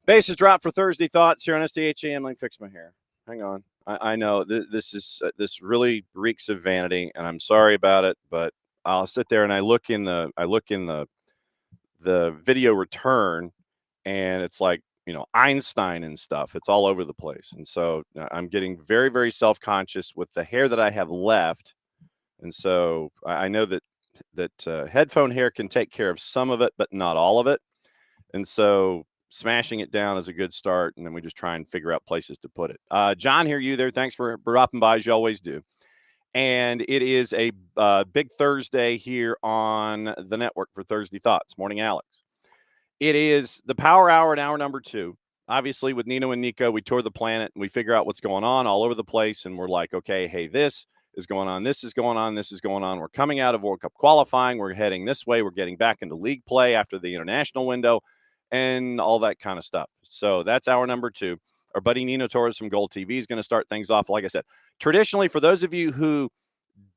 Bases drop for Thursday Thoughts here on SDH AM. Let me fix my hair. Hang on. I know this really reeks of vanity, and I'm sorry about it, but I'll sit there and I look in the video return, and it's like, Einstein and stuff. It's all over the place, and so I'm getting very, very self-conscious with the hair that I have left, and so I know that headphone hair can take care of some of it, but not all of it, and so smashing it down is a good start, and then we just try and figure out places to put it. John, hear you there. Thanks for dropping by, as you always do. And it is a big Thursday here on the network for Thursday Thoughts. Morning, Alex. It is the Power Hour and hour number 2. Obviously, with Nino and Nico, we tour the planet, and we figure out what's going on all over the place, and we're like, okay, hey, this is going on, this is going on, this is going on. We're coming out of World Cup qualifying. We're heading this way. We're getting back into league play after the international window, and all that kind of stuff. So that's hour number 2. Our buddy Nino Torres from GOLTV is going to start things off. Like I said, traditionally, for those of you who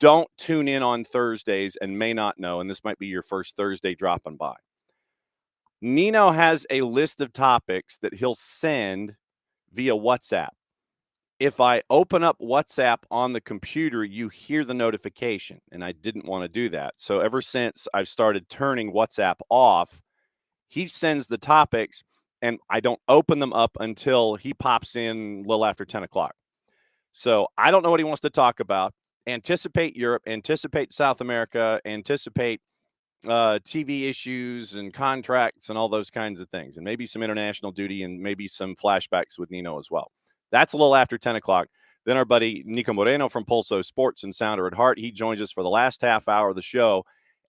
don't tune in on Thursdays and may not know, and this might be your first Thursday dropping by, Nino has a list of topics that he'll send via WhatsApp. If I open up WhatsApp on the computer, you hear the notification, and I didn't want to do that. So ever since I've started turning WhatsApp off, he sends the topics, and I don't open them up until he pops in a little after 10 o'clock. So I don't know what he wants to talk about. Anticipate Europe, anticipate South America, anticipate TV issues and contracts and all those kinds of things, and maybe some international duty and maybe some flashbacks with Nino as well. That's a little after 10 o'clock. Then our buddy Niko Moreno from Pulso Sports and Sounder at Heart, he joins us for the last half hour of the show.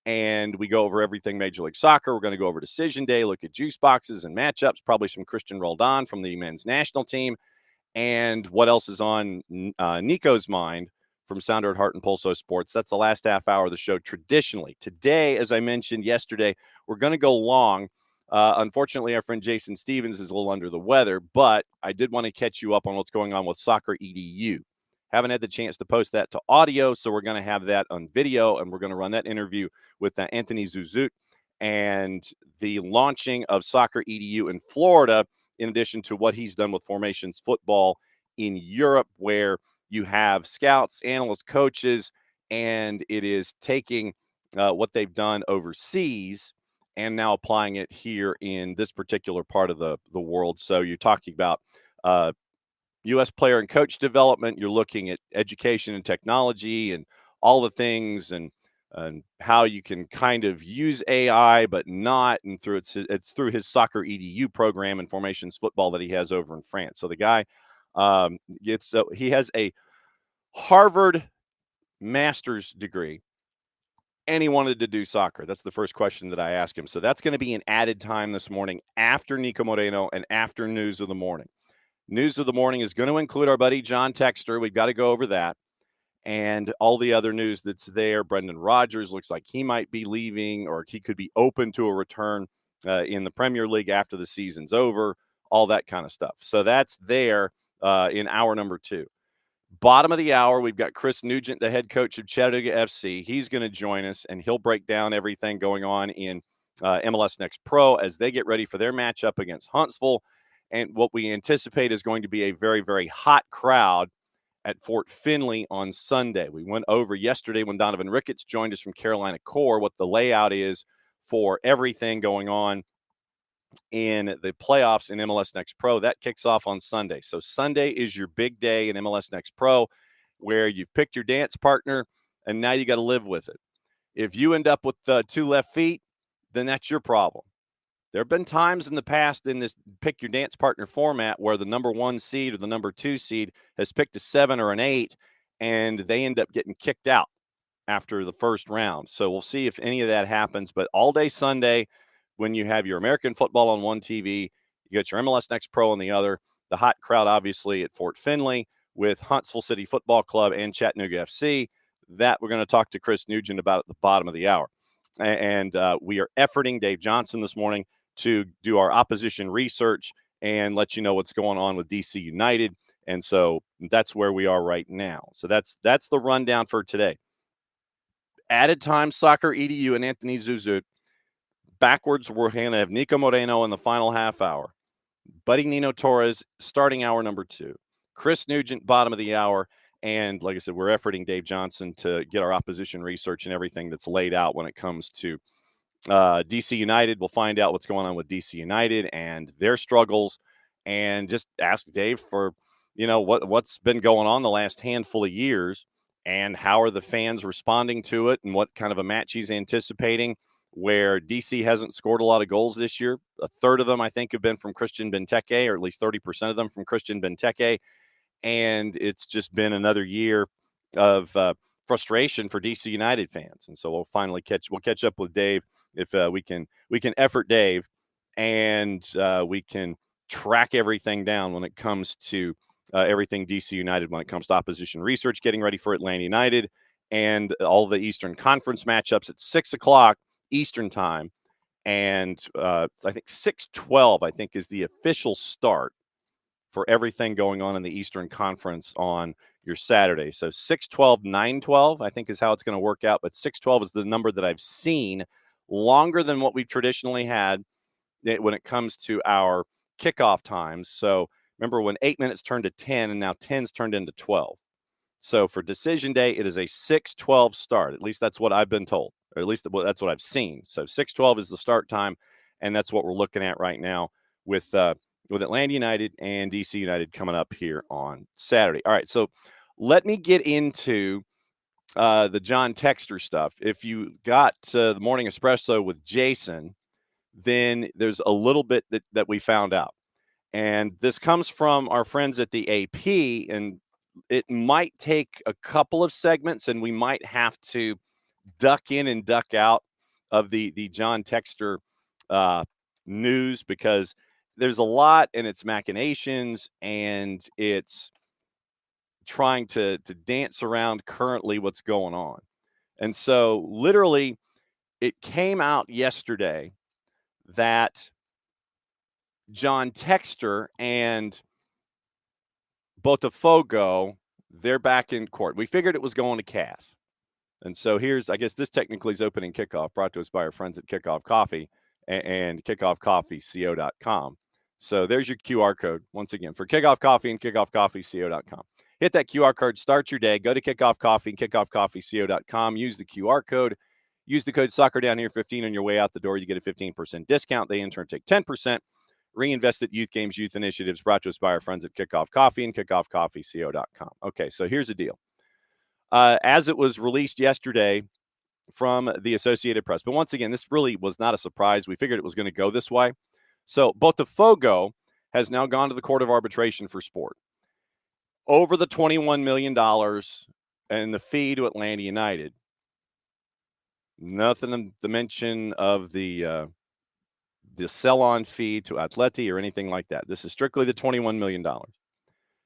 And we go over everything Major League Soccer. We're going to go over Decision Day, look at juice boxes and matchups, probably some Christian Roldan from the men's national team, and what else is on Nico's mind from Sounder at Heart and Pulso Sports. That's the last half hour of the show traditionally. Today, as I mentioned yesterday, we're going to go long. Unfortunately, our friend Jason Stevens is a little under the weather, but I did want to catch you up on what's going on with Soccer EDU. Haven't had the chance to post that to audio, so we're going to have that on video, and we're going to run that interview with Anthony Zuzut and the launching of Soccer EDU in Florida, in addition to what he's done with formations football in Europe, where you have scouts, analysts, coaches, and it is taking what they've done overseas and now applying it here in this particular part of the world. So you're talking about U.S. player and coach development. You're looking at education and technology and all the things and how you can kind of use AI, but not. And it's through his Soccer EDU program and formations football that he has over in France. So the guy he has a Harvard master's degree, and he wanted to do soccer. That's the first question that I asked him. So that's going to be an added time this morning after Niko Moreno and after News of the Morning. News of the Morning is going to include our buddy John Texter. We've got to go over that. And all the other news that's there. Brendan Rodgers looks like he might be leaving, or he could be open to a return in the Premier League after the season's over, all that kind of stuff. So that's there in hour number 2. Bottom of the hour, we've got Chris Nugent, the head coach of Chattanooga FC. He's going to join us, and he'll break down everything going on in MLS Next Pro as they get ready for their matchup against Huntsville. And what we anticipate is going to be a very, very hot crowd at Fort Finley on Sunday. We went over yesterday when Donovan Ricketts joined us from Carolina Core what the layout is for everything going on in the playoffs in MLS Next Pro. That kicks off on Sunday. So Sunday is your big day in MLS Next Pro, where you've picked your dance partner, and now you got to live with it. If you end up with 2 left feet, then that's your problem. There have been times in the past in this pick your dance partner format where the number 1 seed or the number 2 seed has picked a 7 or an 8, and they end up getting kicked out after the first round. So we'll see if any of that happens. But all day Sunday, when you have your American football on one TV, you got your MLS Next Pro on the other, the hot crowd, obviously, at Fort Finley. with Huntsville City Football Club and Chattanooga FC. That we're going to talk to Chris Nugent about at the bottom of the hour. And we are efforting Dave Johnson this morning to do our opposition research and let you know what's going on with DC United. And so that's where we are right now. So that's the rundown for today. Added time soccer EDU and Anthony Zuzut. Backwards, we're going to have Niko Moreno in the final half hour. Buddy Nino Torres starting hour number 2. Chris Nugent bottom of the hour. And like I said, we're efforting Dave Johnson to get our opposition research and everything that's laid out when it comes to DC United. We'll find out what's going on with DC United and their struggles, and just ask Dave for, what's been going on the last handful of years and how are the fans responding to it and what kind of a match he's anticipating, where DC hasn't scored a lot of goals this year. A third of them, I think, have been from Christian Benteke, or at least 30% of them from Christian Benteke. And it's just been another year of frustration for DC United fans. And so we'll finally catch up with Dave if we can effort Dave, and we can track everything down when it comes to everything DC United, when it comes to opposition research, getting ready for Atlanta United, and all the Eastern Conference matchups at 6:00 Eastern time. And I think 6:12, I think, is the official start for everything going on in the Eastern Conference on your Saturday. So 6:12, 9:12, I think is how it's going to work out. But 6:12 is the number that I've seen longer than what we've traditionally had when it comes to our kickoff times. So remember when 8 minutes turned to 10, and now 10's turned into 12. So for decision day, it is a 6:12 start. At least that's what I've been told, or at least that's what I've seen. So 6:12 is the start time, and that's what we're looking at right now with Atlanta United and DC United coming up here on Saturday. All right, so let me get into the John Texter stuff. If you got the Morning Espresso with Jason, then there's a little bit that we found out. And this comes from our friends at the AP, and it might take a couple of segments, and we might have to duck in and duck out of the John Texter news, because there's a lot, and it's machinations, and it's trying to dance around currently what's going on. And so literally it came out yesterday that John Texter and Botafogo, they're back in court. We figured it was going to CAS. And so I guess this technically is opening kickoff, brought to us by our friends at Kickoff Coffee and kickoffcoffeeco.com. So there's your QR code once again for Kickoff Coffee and kickoffcoffeeco.com. Hit that QR code, start your day, go to Kickoff Coffee and kickoffcoffeeco.com, use the QR code, use the code SOCCERDOWNHERE15 on your way out the door. You get a 15% discount. They in turn take 10%. Reinvest at youth games, youth initiatives, brought to us by our friends at Kickoff Coffee and kickoffcoffeeco.com. Okay, so here's the deal. As it was released yesterday from the Associated Press, but once again, this really was not a surprise. We figured it was going to go this way. So Botafogo has now gone to the Court of Arbitration for Sport over the $21 million and the fee to Atlanta United. Nothing to mention of the sell-on fee to ATLUTD or anything like that. This is strictly the $21 million.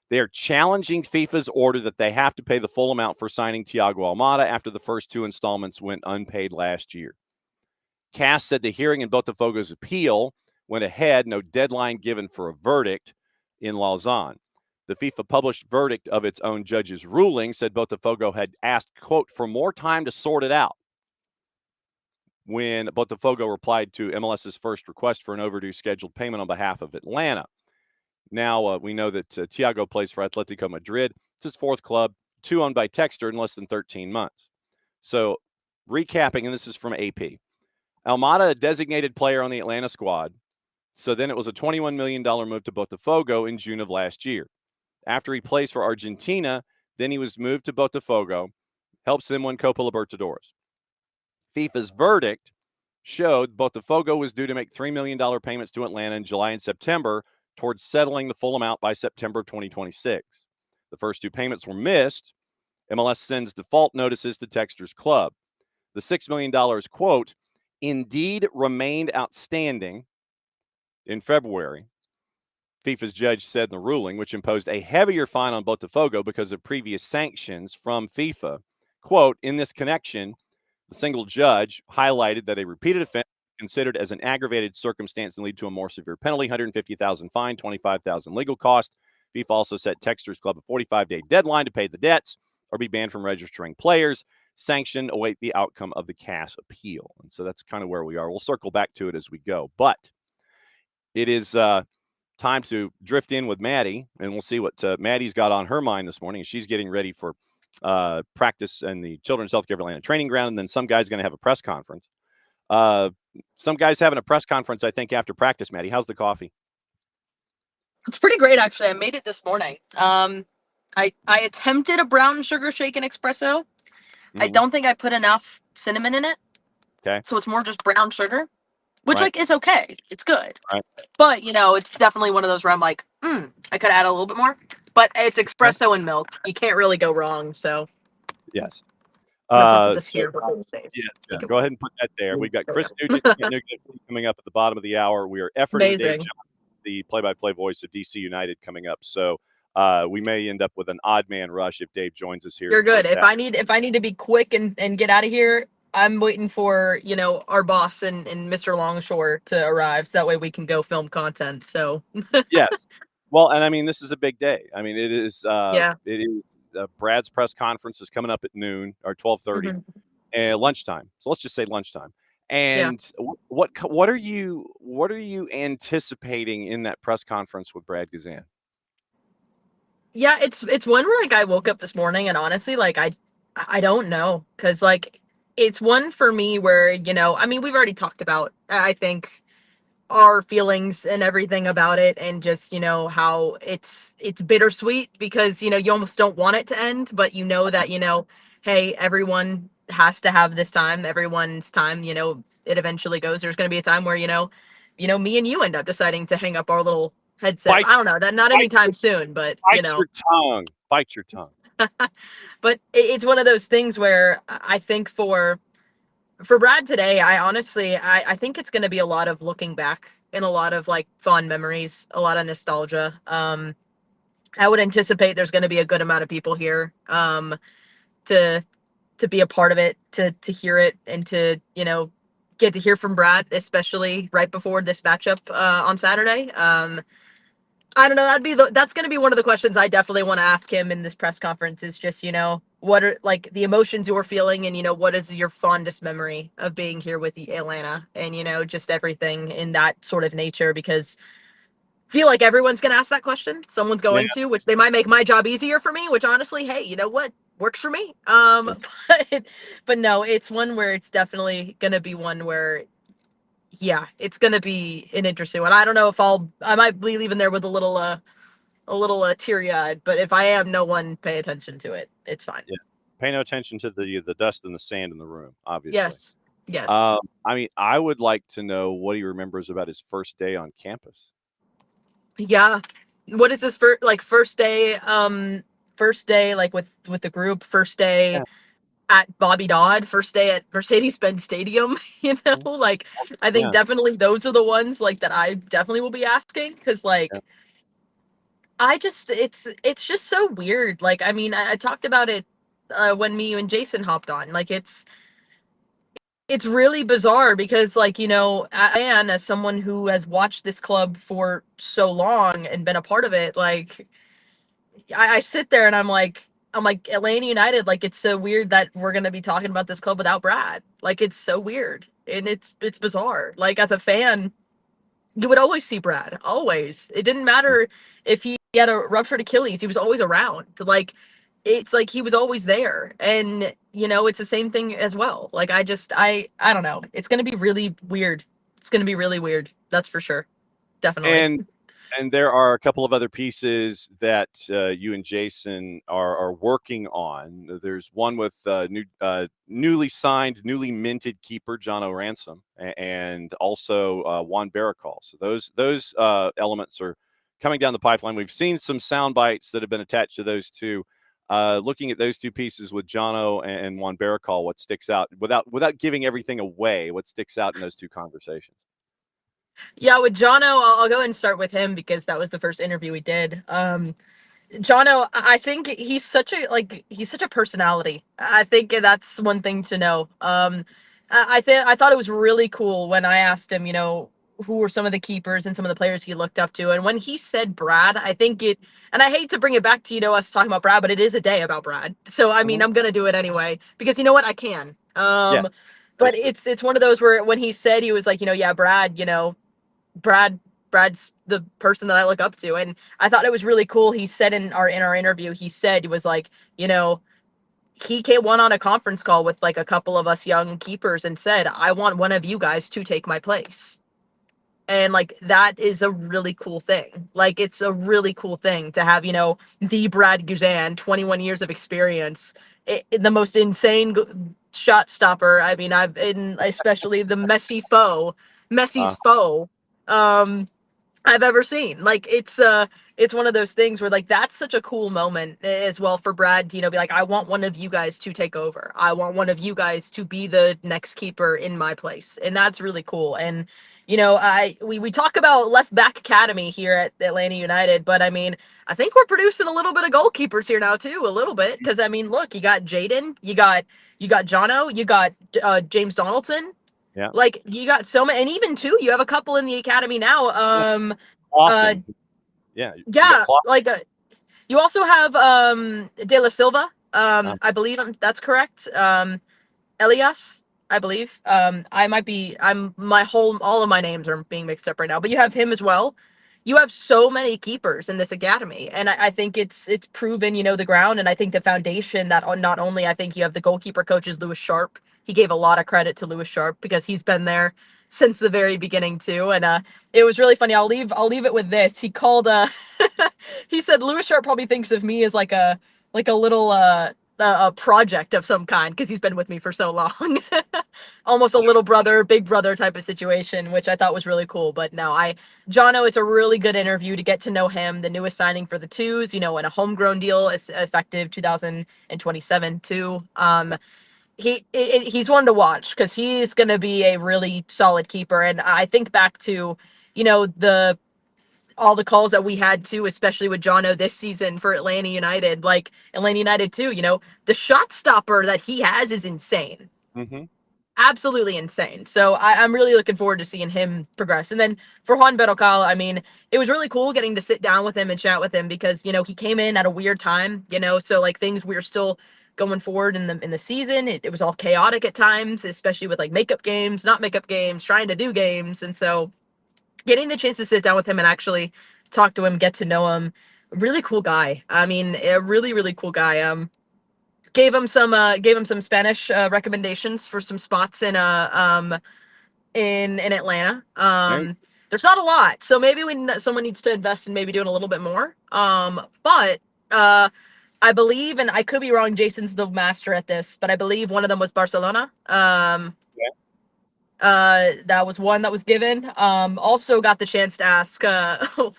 They are challenging FIFA's order that they have to pay the full amount for signing Thiago Almada after the first 2 installments went unpaid last year. CAS said the hearing in Botafogo's appeal went ahead, no deadline given for a verdict in Lausanne. The FIFA published verdict of its own judge's ruling said Botafogo had asked, quote, for more time to sort it out, when Botafogo replied to MLS's first request for an overdue scheduled payment on behalf of Atlanta. Now we know that Thiago plays for Atletico Madrid. It's his 4th club, 2 owned by Texter in less than 13 months. So recapping, and this is from AP. Almada, a designated player on the Atlanta squad. So then it was a $21 million move to Botafogo in June of last year. After he plays for Argentina, then he was moved to Botafogo, helps them win Copa Libertadores. FIFA's verdict showed Botafogo was due to make $3 million payments to Atlanta in July and September towards settling the full amount by September of 2026. The first 2 payments were missed. MLS sends default notices to Texter's club. The $6 million, quote, indeed remained outstanding in February. FIFA's judge said in the ruling, which imposed a heavier fine on Botafogo because of previous sanctions from FIFA. Quote, in this connection, the single judge highlighted that a repeated offense considered as an aggravated circumstance and lead to a more severe penalty, 150,000 fine, 25,000 legal cost. FIFA also set Texters Club a 45-day deadline to pay the debts or be banned from registering players. Sanction await the outcome of the CAS appeal. And so that's kind of where we are. We'll circle back to it as we go. But it is time to drift in with Maddie, and we'll see what Maddie's got on her mind this morning. She's getting ready for practice in the Children's Healthcare of Atlanta training ground, and then some guy's going to have a press conference. Some guy's having a press conference, I think, after practice. Maddie, how's the coffee? It's pretty great, actually. I made it this morning. I attempted a brown sugar shaken espresso. Mm-hmm. I don't think I put enough cinnamon in it. Okay. So it's more just brown sugar, which right. Is okay. It's good. Right. But, it's definitely one of those where I'm like, I could add a little bit more. But it's espresso and milk. You can't really go wrong, so. Yes. This here yeah. Go ahead and put that there. We've got Chris Nugent coming up at the bottom of the hour. We are efforting Dave Johnson, the play-by-play voice of DC United, coming up. So we may end up with an odd man rush if Dave joins us here. You're good. If I need to be quick and get out of here, I'm waiting for our boss and Mr. Longshore to arrive, so that way we can go film content. So yes. Well, and I mean, this is a big day. I mean, it is. It is. Brad's press conference is coming up at noon or 12:30, and lunchtime. So let's just say lunchtime. And what are you anticipating in that press conference with Brad Guzan? Yeah, it's one where I woke up this morning and honestly I don't know, because it's one for me where I mean, we've already talked about I think our feelings and everything about it, and just how it's bittersweet because you almost don't want it to end, but that hey, everyone has to have this time, everyone's time, it eventually goes. There's going to be a time where me and you end up deciding to hang up our little headset. I don't know, that not anytime soon, but bite your tongue. But it's one of those things where I think for Brad today, I think it's going to be a lot of looking back and a lot of fond memories, a lot of nostalgia. I would anticipate there's going to be a good amount of people here to be a part of it, to hear it, and to get to hear from Brad, especially right before this matchup on Saturday. I don't know. That's going to be one of the questions I definitely want to ask him in this press conference, is just, what are the emotions you're feeling, and, what is your fondest memory of being here with Atlanta, and, just everything in that sort of nature, because I feel like everyone's going to ask that question. Someone's going to, which they might make my job easier for me, which honestly, hey, you know what? Works for me. But no, it's one where it's definitely going to be one where, yeah, it's going to be an interesting one. I don't know if I might be leaving there with a little teary-eyed, but if I am, no one pay attention to it. It's fine. Yeah. Pay no attention to the dust and the sand in the room, obviously. Yes. I mean, I would like to know what he remembers about his first day on campus. Yeah. What is this first day with the group, first day at Bobby Dodd, first day at Mercedes-Benz Stadium, I think definitely those are the ones that I definitely will be asking, because it's just so weird. I mean, I talked about it when me and Jason hopped on. It's really bizarre because Anne, as someone who has watched this club for so long and been a part of it, I sit there and I'm like Atlanta United, it's so weird that we're going to be talking about this club without Brad. It's so weird, and it's bizarre. As a fan, you would always see Brad, always. It didn't matter if he had a ruptured Achilles, he was always around. It's he was always there, and it's the same thing as well. I don't know. It's going to be really weird. It's going to be really weird. That's for sure. Definitely. And there are a couple of other pieces that you and Jason are working on. There's one with newly signed, newly minted keeper John O'Ransom, and also Juan Baracol. So those elements are coming down the pipeline. We've seen some sound bites that have been attached to those two. Looking at those two pieces with Jono and Juan Baracol, what sticks out without giving everything away? What sticks out in those two conversations? Yeah, with Jono, I'll go ahead and start with him because that was the first interview we did. Jono, I think he's such a personality. I think that's one thing to know. I thought it was really cool when I asked him, who were some of the keepers and some of the players he looked up to, and when he said Brad, I think it. And I hate to bring it back to us talking about Brad, but it is a day about Brad. So I mean, Mhm. I'm gonna do it anyway because you know what, I can. Yes, that But is true. it's one of those where when he said he was like, yeah, Brad, Brad Brad's the person that I look up to, and I thought it was really cool. He said in our interview, he was like, he went on a conference call with like a couple of us young keepers and said, I want one of you guys to take my place. And like that is a really cool thing. Like it's a really cool thing to have, the Brad Guzan, 21 years of experience, the most insane shot stopper. I mean, I've in especially the Messi's Uh, foe. Um, I've ever seen. Like it's one of those things where like that's such a cool moment as well for Brad to, be like, I want one of you guys to take over. I want one of you guys to be the next keeper in my place. And that's really cool. And we talk about left back academy here at Atlanta United, but I mean, I think we're producing a little bit of goalkeepers here now too, a little bit. Cause I mean, look, you got Jaden, you got Jono, you got James Donaldson. yeah, Like you got so many, and even too, you have a couple in the academy now. yeah. Uh, Clausen. Yeah, you got yeah, Clausen. like you also have De La Silva. Um, I believe that's correct. Elias, I believe. I might be. All of my names are being mixed up right now. But you have him as well. You have so many keepers in this academy, and I think it's proven, the ground, and I think the foundation that not only I think you have the goalkeeper coach is Lewis Sharp. He gave a lot of credit to Lewis Sharp because he's been there since the very beginning too, and it was really funny. I'll leave it with this. He called he said Lewis Sharp probably thinks of me as like a little a project of some kind because he's been with me for so long. Almost a little brother, big brother type of situation, which I thought was really cool. But no, Jono, it's a really good interview to get to know him, the newest signing for the Twos, and a homegrown deal is effective 2027 too. He's one to watch because he's going to be a really solid keeper. And I think back to, the all the calls that we had too, especially with Jono this season for Atlanta United, like Atlanta United too, the shot stopper that he has is insane. hmm Absolutely insane. So I'm really looking forward to seeing him progress. And then for Juan Berrocal, I mean, it was really cool getting to sit down with him and chat with him because, he came in at a weird time, so like things we were still going forward in the season. It was all chaotic at times, especially with like makeup games, not makeup games, trying to do games. And so getting the chance to sit down with him and actually talk to him, get to know him, really cool guy. I mean, a really, really cool guy. Gave him some Spanish recommendations for some spots in Atlanta. There's not a lot, so maybe someone needs to invest in maybe doing a little bit more. But I believe, and I could be wrong, Jason's the master at this, but I believe one of them was Barcelona. That was one that was given. Also got the chance to ask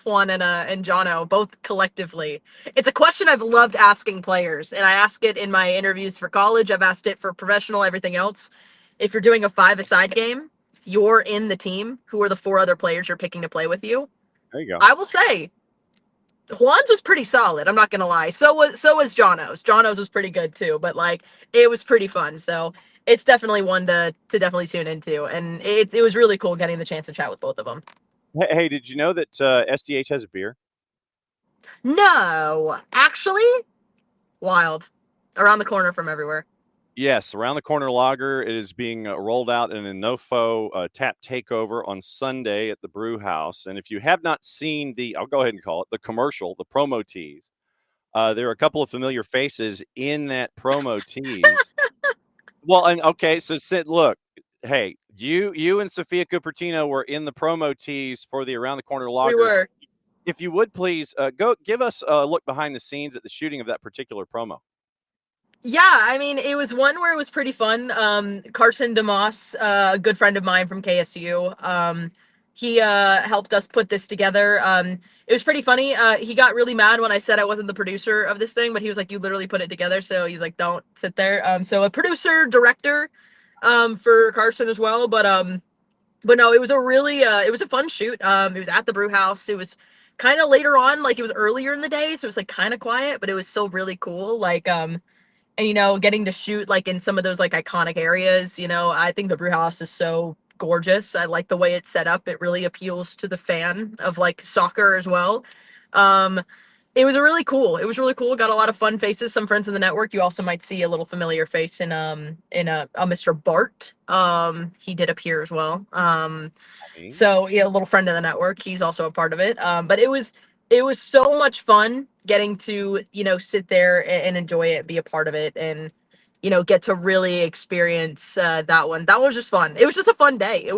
Juan and Jono both collectively. It's a question I've loved asking players, and I ask it in my interviews for college. I've asked it for professional, everything else. If you're doing a five-a-side game, you're in the team. Who are the four other players you're picking to play with you? there you go. I will say Juan's was pretty solid. I'm not gonna lie. So was Jono's. Jono's was pretty good too, but like it was pretty fun. So it's definitely one to definitely tune into, and it was really cool getting the chance to chat with both of them. Hey, did you know that SDH has a beer? No, actually, wild, around the corner from everywhere. Yes, around the corner lager. It is being rolled out in a NoFo tap takeover on Sunday at the Brew House. And if you have not seen I'll go ahead and call it the commercial, the promo tease. There are a couple of familiar faces in that promo tease. Well, and okay, so look, hey, you and Sophia Cupertino were in the promo tease for the Around the Corner We lager. were. If you would please go give us a look behind the scenes at the shooting of that particular promo. Yeah, I mean, it was one where it was pretty fun. Carson DeMoss, a good friend of mine from KSU, he helped us put this together. It was pretty funny. He got really mad when I said I wasn't the producer of this thing, but he was like, "You literally put it together." So he's like, "Don't sit there." So a producer, director, for Carson as well, but But no, it was a fun shoot. It was at the brew house. It was kind of later on, like it was earlier in the day, so it was like kind of quiet, but it was still really cool. Like, and getting to shoot like in some of those like iconic areas. I think the brew house is so gorgeous. I like the way it's set up. It really appeals to the fan of like soccer as well. um it was really cool. Got a lot of fun faces, some friends in the network. You also might see a little familiar face in a Mr. Bart. He did appear as well. So yeah, a little friend of the network. He's also a part of it. But it was so much fun getting to sit there and enjoy it, be a part of it, and get to really experience that one. That was just fun. It was just a fun day.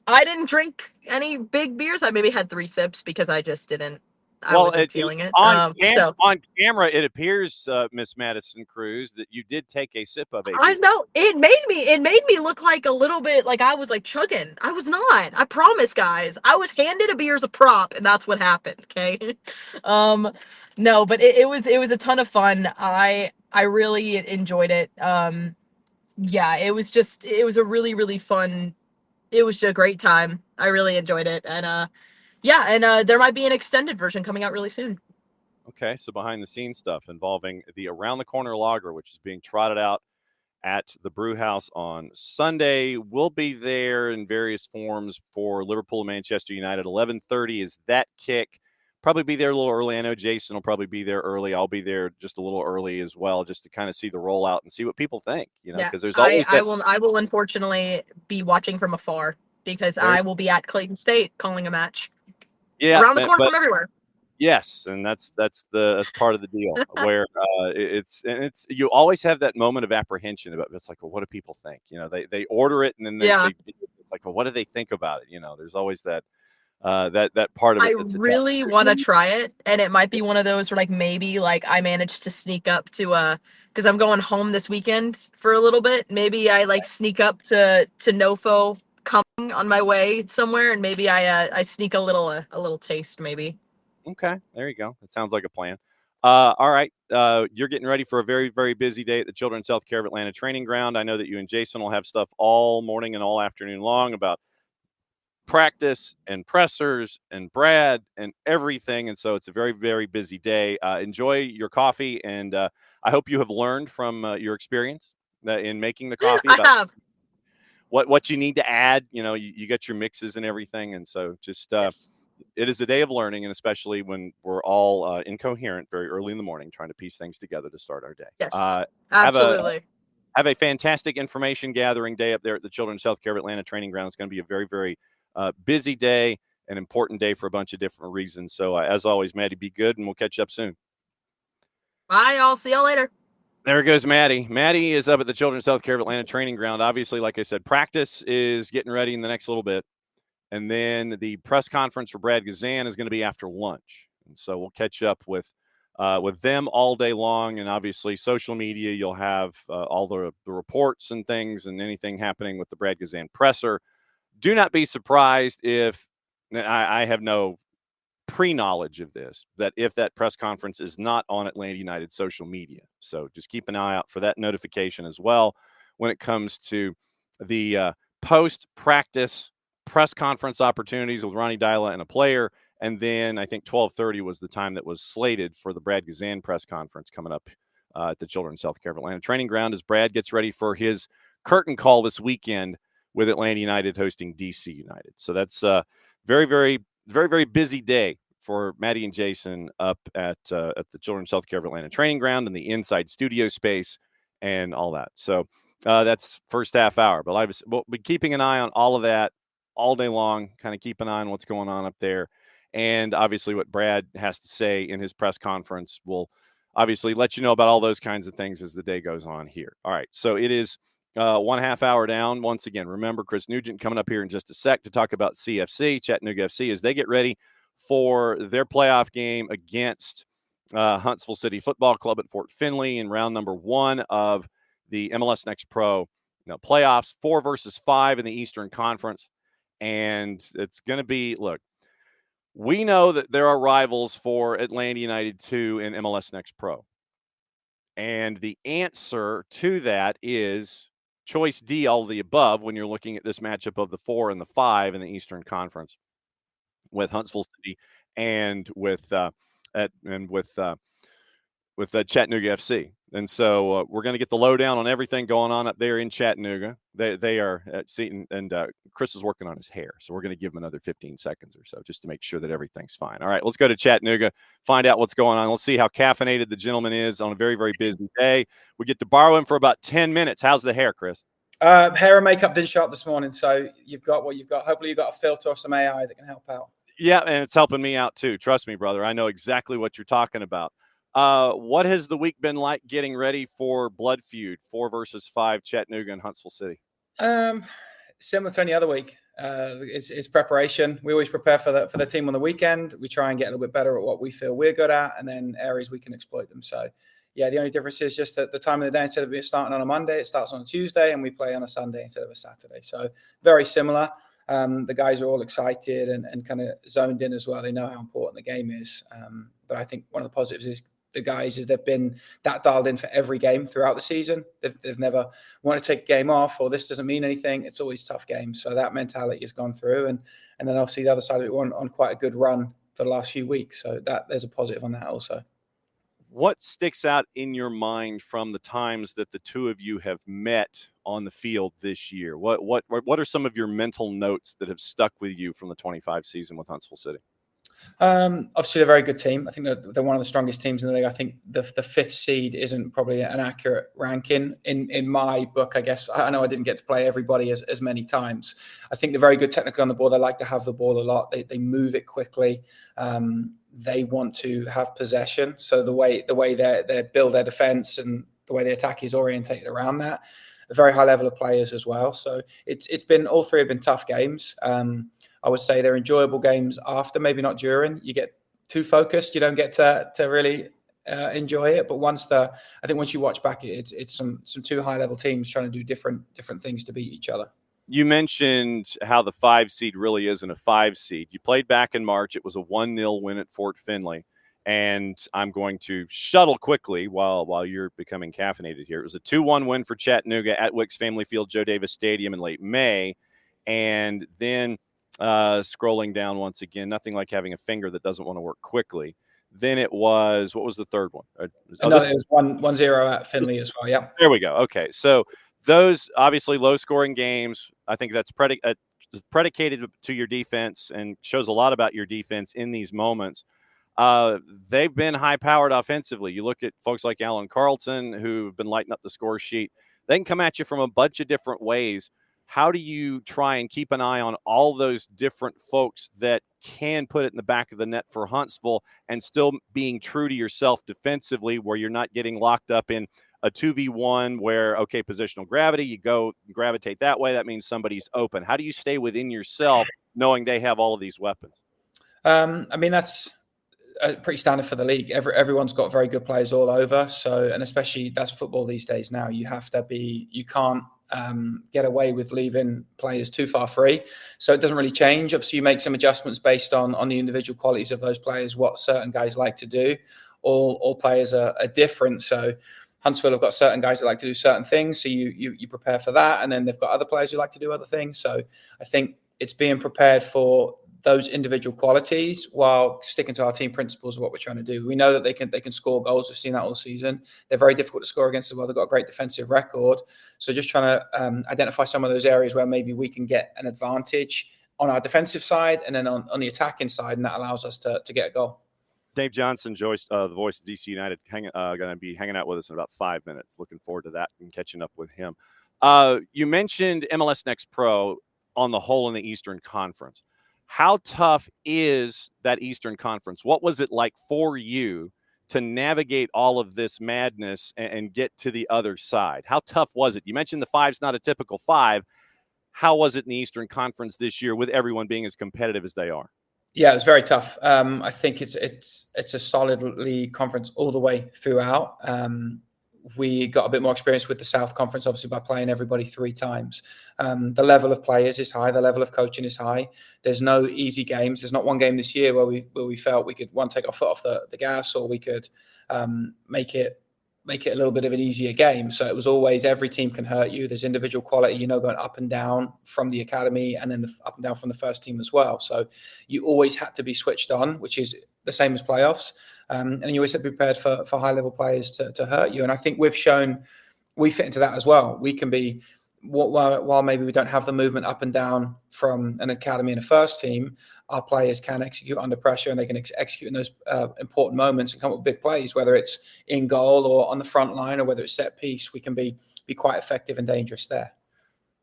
I didn't drink any big beers. I maybe had 3 sips because I Well, wasn't feeling it. on So camera, it appears, Miss Madison Cruz, that you did take a sip of a I beer. know it made me look like a little bit like I was like chugging. I was not. I promise, guys. I was handed a beer as a prop, and that's what happened. Okay. um, no, but it was a ton of fun. I really enjoyed it. Yeah, it was a really really fun. It was a great time. I really enjoyed it, and yeah, and there might be an extended version coming out really soon. Okay, so behind the scenes stuff involving the Around the Corner Lager, which is being trotted out at the Brew House on Sunday. We'll be there in various forms for Liverpool and Manchester United. 11:30 is that kick. Probably be there a little early. I know Jason will probably be there early. I'll be there just a little early as well, just to kind of see the rollout and see what people think. Yeah, Because there's I always I that. will I will unfortunately be watching from afar because I There's will be at Clayton State calling a match yeah, around the corner but from everywhere. yes, and that's part of the deal where it's you always have that moment of apprehension about it's like, well, what do people think? They order it and then Yeah, it's like, well, what do they think about it? There's always that that part of I it that's attached. really want to try it, and it might be one of those where like maybe like I managed to sneak up to because I'm going home this weekend for a little bit. Maybe I like sneak up to Nofo coming on my way somewhere, and maybe I sneak a little taste maybe. Okay, there you go. That sounds like a plan. All right, you're getting ready for a very, very busy day at the Children's Healthcare of Atlanta Training Ground. I know that you and Jason will have stuff all morning and all afternoon long about practice and pressers and Brad and everything. And so it's a very, very busy day. Enjoy your coffee. And I hope you have learned from your experience in making the coffee I about have. what you need to add. You got your mixes and everything. And so just Yes. it is a day of learning, and especially when we're all incoherent very early in the morning trying to piece things together to start our day. Yes. Have a Absolutely. have a fantastic information gathering day up there at the Children's Healthcare of Atlanta Training Ground. It's going to be a very, very busy day, an important day for a bunch of different reasons. So, as always, Maddie, be good, and we'll catch up soon. Bye, y'all. See y'all later. There goes Maddie. Maddie is up at the Children's Healthcare of Atlanta Training Ground. Obviously, like I said, practice is getting ready in the next little bit. And then the press conference for Brad Guzan is going to be after lunch. And so we'll catch up with them all day long. And obviously, social media, you'll have all the reports and things and anything happening with the Brad Guzan presser. Do not be surprised if I have no pre-knowledge of this, that if that press conference is not on Atlanta United social media. So just keep an eye out for that notification as well when it comes to the post-practice press conference opportunities with Ronnie Dyla and a player. And then I think 12:30 was the time that was slated for the Brad Guzan press conference coming up at the Children's Healthcare of Atlanta Training Ground as Brad gets ready for his curtain call this weekend with Atlanta United hosting DC United. So that's very, very, very, very busy day for Maddie and Jason up at the Children's Healthcare of Atlanta Training Ground and the inside studio space and all that. So that's first half hour. But we'll be keeping an eye on all of that all day long, kind of keep an eye on what's going on up there. And obviously what Brad has to say in his press conference will obviously let you know about all those kinds of things as the day goes on here. All right, so it is 1/2 hour down. Once again, remember Chris Nugent coming up here in just a sec to talk about CFC, Chattanooga FC, as they get ready for their playoff game against Huntsville City Football Club at Fort Finley in round number 1 of the MLS Next Pro playoffs, 4 versus 5 in the Eastern Conference. And it's going to be, look, we know that there are rivals for Atlanta United 2 in MLS Next Pro. And the answer to that is choice D, all of the above, when you're looking at this matchup of the 4 and the 5 in the Eastern Conference with Huntsville City and with Chattanooga FC. And so we're going to get the lowdown on everything going on up there in Chattanooga. They are seeing, and Chris is working on his hair, so we're going to give him another 15 seconds or so just to make sure that everything's fine. All right, let's go to Chattanooga, find out what's going on. Let's see how caffeinated the gentleman is on a very, very busy day. We get to borrow him for about 10 minutes. How's the hair, Chris? Hair and makeup didn't show up this morning, so you've got what you've got. Hopefully you've got a filter or some AI that can help out. Yeah, and it's helping me out too. Trust me, brother. I know exactly what you're talking about. What has the week been like getting ready for Blood Feud 4 versus 5 Chattanooga and Huntsville City? Similar to any other week. It's preparation. We always prepare for the team on the weekend. We try and get a little bit better at what we feel we're good at, and then areas we can exploit them. So, yeah, the only difference is just that the time of the day, instead of it starting on a Monday, it starts on a Tuesday, and we play on a Sunday instead of a Saturday. So very similar. The guys are all excited and kind of zoned in as well. They know how important the game is. But I think one of the positives is the guys is they've been that dialed in for every game throughout the season. They've never wanted to take a game off or this doesn't mean anything. It's always tough games. So that mentality has gone through. And then obviously the other side of it on quite a good run for the last few weeks. So that there's a positive on that also. What sticks out in your mind from the times that the two of you have met on the field this year? What are some of your mental notes that have stuck with you from the 25 season with Huntsville City? Obviously, they're a very good team. I think they're one of the strongest teams in the league. I think the 5th seed isn't probably an accurate ranking in my book, I guess. I know I didn't get to play everybody as many times. I think they're very good technically on the ball. They like to have the ball a lot. They move it quickly. They want to have possession. So the way they build their defense and the way they attack is orientated around that. A very high level of players as well. So it's been, all three have been tough games. I would say they're enjoyable games after, maybe not during. You get too focused, you don't get to really enjoy it. But I think once you watch back, it's some two high level teams trying to do different things to beat each other. You mentioned how the 5 seed really isn't a 5 seed. You played back in March. It was a 1-0 win at Fort Finley. And I'm going to shuttle quickly while you're becoming caffeinated here. It was a 2-1 win for Chattanooga at Wicks Family Field, Joe Davis Stadium in late May. And then scrolling down once again, nothing like having a finger that doesn't want to work quickly. Then it was, what was the third one? It was 1-0 at Finley as well. Yeah. There we go. Okay. So those obviously low scoring games, I think that's predicated to your defense and shows a lot about your defense in these moments. They've been high-powered offensively. You look at folks like Alan Carlton, who've been lighting up the score sheet. They can come at you from a bunch of different ways. How do you try and keep an eye on all those different folks that can put it in the back of the net for Huntsville and still being true to yourself defensively, where you're not getting locked up in a 2v1 where, okay, positional gravity, you go gravitate that way. That means somebody's open. How do you stay within yourself knowing they have all of these weapons? I mean, that's pretty standard for the league. Everyone's got very good players all over. So, and especially that's football these days now. You can't get away with leaving players too far free. So it doesn't really change. Obviously, you make some adjustments based on the individual qualities of those players, what certain guys like to do. All players are different. So Huntsville have got certain guys that like to do certain things. So you prepare for that. And then they've got other players who like to do other things. So I think it's being prepared for those individual qualities while sticking to our team principles of what we're trying to do. We know that they can score goals. We've seen that all season. They're very difficult to score against as well. They've got a great defensive record. So just trying to identify some of those areas where maybe we can get an advantage on our defensive side and then on the attacking side, and that allows us to get a goal. Dave Johnson, Joyce, the voice of DC United, going to be hanging out with us in about 5 minutes. Looking forward to that and catching up with him. You mentioned MLS Next Pro on the whole in the Eastern Conference. How tough is that Eastern Conference? What was it like for you to navigate all of this madness and get to the other side? How tough was it? You mentioned the 5's not a typical 5. How was it in the Eastern Conference this year with everyone being as competitive as they are? Yeah, it was very tough. I think it's a solidly conference all the way throughout. We got a bit more experience with the South Conference, obviously, by playing everybody 3 times. The level of players is high. The level of coaching is high. There's no easy games. There's not one game this year where we felt we could take our foot off the gas, or we could make it make it a little bit of an easier game. So it was always every team can hurt you. There's individual quality, going up and down from the academy and then up and down from the first team as well. So you always had to be switched on, which is the same as playoffs. And you always have to be prepared for high-level players to hurt you. And I think we've shown we fit into that as well. We can be, while maybe we don't have the movement up and down from an academy and a first team, our players can execute under pressure and they can execute in those important moments and come up with big plays, whether it's in goal or on the front line or whether it's set piece. We can be quite effective and dangerous there.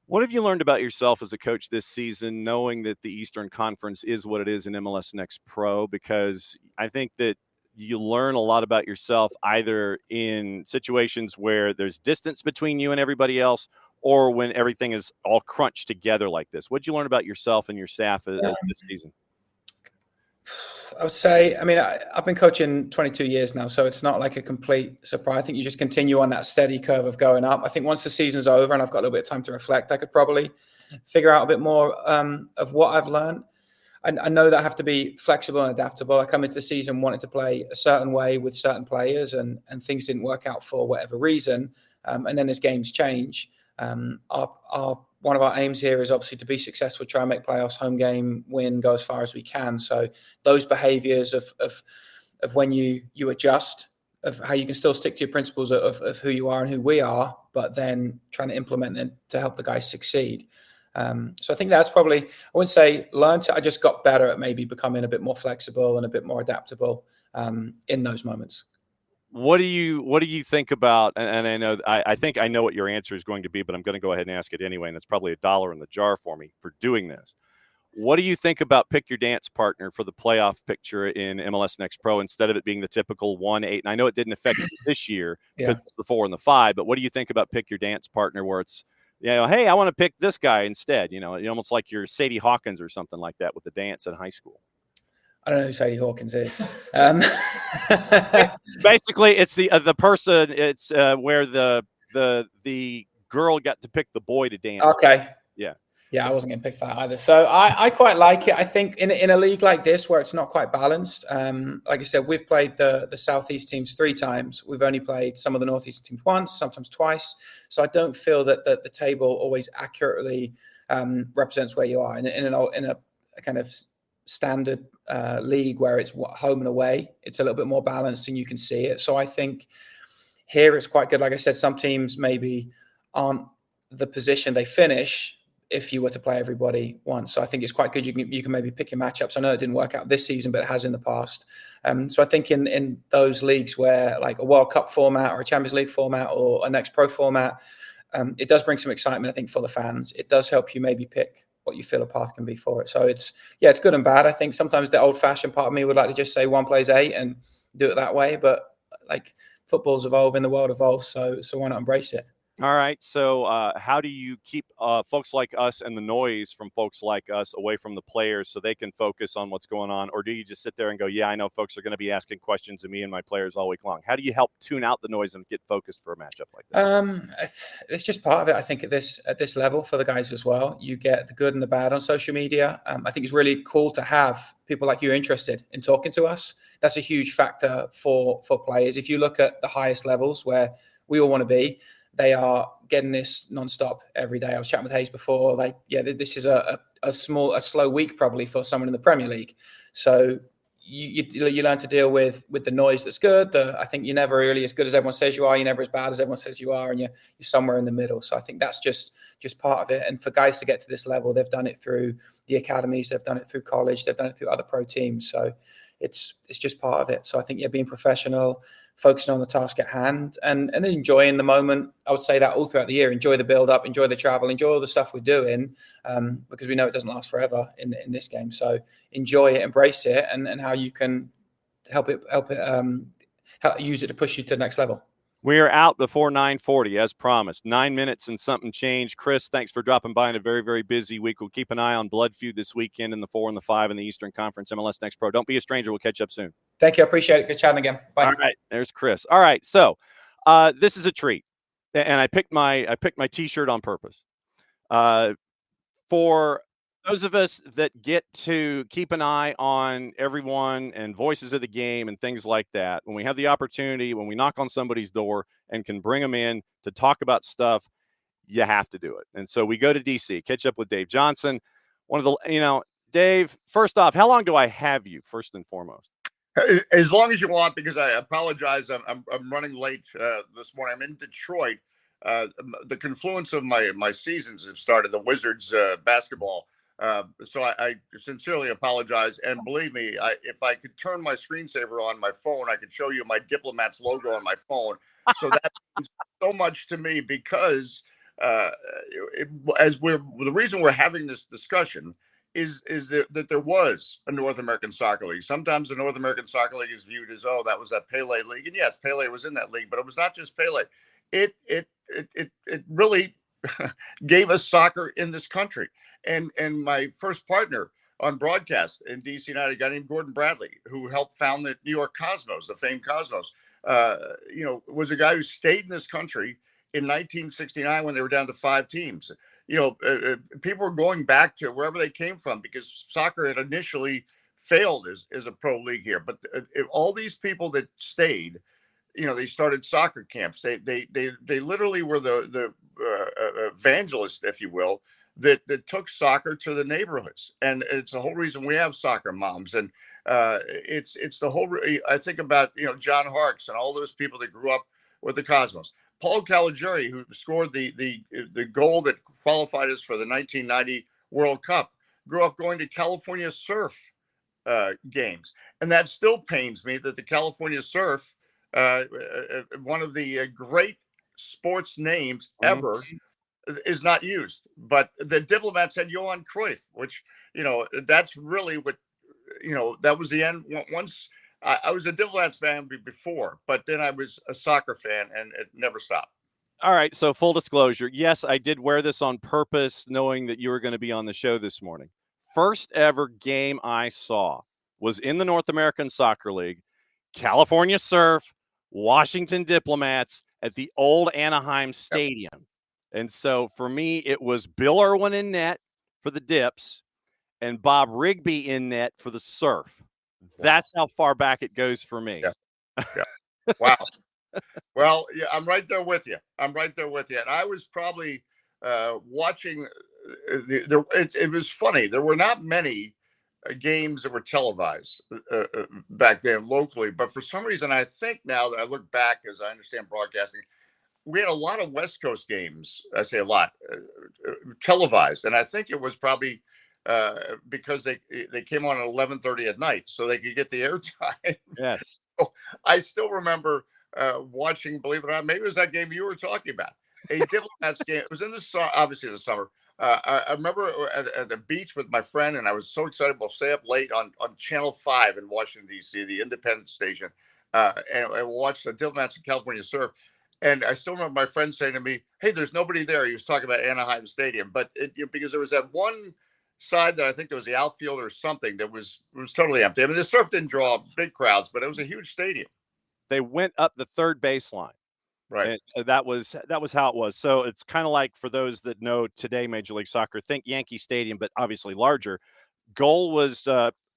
What have you learned about yourself as a coach this season, knowing that the Eastern Conference is what it is in MLS Next Pro? Because I think that you learn a lot about yourself either in situations where there's distance between you and everybody else or when everything is all crunched together like this. What did you learn about yourself and your staff as this season? I would say, I've been coaching 22 years now, so it's not like a complete surprise. I think you just continue on that steady curve of going up. I think once the season's over and I've got a little bit of time to reflect, I could probably figure out a bit more of what I've learned. I know that I have to be flexible and adaptable. I come into the season wanting to play a certain way with certain players and things didn't work out for whatever reason. And then as games change, one of our aims here is obviously to be successful, try and make playoffs, home game, win, go as far as we can. So those behaviors of when you adjust, of how you can still stick to your principles of who you are and who we are, but then trying to implement them to help the guys succeed. So I think that's probably, I wouldn't say learned, I just got better at maybe becoming a bit more flexible and a bit more adaptable in those moments. What do you think about, and I know, I think I know what your answer is going to be, but I'm going to go ahead and ask it anyway, and it's probably $1 in the jar for me for doing this. What do you think about pick your dance partner for the playoff picture in MLS Next Pro instead of it being the typical 1-8? And I know it didn't affect you this year because it's the 4 and the 5, but what do you think about pick your dance partner where it's, hey, I want to pick this guy instead, almost like you're Sadie Hawkins or something like that with the dance in high school? I don't know who Sadie Hawkins is. Basically, it's the person. It's where the girl got to pick the boy to dance. Okay. Yeah, I wasn't going to pick that either. So I quite like it. I think in a league like this where it's not quite balanced, like I said, we've played the Southeast teams 3 times. We've only played some of the Northeast teams once, sometimes twice. So I don't feel that the table always accurately represents where you are. In a kind of standard league where it's home and away, it's a little bit more balanced and you can see it. So I think here it's quite good. Like I said, some teams maybe aren't the position they finish if you were to play everybody once. So I think it's quite good. You can maybe pick your matchups. I know it didn't work out this season, but it has in the past. So I think in those leagues where like a World Cup format or a Champions League format or a Next Pro format, it does bring some excitement, I think, for the fans. It does help you maybe pick what you feel a path can be for it. So it's good and bad. I think sometimes the old-fashioned part of me would like to just say 1 plays 8 and do it that way. But like football's evolving, the world evolves, so why not embrace it? All right. So how do you keep folks like us and the noise from folks like us away from the players so they can focus on what's going on? Or do you just sit there and go, yeah, I know folks are going to be asking questions of me and my players all week long? How do you help tune out the noise and get focused for a matchup like that? It's just part of it. I think at this level for the guys as well, you get the good and the bad on social media. I think it's really cool to have people like you interested in talking to us. That's a huge factor for players. If you look at the highest levels where we all want to be, they are getting this nonstop every day. I was chatting with Hayes before, this is a slow week probably for someone in the Premier League. So you learn to deal with the noise that's good. I think you're never really as good as everyone says you are. You're never as bad as everyone says you are, and you're somewhere in the middle. So I think that's just part of it. And for guys to get to this level, they've done it through the academies, they've done it through college, they've done it through other pro teams. So it's just part of it. So I think being professional, focusing on the task at hand and enjoying the moment. I would say that all throughout the year, enjoy the build up, enjoy the travel, enjoy all the stuff we're doing, because we know it doesn't last forever in this game. So enjoy it, embrace it, and how you can help use it to push you to the next level. We are out before 9:40, as promised. 9 minutes and something change. Chris, thanks for dropping by in a very, very busy week. We'll keep an eye on Blood Feud this weekend in the 4 and the 5 in the Eastern Conference MLS Next Pro. Don't be a stranger. We'll catch up soon. Thank you. I appreciate it. Good chatting again. Bye. All right. There's Chris. All right. So this is a treat. And I picked my T-shirt on purpose. For those of us that get to keep an eye on everyone and voices of the game and things like that, when we have the opportunity, when we knock on somebody's door and can bring them in to talk about stuff, you have to do it. And so we go to DC, catch up with Dave Johnson. One of the, Dave, first off, how long do I have you, first and foremost? As long as you want, because I apologize. I'm running late this morning. I'm in Detroit. The confluence of my seasons have started, the Wizards basketball. So I sincerely apologize. And believe me, if I could turn my screensaver on my phone, I could show you my Diplomats logo on my phone. So that means so much to me, because the reason we're having this discussion is that there was a North American Soccer League. Sometimes the North American Soccer League is viewed as, oh, that was that Pele league. And yes, Pele was in that league, but it was not just Pele. It really gave us soccer in this country. And my first partner on broadcast in DC United, a guy named Gordon Bradley, who helped found the New York Cosmos, the famed Cosmos, was a guy who stayed in this country in 1969 when they were down to 5 teams. People were going back to wherever they came from, because soccer had initially failed as a pro league here. But all these people that stayed, they started soccer camps. They literally were the evangelists, if you will, that took soccer to the neighborhoods. And it's the whole reason we have soccer moms. And it's the whole. I think about John Harkes and all those people that grew up with the Cosmos. Paul Caligiuri, who scored the goal that qualified us for the 1990 World Cup, grew up going to California Surf games. And that still pains me that the California Surf, one of the great sports names ever, is not used. But the Diplomats had Johan Cruyff, which, that's really what, that was the end. Once I was a Diplomats fan before, but then I was a soccer fan, and it never stopped. All right. So full disclosure. Yes, I did wear this on purpose, knowing that you were going to be on the show this morning. First ever game I saw was in the North American Soccer League, California Surf, Washington Diplomats at the old Anaheim Stadium. Yep. And so for me, it was Bill Irwin in net for the Dips and Bob Rigby in net for the Surf. That's how far back it goes for me. Yeah. Wow. Well, yeah, I'm right there with you. And I was probably watching. It was funny. There were not many games that were televised back then locally. But for some reason, I think now that I look back, as I understand broadcasting, we had a lot of West Coast games. I say a lot televised. And I think it was probably because they came on at 11:30 at night, so they could get the airtime. Yes. So I still remember watching, believe it or not, maybe it was that game you were talking about, a Diplomats game. It was in obviously the summer. I remember at the beach with my friend, and I was so excited. We'll stay up late on Channel 5 in Washington, D.C., the independent station, and watch the Diplomats in California Surf. And I still remember my friend saying to me, "Hey, there's nobody there." He was talking about Anaheim Stadium, but because there was that one side that I think there was the outfield or something that was totally empty. I mean, the Surf didn't draw big crowds, but it was a huge stadium. They went up the third baseline. Right. And that was how it was. So it's kind of like, for those that know today Major League Soccer, think Yankee Stadium, but obviously larger. Goal was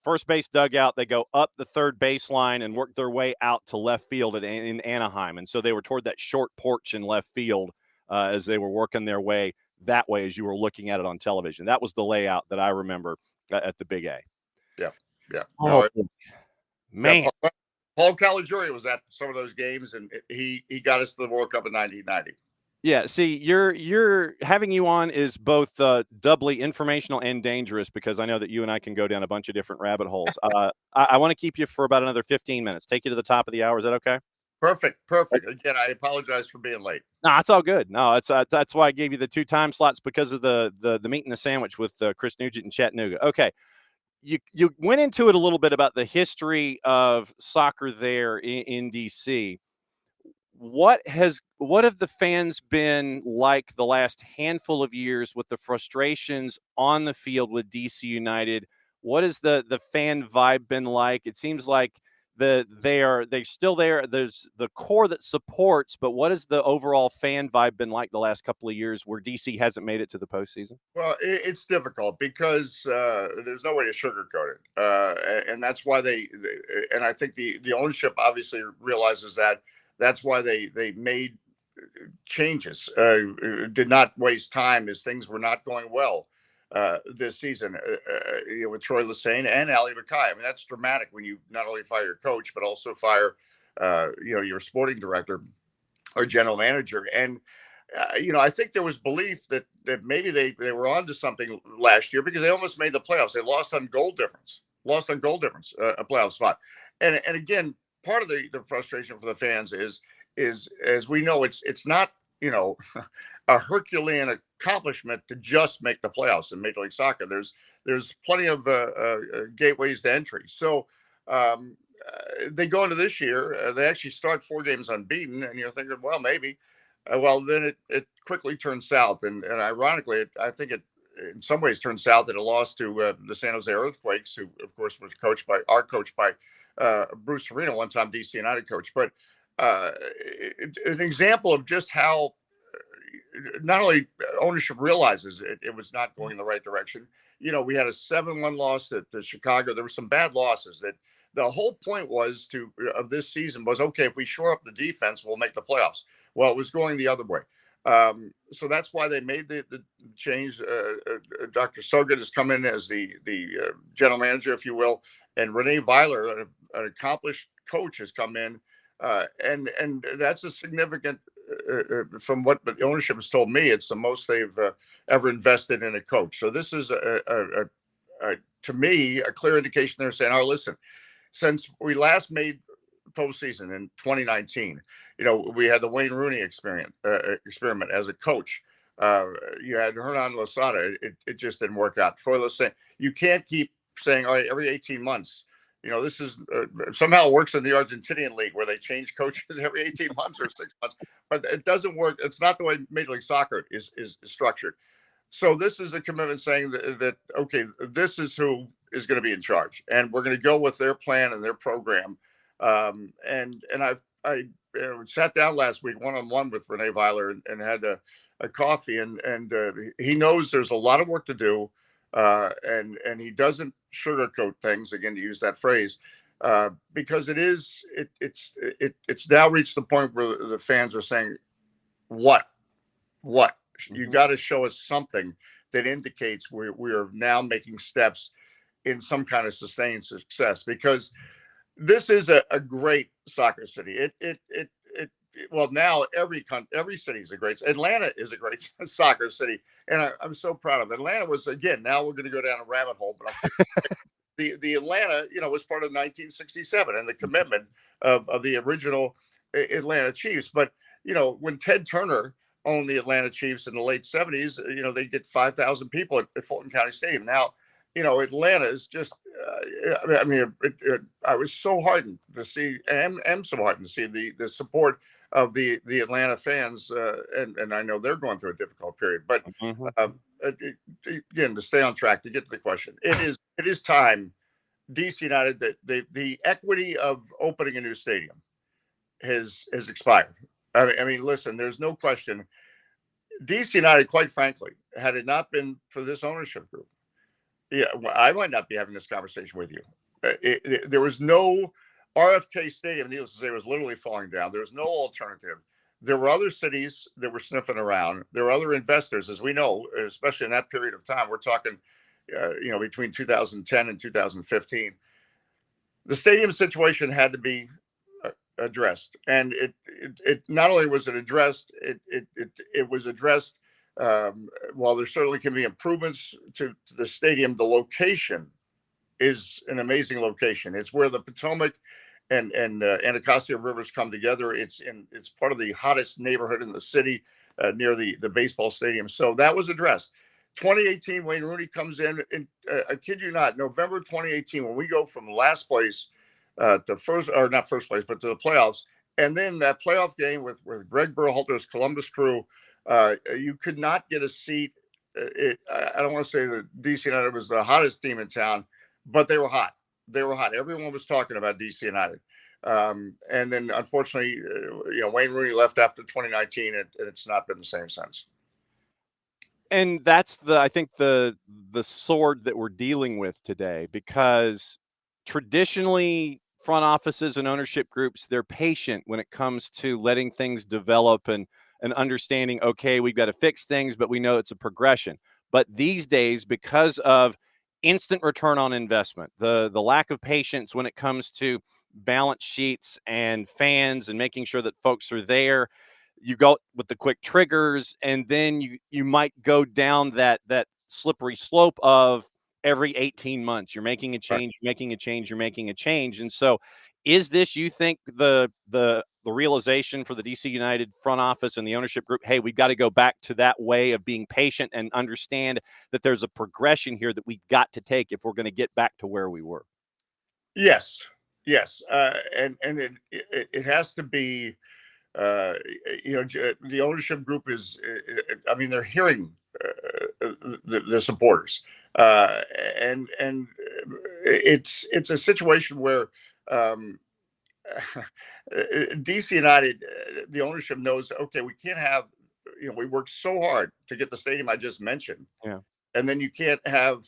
first base dugout. They go up the third baseline and work their way out to left field in Anaheim. And so they were toward that short porch in left field as they were working their way that way as you were looking at it on television. That was the layout that I remember at the Big A. Yeah. Oh, man. Yeah, Paul Caligiuri was at some of those games, and he got us to the World Cup in 1990. Yeah, see, you're having you on is both doubly informational and dangerous, because I know that you and I can go down a bunch of different rabbit holes. I want to keep you for about another 15 minutes. Take you to the top of the hour. Is that okay? Perfect. Again, I apologize for being late. No, it's all good. No, it's that's why I gave you the 2 time slots, because of the meat and the sandwich with Chris Nugent in Chattanooga. Okay. You went into it a little bit about the history of soccer there in DC. What have the fans been like the last handful of years with the frustrations on the field with DC United? What has the fan vibe been like? It seems like they still there. There's the core that supports, but what has the overall fan vibe been like the last couple of years where DC hasn't made it to the postseason? Well, it's difficult because there's no way to sugarcoat it, and that's why and I think the ownership obviously realizes that. That's why they made changes. Did not waste time as things were not going well this season. With Troy Lesane and Ali Mackay. I mean, that's dramatic when you not only fire your coach but also fire your sporting director or general manager. And I think there was belief that maybe they were onto something last year because they almost made the playoffs. They lost on goal difference, a playoff spot. And again, part of the frustration for the fans is as we know, it's not a Herculean accomplishment to just make the playoffs in Major League Soccer. There's plenty of gateways to entry. So they go into this year. They actually start 4 games unbeaten, and you're thinking, well, maybe. Well, then it quickly turns south, and ironically, I think it in some ways turned south at a loss to the San Jose Earthquakes, who of course was coached by Bruce Arena, one-time DC United coach. But an example of just how not only ownership realizes it was not going in the right direction. We had a 7-1 loss to Chicago. There were some bad losses. That the whole point of this season was, okay, if we shore up the defense, we'll make the playoffs. Well, it was going the other way. So that's why they made the change. Dr. Soga has come in as the general manager, if you will, and Renee Weiler, an accomplished coach, has come in, and that's a significant. From what the ownership has told me, it's the most they've ever invested in a coach. So this is to me a clear indication. They're saying, "Oh, listen, since we last made postseason in 2019, we had the Wayne Rooney experiment as a coach. You had Hernan Losada. It just didn't work out. Troy Lesane. You can't keep saying, all right, every 18 months. This is somehow it works in the Argentinian league where they change coaches every 18 months or 6 months, but it doesn't work. It's not the way Major League Soccer is structured. So this is a commitment saying that okay, this is who is going to be in charge, and we're going to go with their plan and their program. And I sat down last week one-on-one with Renee Weiler and had a coffee, and he knows there's a lot of work to do. And he doesn't sugarcoat things, again, to use that phrase, because it's now reached the point where the fans are saying, what you got to show us something that indicates we are now making steps in some kind of sustained success, because this is a great soccer city. Well, now every city is a great. Atlanta is a great soccer city, and I'm so proud of it. Atlanta was, again. Now we're going to go down a rabbit hole, but the Atlanta, was part of 1967 and the commitment of the original Atlanta Chiefs. But when Ted Turner owned the Atlanta Chiefs in the late 70s, they get 5,000 people at Fulton County Stadium. Now, Atlanta is just. I was so heartened to see, and am so heartened to see the support of the Atlanta fans, and I know they're going through a difficult period. But again, to stay on track, to get to the question, it is time. DC United, that the equity of opening a new stadium has expired. I mean, listen, there's no question. DC United, quite frankly, had it not been for this ownership group, I might not be having this conversation with you. There was no RFK Stadium, needless to say, was literally falling down. There was no alternative. There were other cities that were sniffing around. There were other investors, as we know, especially in that period of time. We're talking, between 2010 and 2015. The stadium situation had to be addressed, and it not only was it addressed, it was addressed. While there certainly can be improvements to the stadium, the location is an amazing location. It's where the Potomac and Anacostia rivers come together. It's part of the hottest neighborhood in the city, near the baseball stadium. So that was addressed. 2018, Wayne Rooney comes in, and I kid you not, November 2018, when we go from last place to first, or not first place, but to the playoffs, and then that playoff game with Greg Berhalter's Columbus Crew. You could not get a seat. I don't want to say that DC United was the hottest team in town, but they were hot. Everyone was talking about DC United. And then unfortunately, Wayne Rooney left after 2019, and it's not been the same since. And that's I think the sword that we're dealing with today, because traditionally front offices and ownership groups, they're patient when it comes to letting things develop and understanding, okay, we've got to fix things, but we know it's a progression. But these days, because of instant return on investment, the lack of patience when it comes to balance sheets and fans and making sure that folks are there, you go with the quick triggers, and then you might go down that slippery slope of every 18 months you're making a change, you're making a change, you're making a change. And so is this, you think, the realization for the DC United front office and the ownership group, hey, we've got to go back to that way of being patient and understand that there's a progression here that we've got to take if we're going to get back to where we were? Yes. And it has to be, the ownership group is, I mean, they're hearing the supporters, and it's a situation where DC United, the ownership knows, okay, we can't have, we worked so hard to get the stadium I just mentioned, and then you can't have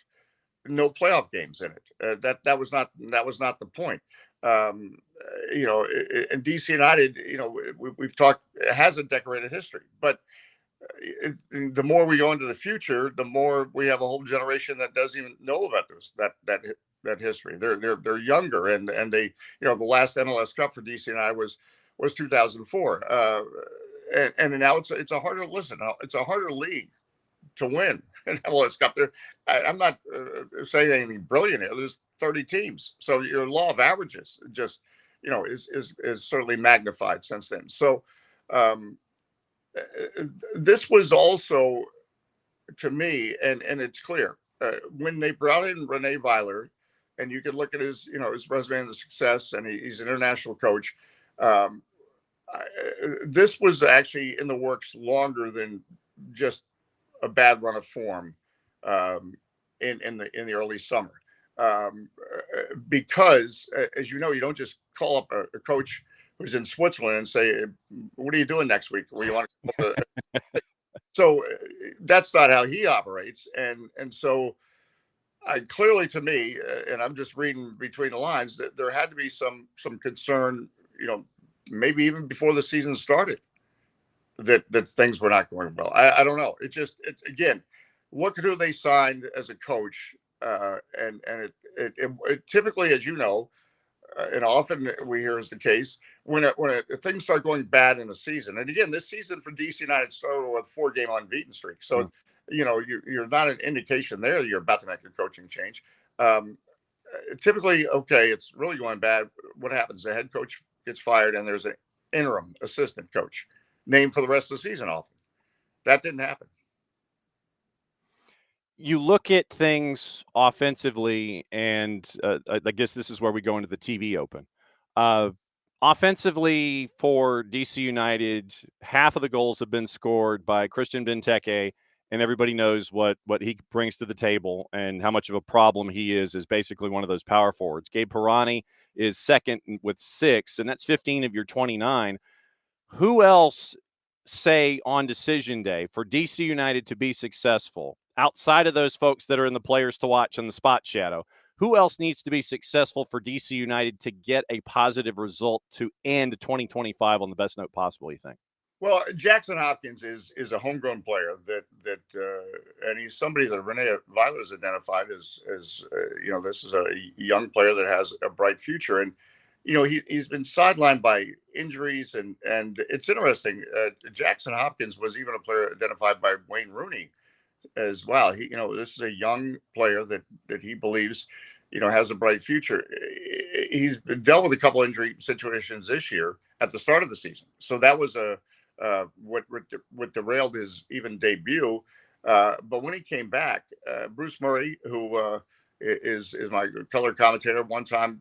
no playoff games in it. That was not the point. And DC United, we've talked, it has a decorated history, but the more we go into the future, the more we have a whole generation that doesn't even know about that history. They're younger, and they, the last MLS Cup for DC United was 2004, and now it's a harder it's a harder league to win an MLS Cup. I'm not saying anything brilliant here. There's 30 teams, so your law of averages just is certainly magnified since then. So this was also, to me, and it's clear when they brought in Rene Weiler, and you can look at his resume and the success, and he's an international coach. This was actually in the works longer than just a bad run of form in the early summer, because as you know, you don't just call up a coach who's in Switzerland and say, "What are you doing next week? Where you want to?" So that's not how he operates, and so clearly, to me, and I'm just reading between the lines, that there had to be some concern, maybe even before the season started, that things were not going well. I don't know. It's again, what could they signed as a coach, and it typically, as you know, and often we hear is the case when things start going bad in a season. And again, this season for DC United started with a 4-game unbeaten streak, so you're not an indication there you're about to make a coaching change. Typically, okay, it's really going bad. What happens? The head coach gets fired, and there's an interim assistant coach named for the rest of the season. Often, that didn't happen. You look at things offensively, and I guess this is where we go into the TV open. Offensively for DC United, half of the goals have been scored by Christian Benteke, and everybody knows what he brings to the table and how much of a problem he is basically one of those power forwards. Gabe Pirani is second with 6, and that's 15 of your 29. Who else, say on decision day, for DC United to be successful, outside of those folks that are in the players to watch and the spot shadow, who else needs to be successful for DC United to get a positive result to end 2025 on the best note possible, you think? Well, Jackson Hopkins is a homegrown player that and he's somebody that Rene Weiler has identified as this is a young player that has a bright future, and he's been sidelined by injuries, and it's interesting. Jackson Hopkins was even a player identified by Wayne Rooney as well. This is a young player that he believes has a bright future. He's dealt with a couple injury situations this year at the start of the season, so that was what derailed his even debut. But when he came back, Bruce Murray, who is my color commentator, one-time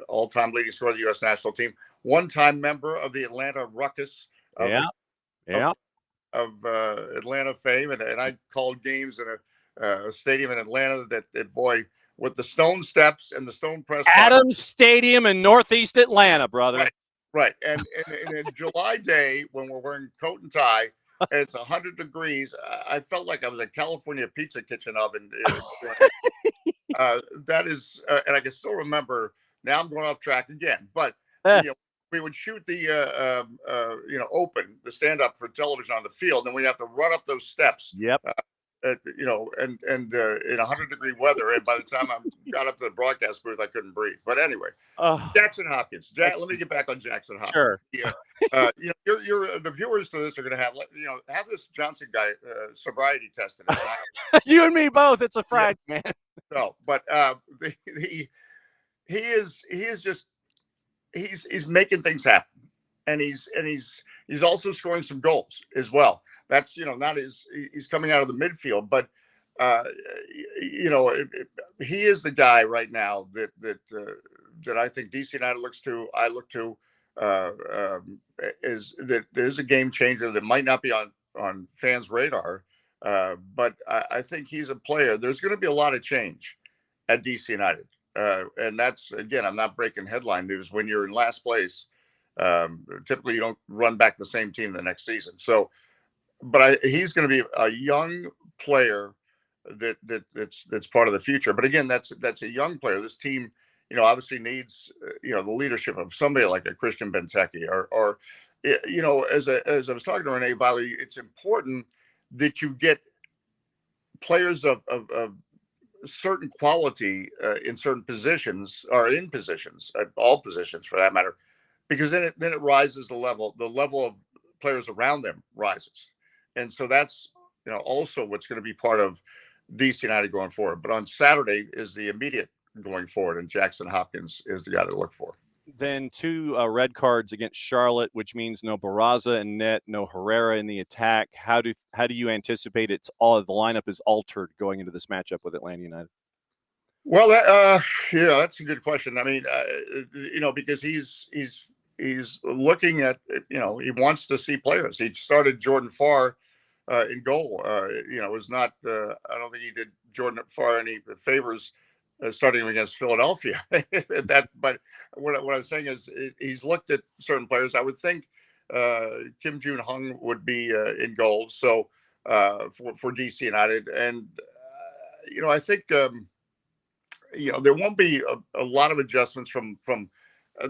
all-time leading scorer of the U.S. national team, one-time member of the Atlanta Ruckus of Atlanta fame, and I called games in a stadium in Atlanta that boy, with the stone steps and the stone press. Adams Stadium in Northeast Atlanta, brother. Right. And in July day, when we're wearing coat and tie, and it's 100 degrees, I felt like I was at California Pizza Kitchen oven. That is, and I can still remember. Now I'm going off track again, but we would shoot the open the stand up for television on the field, and we'd have to run up those steps. Yep. And in 100-degree weather, and by the time I got up to the broadcast booth, I couldn't breathe. But anyway, Jackson Hopkins. Let me get back on Jackson Hopkins. Sure. Yeah. You're the viewers to this are going to have this Johnson guy sobriety tested. You and me both. It's a Friday, man. No, but he is just he's making things happen, and he's also scoring some goals as well. That's not he's coming out of the midfield, but he is the guy right now that I think DC United looks to. I look to is that there's a game changer that might not be on fans' radar, but I think he's a player. There's going to be a lot of change at DC United, and that's again, I'm not breaking headline news. When you're in last place, typically you don't run back the same team the next season. So. But he's going to be a young player that's part of the future. But again, that's a young player. This team, obviously needs the leadership of somebody like a Christian Benteke or as I was talking to Renee Weiler, it's important that you get players of certain quality in certain positions or in positions, all positions for that matter, because then it rises the level of players around them rises. And so that's, also what's going to be part of DC United going forward. But on Saturday is the immediate going forward, and Jackson Hopkins is the guy to look for. Then 2 red cards against Charlotte, which means no Barraza in net, no Herrera in the attack. How do you anticipate the lineup is altered going into this matchup with Atlanta United? Well, that's a good question. I mean, because he's looking at, he wants to see players. He started Jordan Farr in goal. Was not, I don't think he did Jordan Farr any favors starting against Philadelphia. But what I'm saying is he's looked at certain players. I would think Kim Jun Hung would be in goal. So for DC United. And, I think, there won't be a lot of adjustments from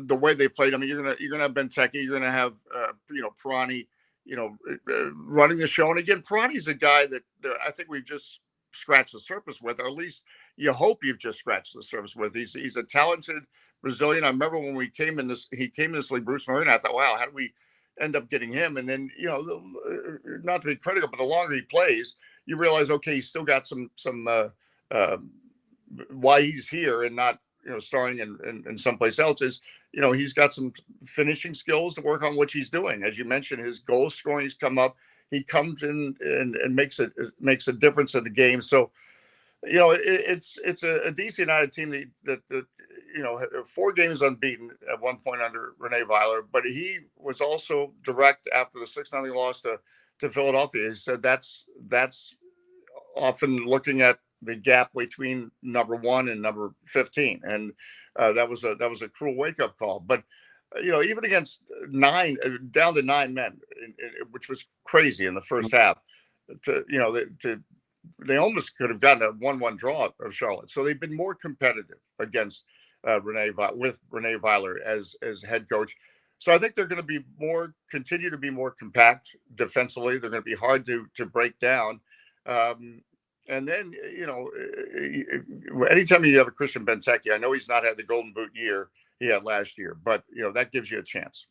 the way they played. I mean, you're gonna have Benteke, you're gonna have Pirani, running the show. And again, Pirani's a guy that I think we've just scratched the surface with, or at least you hope you've just scratched the surface with. He's a talented Brazilian. I remember when he came in this league, Bruce Marino. I thought, wow, how do we end up getting him? And then not to be critical, but the longer he plays, you realize, okay, he's still got some why he's here and not starring in someplace else is, he's got some finishing skills to work on, which he's doing. As you mentioned, his goal scoring's come up. He comes in and makes a difference in the game. So, it's a DC United team that 4 games unbeaten at one point under Renee Weiler, but he was also direct after the 6-0 loss to Philadelphia. He said that's often looking at the gap between number 1 and number 15, and that was a cruel wake up call. But even against down to 9 men, which was crazy in the first half, they almost could have gotten a 1-1 draw of Charlotte. So they've been more competitive against Renee Weiler as head coach. So I think they're going to continue to be more compact defensively. They're going to be hard to break down. And then, anytime you have a Christian Benteke, I know he's not had the Golden Boot year he had last year, but, that gives you a chance.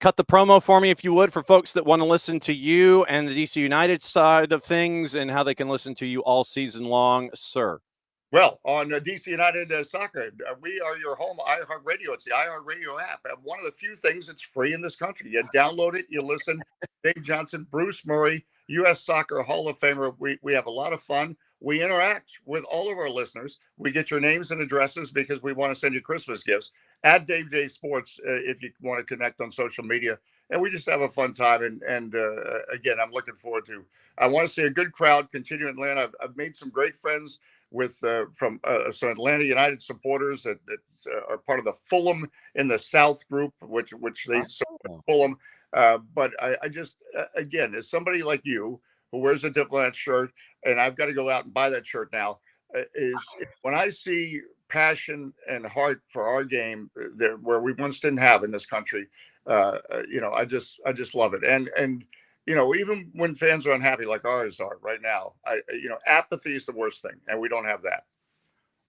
Cut the promo for me, if you would, for folks that want to listen to you and the DC United side of things and how they can listen to you all season long, sir. Well, on DC United Soccer, we are your home iHeartRadio. It's the iHeartRadio app. One of the few things that's free in this country. You download it, you listen. Dave Johnson, Bruce Murray, U.S. Soccer Hall of Famer. We have a lot of fun. We interact with all of our listeners. We get your names and addresses because we want to send you Christmas gifts. At Dave J Sports, if you want to connect on social media. And we just have a fun time. And again, I'm looking forward to. I want to see a good crowd continue in Atlanta. I've made some great friends with from some Atlanta United supporters that are part of the Fulham in the South group, which they support Fulham. But I just again, as somebody like you who wears a Diplomat shirt, and I've got to go out and buy that shirt now, is when I see passion and heart for our game there where we once didn't have in this country. I just love it. And even when fans are unhappy like ours are right now, apathy is the worst thing, and we don't have that.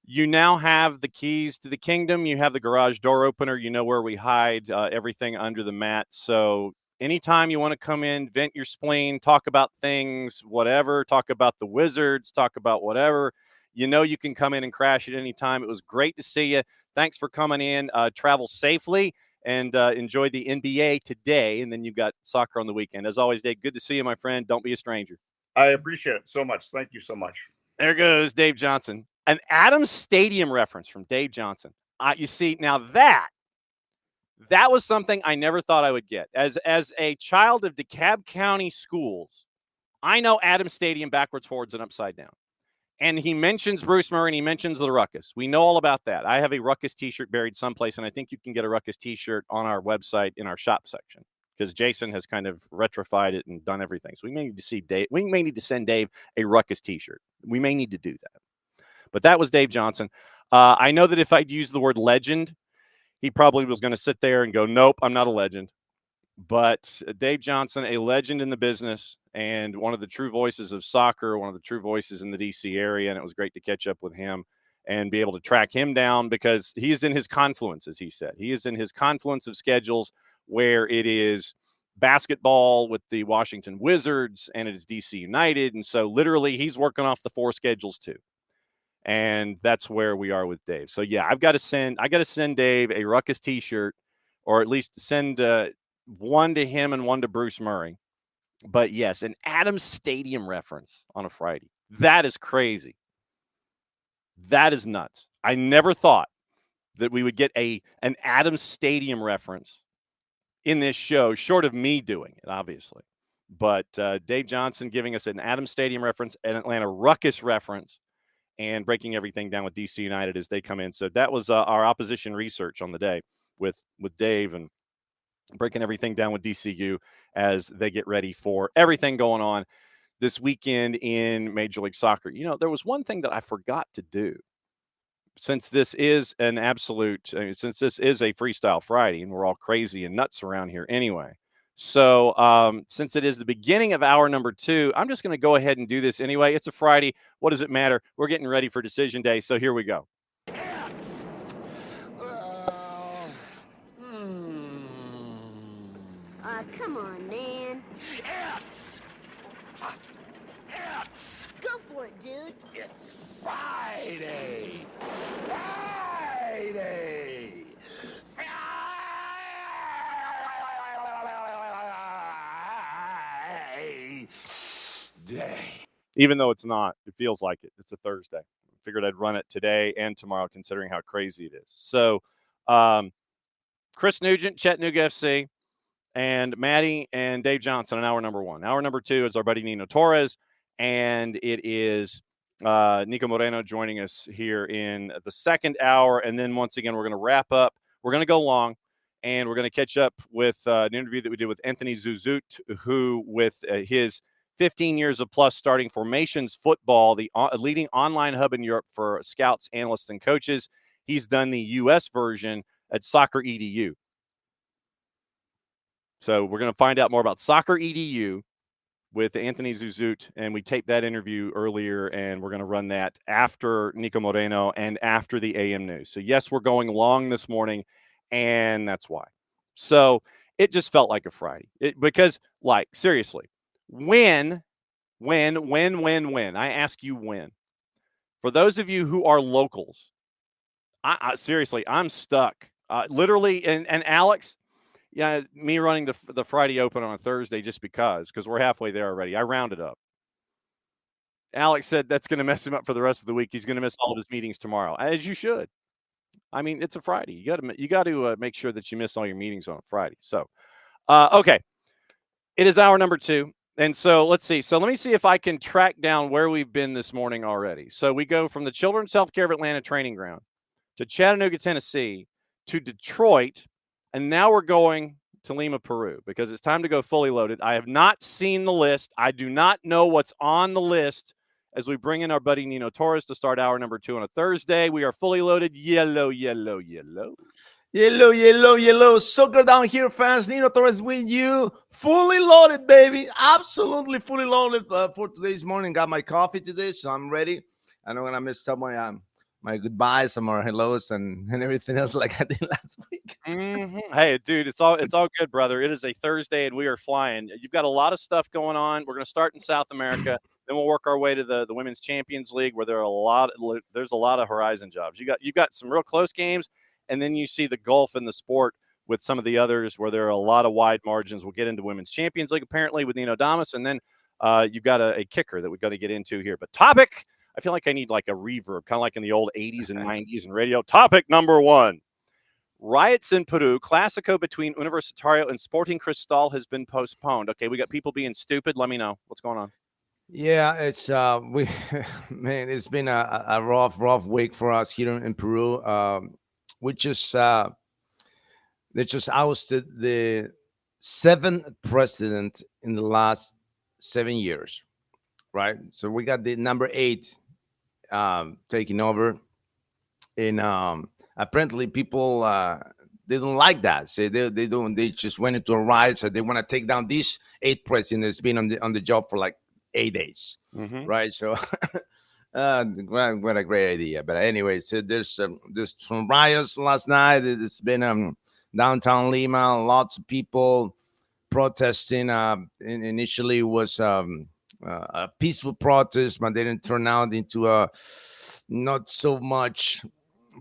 You now have the keys to the kingdom. You have the garage door opener. You know where we hide everything under the mat. So anytime you want to come in, vent your spleen, talk about things, whatever, talk about the Wizards, talk about whatever, you can come in and crash at any time. It was great to see you. Thanks for coming in. Travel safely and enjoy the NBA today. And then you've got soccer on the weekend. As always, Dave, good to see you, my friend. Don't be a stranger. I appreciate it so much. Thank you so much. There goes Dave Johnson. An Adams Stadium reference from Dave Johnson. You see, now that was something I never thought I would get. As a child of DeKalb County schools, I know Adams Stadium backwards, forwards, and upside down. And he mentions Bruce Murray, and he mentions the Ruckus. We know all about that. I have a Ruckus T-shirt buried someplace, and I think you can get a Ruckus T-shirt on our website in our shop section because Jason has kind of retrified it and done everything. So we may need to see Dave. We may need to send Dave a Ruckus T-shirt. We may need to do that. But that was Dave Johnson. I know that if I'd used the word legend, he probably was going to sit there and go, nope, I'm not a legend. But Dave Johnson, a legend in the business and one of the true voices of soccer, one of the true voices in the D.C. area, and it was great to catch up with him and be able to track him down because he is in his confluence, as he said. He is in his confluence of schedules where it is basketball with the Washington Wizards and it is D.C. United. And so literally he's working off the 4 schedules too. And that's where we are with Dave. So yeah, I got to send Dave a Ruckus T-shirt, or at least send one to him and one to Bruce Murray. But yes, an Adams Stadium reference on a Friday. That is crazy. That is nuts. I never thought that we would get an Adams Stadium reference in this show, short of me doing it, obviously. But Dave Johnson giving us an Adams Stadium reference, an Atlanta Ruckus reference, and breaking everything down with DC United as they come in. So that was our opposition research on the day with Dave, and breaking everything down with DCU as they get ready for everything going on this weekend in Major League Soccer. There was one thing that I forgot to do since this is since this is a Freestyle Friday and we're all crazy and nuts around here anyway. So since it is the beginning of hour number 2, I'm just going to go ahead and do this anyway. It's a Friday. What does it matter? We're getting ready for decision day. So here we go. Come on, man. Go for it, dude. It's Friday. Friday. Day. Even though it's not, it feels like it. It's a Thursday. I figured I'd run it today and tomorrow, considering how crazy it is. So, Chris Nugent, Chattanooga FC, and Maddie and Dave Johnson in hour number 1. Hour number 2 is our buddy Nino Torres, and it is Niko Moreno joining us here in the second hour. And then once again, we're going to wrap up. We're going to go long, and we're going to catch up with an interview that we did with Anthony Zuzut, who with his 15 years of plus starting Formations Football, the leading online hub in Europe for scouts, analysts, and coaches. He's done the U.S. version at Soccer EDU. So we're going to find out more about Soccer EDU with Anthony Zuzut, and we taped that interview earlier, and we're going to run that after Niko Moreno and after the AM news. So yes, we're going long this morning, and that's why. So it just felt like a Friday because, seriously, when, I ask you when. For those of you who are locals, I seriously, I'm stuck. Literally, and Alex, yeah, me running the Friday Open on a Thursday just because we're halfway there already. I rounded up. Alex said that's going to mess him up for the rest of the week. He's going to miss all of his meetings tomorrow, as you should. I mean, it's a Friday. You got to make sure that you miss all your meetings on a Friday. So, okay, it is hour number 2. And so let's see. So let me see if I can track down where we've been this morning already. So we go from the Children's Healthcare of Atlanta training ground to Chattanooga, Tennessee, to Detroit, and now we're going to Lima, Peru, because it's time to go fully loaded. I have not seen the list. I do not know what's on the list as we bring in our buddy Nino Torres to start hour number 2 on a Thursday. We are fully loaded. Yellow, yellow, yellow. Yellow, yellow, yellow. Soccer down here, fans. Nino Torres with you. Fully loaded, baby. Absolutely fully loaded for today's morning. Got my coffee today, so I'm ready. I know when I missed some my goodbyes, some more hellos, and everything else like I did last week. Hey, dude, it's all good, brother. It is a Thursday, and we are flying. You've got a lot of stuff going on. We're going to start in South America, then we'll work our way to the Women's Champions League, where there's a lot of horizon jobs. You got some real close games, and then you see the gulf in the sport with some of the others where there are a lot of wide margins. We'll get into Women's Champions League apparently with Nino Damas, and then you've got a kicker that we've got to get into here. But topic. I feel like I need like a reverb, kind of like in the old 80s and 90s in radio. Topic number 1. Riots in Peru. Clásico between Universitario and Sporting Cristal has been postponed. Okay, we got people being stupid. Let me know. What's going on? Yeah, it's man, it's been a rough week for us here in Peru. We just they just ousted the 7th president in the last 7 years, right? So we got the number 8 taking over, and apparently people they don't like that. So they just went into a riot. So they want to take down this 8th president that's been on the job for like 8 days, right? So what a great idea. But anyway, so there's some riots last night. It's been downtown Lima, lots of people protesting. Initially it was a peaceful protest, but they didn't turn out into a not so much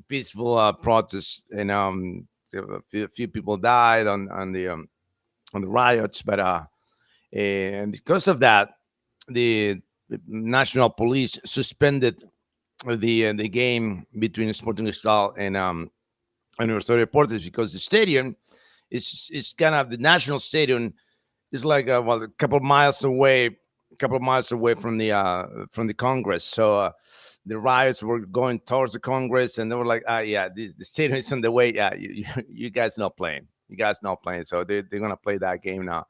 peaceful protest. And a few people died on the riots, but and because of that, the national police suspended the game between Sporting Cristal and Universitario Deportes, because the stadium is kind of the national stadium is like a couple of miles away from the Congress. So the riots were going towards the Congress, and they were like, yeah, the stadium is on the way. Yeah, you guys not playing. So they're gonna play that game now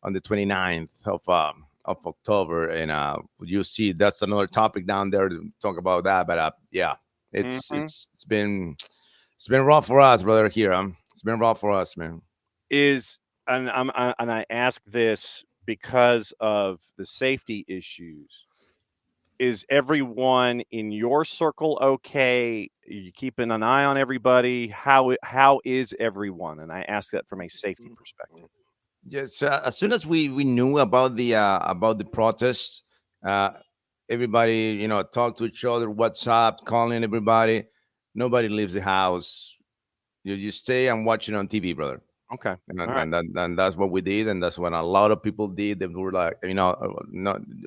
on the 29th of October, and you see that's another topic down there to talk about that. But yeah, it's been rough for us, brother. Here, it's been rough for us, man. And I ask this because of the safety issues. Is everyone in your circle okay? Are you keeping an eye on everybody? How is everyone? And I ask that from a safety perspective. Yes, as soon as we knew about the protests, everybody talked to each other, WhatsApp, calling everybody. Nobody leaves the house. You stay and watch it on TV, brother. Okay. And that's what we did, and that's what a lot of people did. They were like, not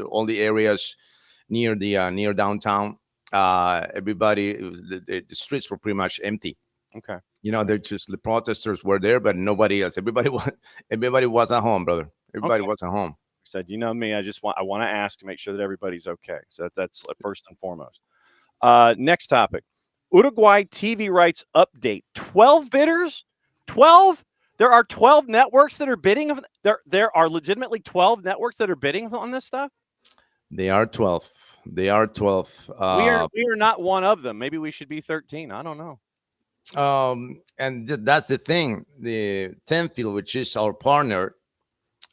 all the areas near downtown. Everybody, the streets were pretty much empty. Okay. They're just the protesters were there, but nobody else. Everybody was at home, brother. Everybody was at home. I said, you know me, I want to ask to make sure that everybody's okay. So that's first and foremost. Next topic. Uruguay TV rights update. 12 bidders? 12? There are 12 networks that are bidding. There are legitimately 12 networks that are bidding on this stuff. They are 12. We are not one of them. Maybe we should be 13. I don't know. And that's the thing. The Tenfield, which is our partner,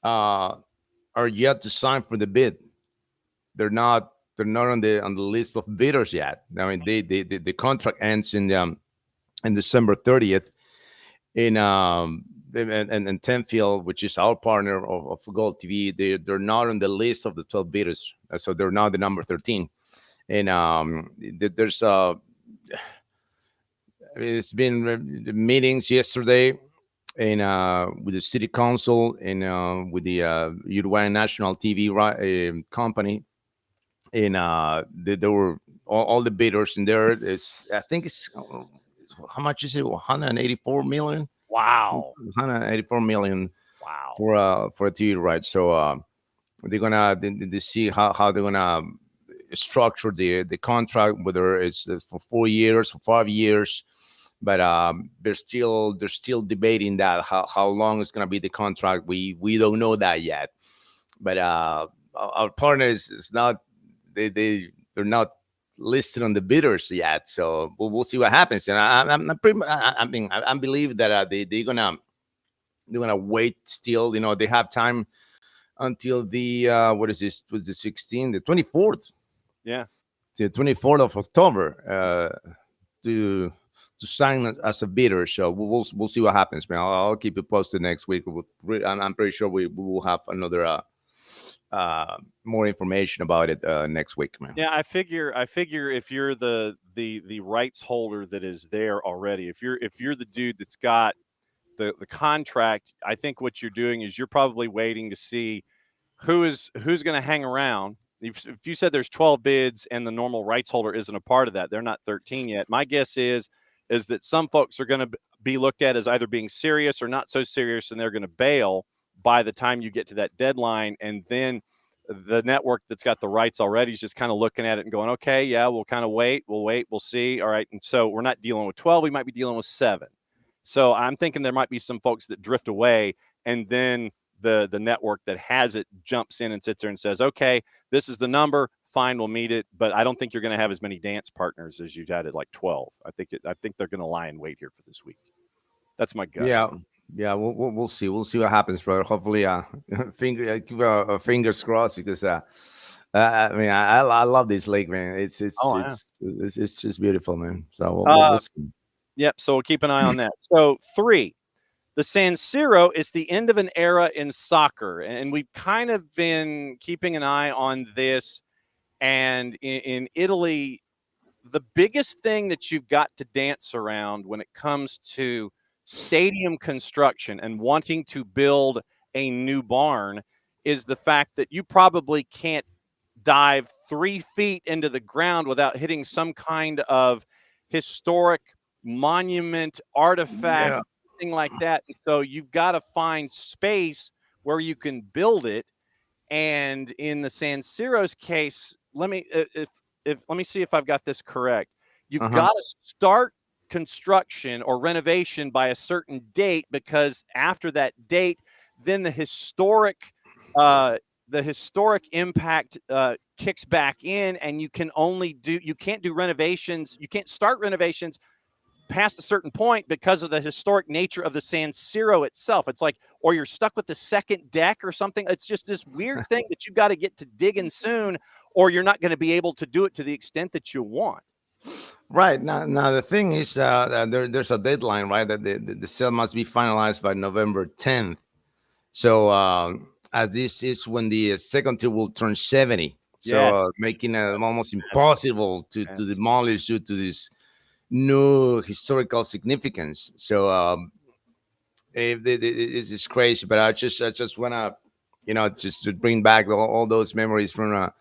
are yet to sign for the bid. They're not on the list of bidders yet. I mean, the contract ends in December 30th. And Tenfield, which is our partner of GOLTV, they're not on the list of the 12 bidders, so they're now the number 13. And there's it's been meetings yesterday, and with the city council and with the Uruguayan National TV company, and there were all the bidders in there. I think it's how much is it? 184 million. Wow. 184 million. Wow. For a TV right. So they're gonna they see how they're gonna structure the contract, whether it's for 4 years or 5 years. But they're still debating that how long is going to be the contract. We don't know that yet. But our partners is not they're not listed on the bidders yet. So we'll see what happens. And I believe that they're gonna wait still. They have time until the what is this? Was the 16th, the 24th? Yeah, the 24th of October to sign as a bidder. So we'll see what happens, man. I'll keep you posted next week. I'm pretty sure we will have another more information about it next week, man. yeah. I figure if you're the rights holder that is there already, if you're the dude that's got the contract, I think what you're doing is you're probably waiting to see who's going to hang around. If you said there's 12 bids and the normal rights holder isn't a part of that, they're not 13 yet. My guess is that some folks are going to be looked at as either being serious or not so serious, and they're going to bail by the time you get to that deadline. And then the network that's got the rights already is just kind of looking at it and going, okay, yeah, we'll kind of wait, we'll see. All right. And so we're not dealing with 12, we might be dealing with 7. So I'm thinking there might be some folks that drift away, and then the network that has it jumps in and sits there and says, okay, this is the number, fine, we'll meet it. But I don't think you're going to have as many dance partners as you've had at like 12. I think they're going to lie in wait here for this week. That's my gut. Yeah, we'll see. We'll see what happens, brother. Hopefully, fingers crossed, because I mean, I love this league, man. It's just beautiful, man. So we'll see. Yep. So we'll keep an eye on that. So 3, the San Siro is the end of an era in soccer, and we've kind of been keeping an eye on this. And in Italy, the biggest thing that you've got to dance around when it comes to stadium construction and wanting to build a new barn is the fact that you probably can't dive 3 feet into the ground without hitting some kind of historic monument, artifact, thing like that. And so you've got to find space where you can build it. And in the San Siro's case, let me see if I've got this correct. You've got to start construction or renovation by a certain date, because after that date, then the historic impact kicks back in, and you can't do renovations. You can't start renovations past a certain point because of the historic nature of the San Siro itself. It's like, or you're stuck with the second deck or something. It's just this weird thing that you've got to get to digging soon, or you're not going to be able to do it to the extent that you want. Right. Now the thing is, there's a deadline, right? That the sale must be finalized by November 10th. So as this is when the second tier will turn 70. So making it almost impossible to demolish due to this new historical significance. So it's crazy, but I just want to, just to bring back all those memories from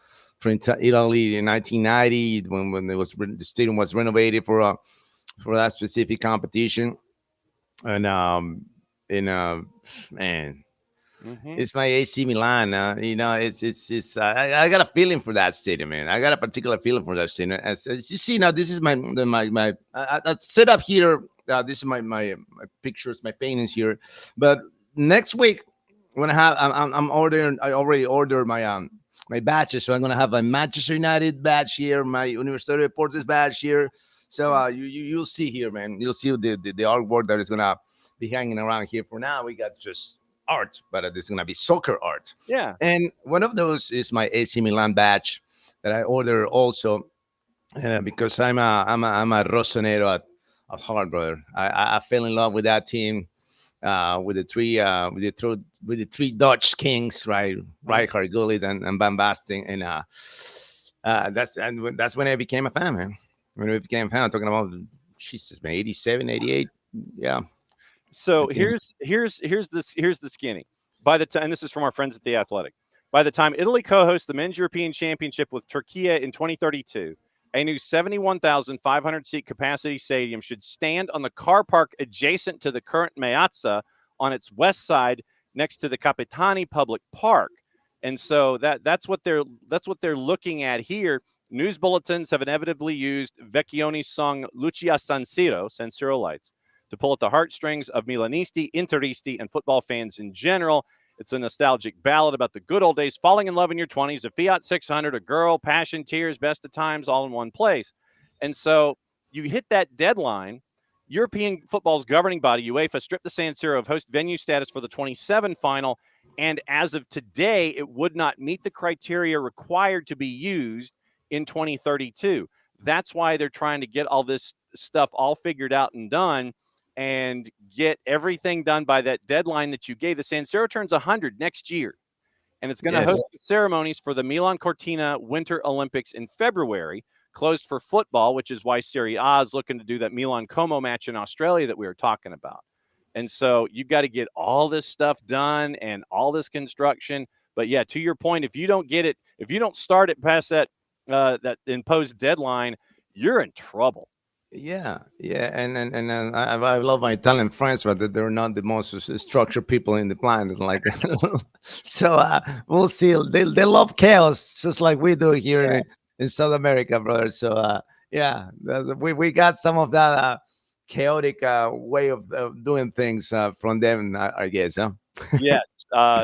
Italy in 1990 when the stadium was renovated for that specific competition. And man, it's my AC Milan. It's I got a feeling for that stadium, man. I got a particular feeling for that stadium. As you see now, this is my I set up here. This is my pictures, my paintings here. But next week, when I'm ordering, I already ordered my badges. So I'm gonna have a Manchester United badge here, my University of Porto's badge here. So you'll see here, man. You'll see the artwork that is gonna be hanging around here. For now, we got just art, but this is gonna be soccer art. Yeah. And one of those is my AC Milan badge that I ordered also, because I'm a Rossonero at heart, brother. I fell in love with that team, with the three Dutch kings, right? Rijkaard, Gullit, and Van Basten, and that's when I became a fan, man. When I became a fan, I'm talking about Jesus, man, 87, 88, yeah. So here's the skinny. By the time, and this is from our friends at The Athletic, by the time Italy co-hosts the Men's European Championship with Turkey in 2032, a new 71,500 seat capacity stadium should stand on the car park adjacent to the current Meazza on its west side next to the Capitani Public Park. And so that's what they're looking at here. News bulletins have inevitably used Vecchioni's song Lucia San Siro Lights, to pull at the heartstrings of Milanisti, Interisti, and football fans in general. It's a nostalgic ballad about the good old days, falling in love in your 20s, a Fiat 600, a girl, passion, tears, best of times, all in one place. And so you hit that deadline. European football's governing body, UEFA, stripped the San Siro of host venue status for the 27 final. And as of today, it would not meet the criteria required to be used in 2032. That's why they're trying to get all this stuff all figured out and done and get everything done by that deadline that you gave. The San Siro turns 100 next year, and it's going to host the ceremonies for the Milan Cortina Winter Olympics in February, closed for football, which is why Serie A is looking to do that Milan-Como match in Australia that we were talking about. And so you've got to get all this stuff done and all this construction. But yeah, to your point, if you don't get it, if you don't start it past that imposed deadline, you're in trouble. Yeah, and I love my Italian friends, but they're not the most structured people in the planet. Like, so we'll see. They love chaos, just like we do here in South America, brother. So we got some of that chaotic way of doing things from them, I guess. Huh? Yeah.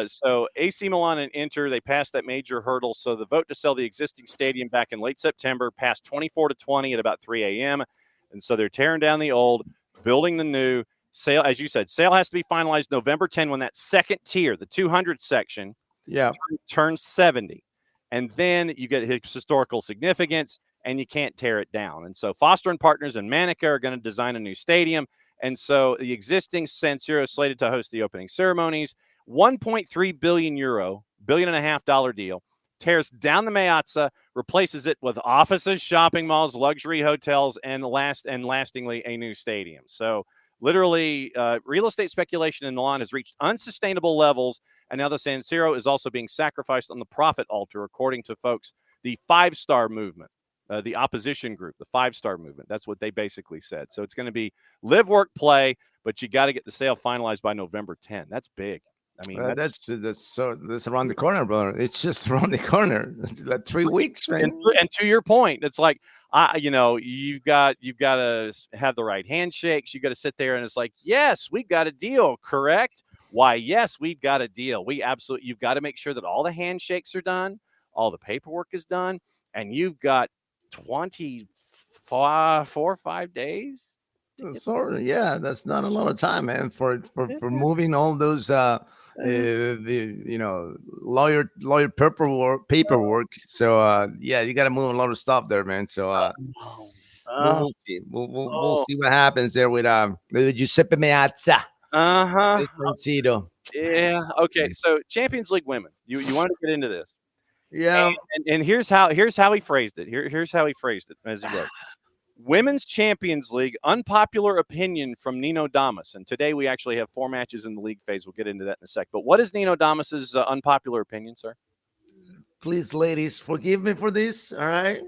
So AC Milan and Inter, they passed that major hurdle. So the vote to sell the existing stadium back in late September passed 24-20 at about 3 a.m. And so they're tearing down the old, building the new. Sale, as you said, sale has to be finalized November 10 when that second tier, the 200 section, turns 70. And then you get historical significance, and you can't tear it down. And so Foster and Partners and Manica are going to design a new stadium. And so the existing San Siro is slated to host the opening ceremonies. 1.3 billion euro, $1.5 billion deal, tears down the Meazza, replaces it with offices, shopping malls, luxury hotels, and lastingly a new stadium. So literally, real estate speculation in Milan has reached unsustainable levels, and now the San Siro is also being sacrificed on the profit altar, according to folks, the five-star movement, the opposition group, the five-star movement. That's what they basically said. So it's going to be live, work, play, but you got to get the sale finalized by November 10. That's big. I mean, that's around the corner, brother. It's just around the corner. It's like 3 weeks, man. And to your point, it's like, you've got to have the right handshakes. You got to sit there and it's like, yes, we've got a deal. Correct? Why? Yes, we've got a deal. You've got to make sure that all the handshakes are done, all the paperwork is done, and you've got 4 or 5 days. So that's not a lot of time, man, for moving all those lawyer paperwork. So you got to move a lot of stuff there, man. So we'll see. We'll see what happens there with Giuseppe Meazza. Yeah. Okay. So Champions League women. You wanted to get into this. Yeah. And here's how he phrased it. Here's how he phrased it as he wrote. Women's Champions League, unpopular opinion from Nino Damas. And today we actually have 4 matches in the league phase. We'll get into that in a sec. But what is Nino Damas's unpopular opinion, sir? Please, ladies, forgive me for this. All right.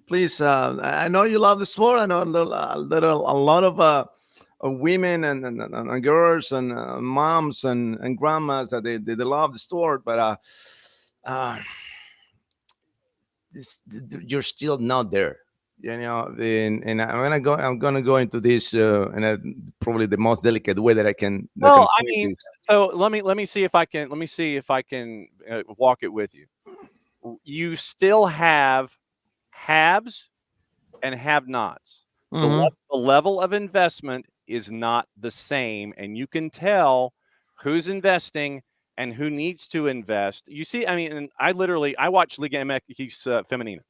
Please. I know you love the sport. I know a lot of women and girls and moms and grandmas that they love the sport, but you're still not there. And I'm gonna go into this in probably the most delicate way that I can. So let me see if I can walk it with you. You still have haves and have-nots. Mm-hmm. The level of investment is not the same, and you can tell who's investing and who needs to invest. You see, I mean, and I watch Liga MX Femenina.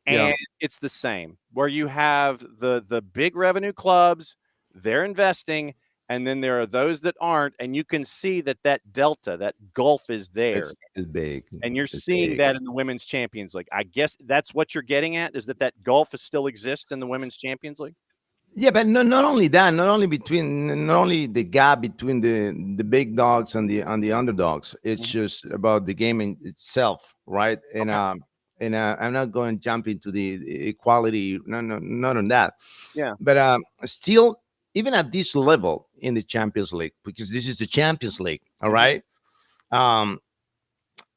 And it's the same, where you have the big revenue clubs, they're investing, and then there are those that aren't, and you can see that delta, that gulf is there. It's big. And you're seeing that in the Women's Champions League. I guess that's what you're getting at, is that gulf still exists in the Women's Champions League? Yeah, but not only that, not only the gap between the big dogs and the underdogs. It's just about the game in itself, right? And And I'm not going to jump into the equality, no, not on that. Yeah. But still, even at this level in the Champions League, because this is the Champions League, all right?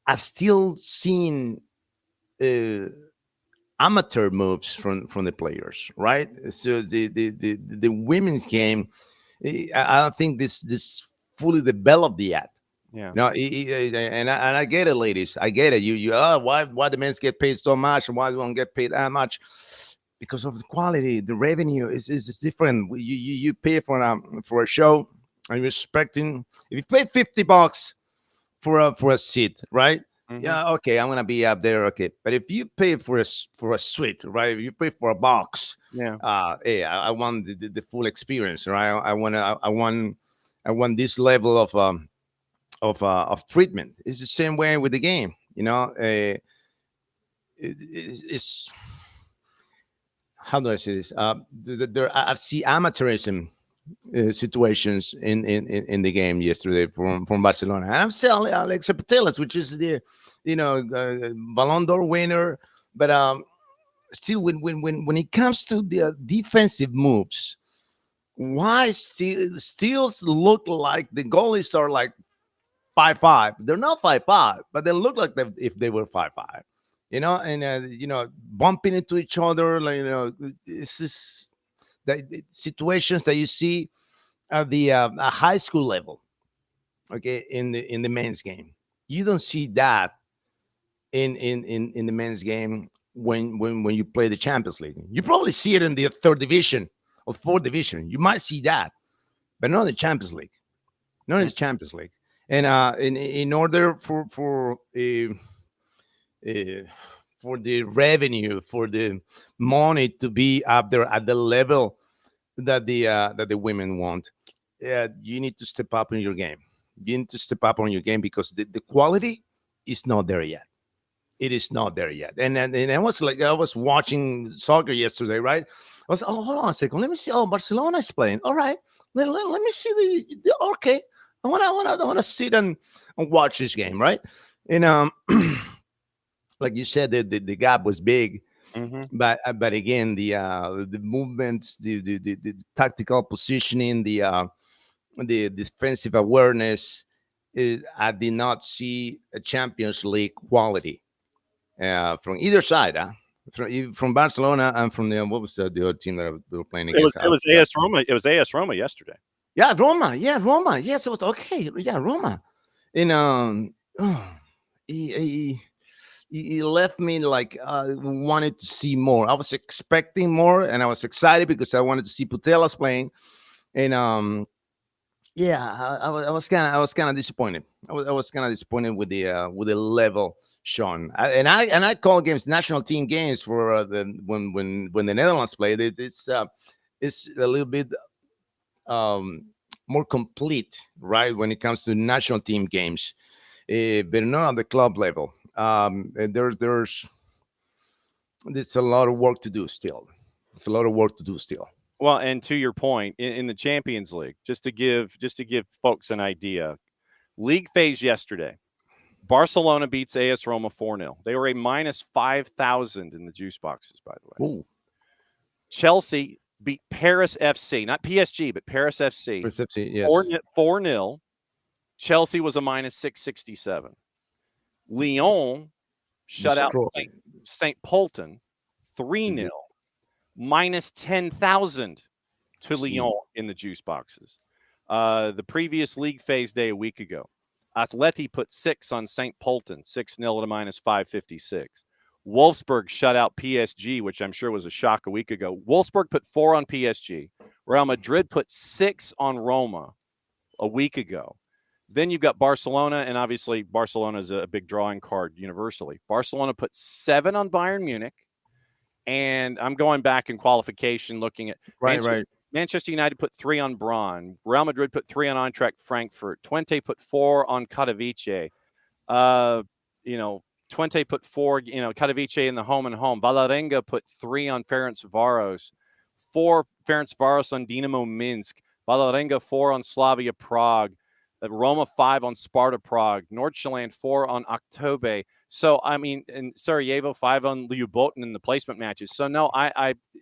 I've still seen amateur moves from the players, right? So the women's game, I don't think this fully developed yet. Yeah. No, and I get it, ladies. I get it. Why the men get paid so much and why they don't get paid that much? Because of the quality, the revenue is different. You pay for a show, and you're expecting, if you pay $50 for a seat, right? Mhm. Yeah, okay, I'm gonna be up there, okay. But if you pay for a suite, right? If you pay for a box, Yeah. hey, I want the full experience, right? I want this level of treatment. It's the same way with the game, it's how do I say this? I see amateurism situations in the game yesterday from Barcelona. And I'm selling Alexa Putellas, which is the Ballon d'Or winner, but still when it comes to the defensive moves, why still look like the goalies are like 5'5"? They're not 5'5", but they look like if they were 5'5", and bumping into each other, like, this is the situations that you see at the high school level, okay, in the men's game. You don't see that in the men's game when you play the Champions League. You probably see it in the third division or fourth division. You might see that, but not in the Champions League. Not in the Champions League. And in order for the revenue, for the money to be up there at the level that the women want, you need to step up in your game. You need to step up on your game because the quality is not there yet. It is not there yet. And I was watching soccer yesterday, right? I was, hold on a second, let me see. Oh, Barcelona is playing. All right, let me see the okay. I want to sit and watch this game, right? And like you said, the gap was big. Mhm. But again, the movements, the tactical positioning, the defensive awareness, I did not see a Champions League quality from either side, from Barcelona and from what was the other team that they were playing against? It was AS Roma. It was AS Roma yesterday. Yeah, Roma. Yeah, Roma. Yes, it was okay. Yeah, Roma. And he left me like wanted to see more. I was expecting more, and I was excited because I wanted to see Putellas playing. And yeah, I was kind of disappointed. I was kind of disappointed with the level shown. I call games national team games for when the Netherlands played. It's a little bit more complete, right, when it comes to national team games, but not at the club level. There's a lot of work to do still. It's a lot of work to do still. Well, and to your point, in the Champions League, just to give folks an idea, league phase yesterday, Barcelona beats AS Roma 4-0. They were a minus 5,000 in the juice boxes, by the way. Ooh. Chelsea beat Paris FC, not PSG, but Paris FC. Paris FC, yes. 4-0. Chelsea was a minus 667. Lyon shut out St. Polten 3-0. Minus 10,000 to Lyon in the juice boxes. The previous league phase day a week ago, ATLUTD put 6 on St. Polten, 6-0 at a minus 556. Wolfsburg shut out PSG, which I'm sure was a shock a week ago. Wolfsburg put 4 on PSG. Real Madrid put 6 on Roma a week ago. Then you've got Barcelona, and obviously Barcelona is a big drawing card universally. Barcelona put 7 on Bayern Munich. And I'm going back in qualification looking at Manchester United put 3 on Braun. Real Madrid put 3 on Eintracht Frankfurt. Twente put 4 on Katowice. Twente put 4, Katowice in the home and home. Vålerenga put 3 on Ferencváros. 4 Ferencváros on Dinamo Minsk. Vålerenga 4 on Slavia Prague. Roma 5 on Sparta Prague. Nordsjælland 4 on Oktobe. So, I mean, and Sarajevo 5 on Ljubljana in the placement matches. So, no,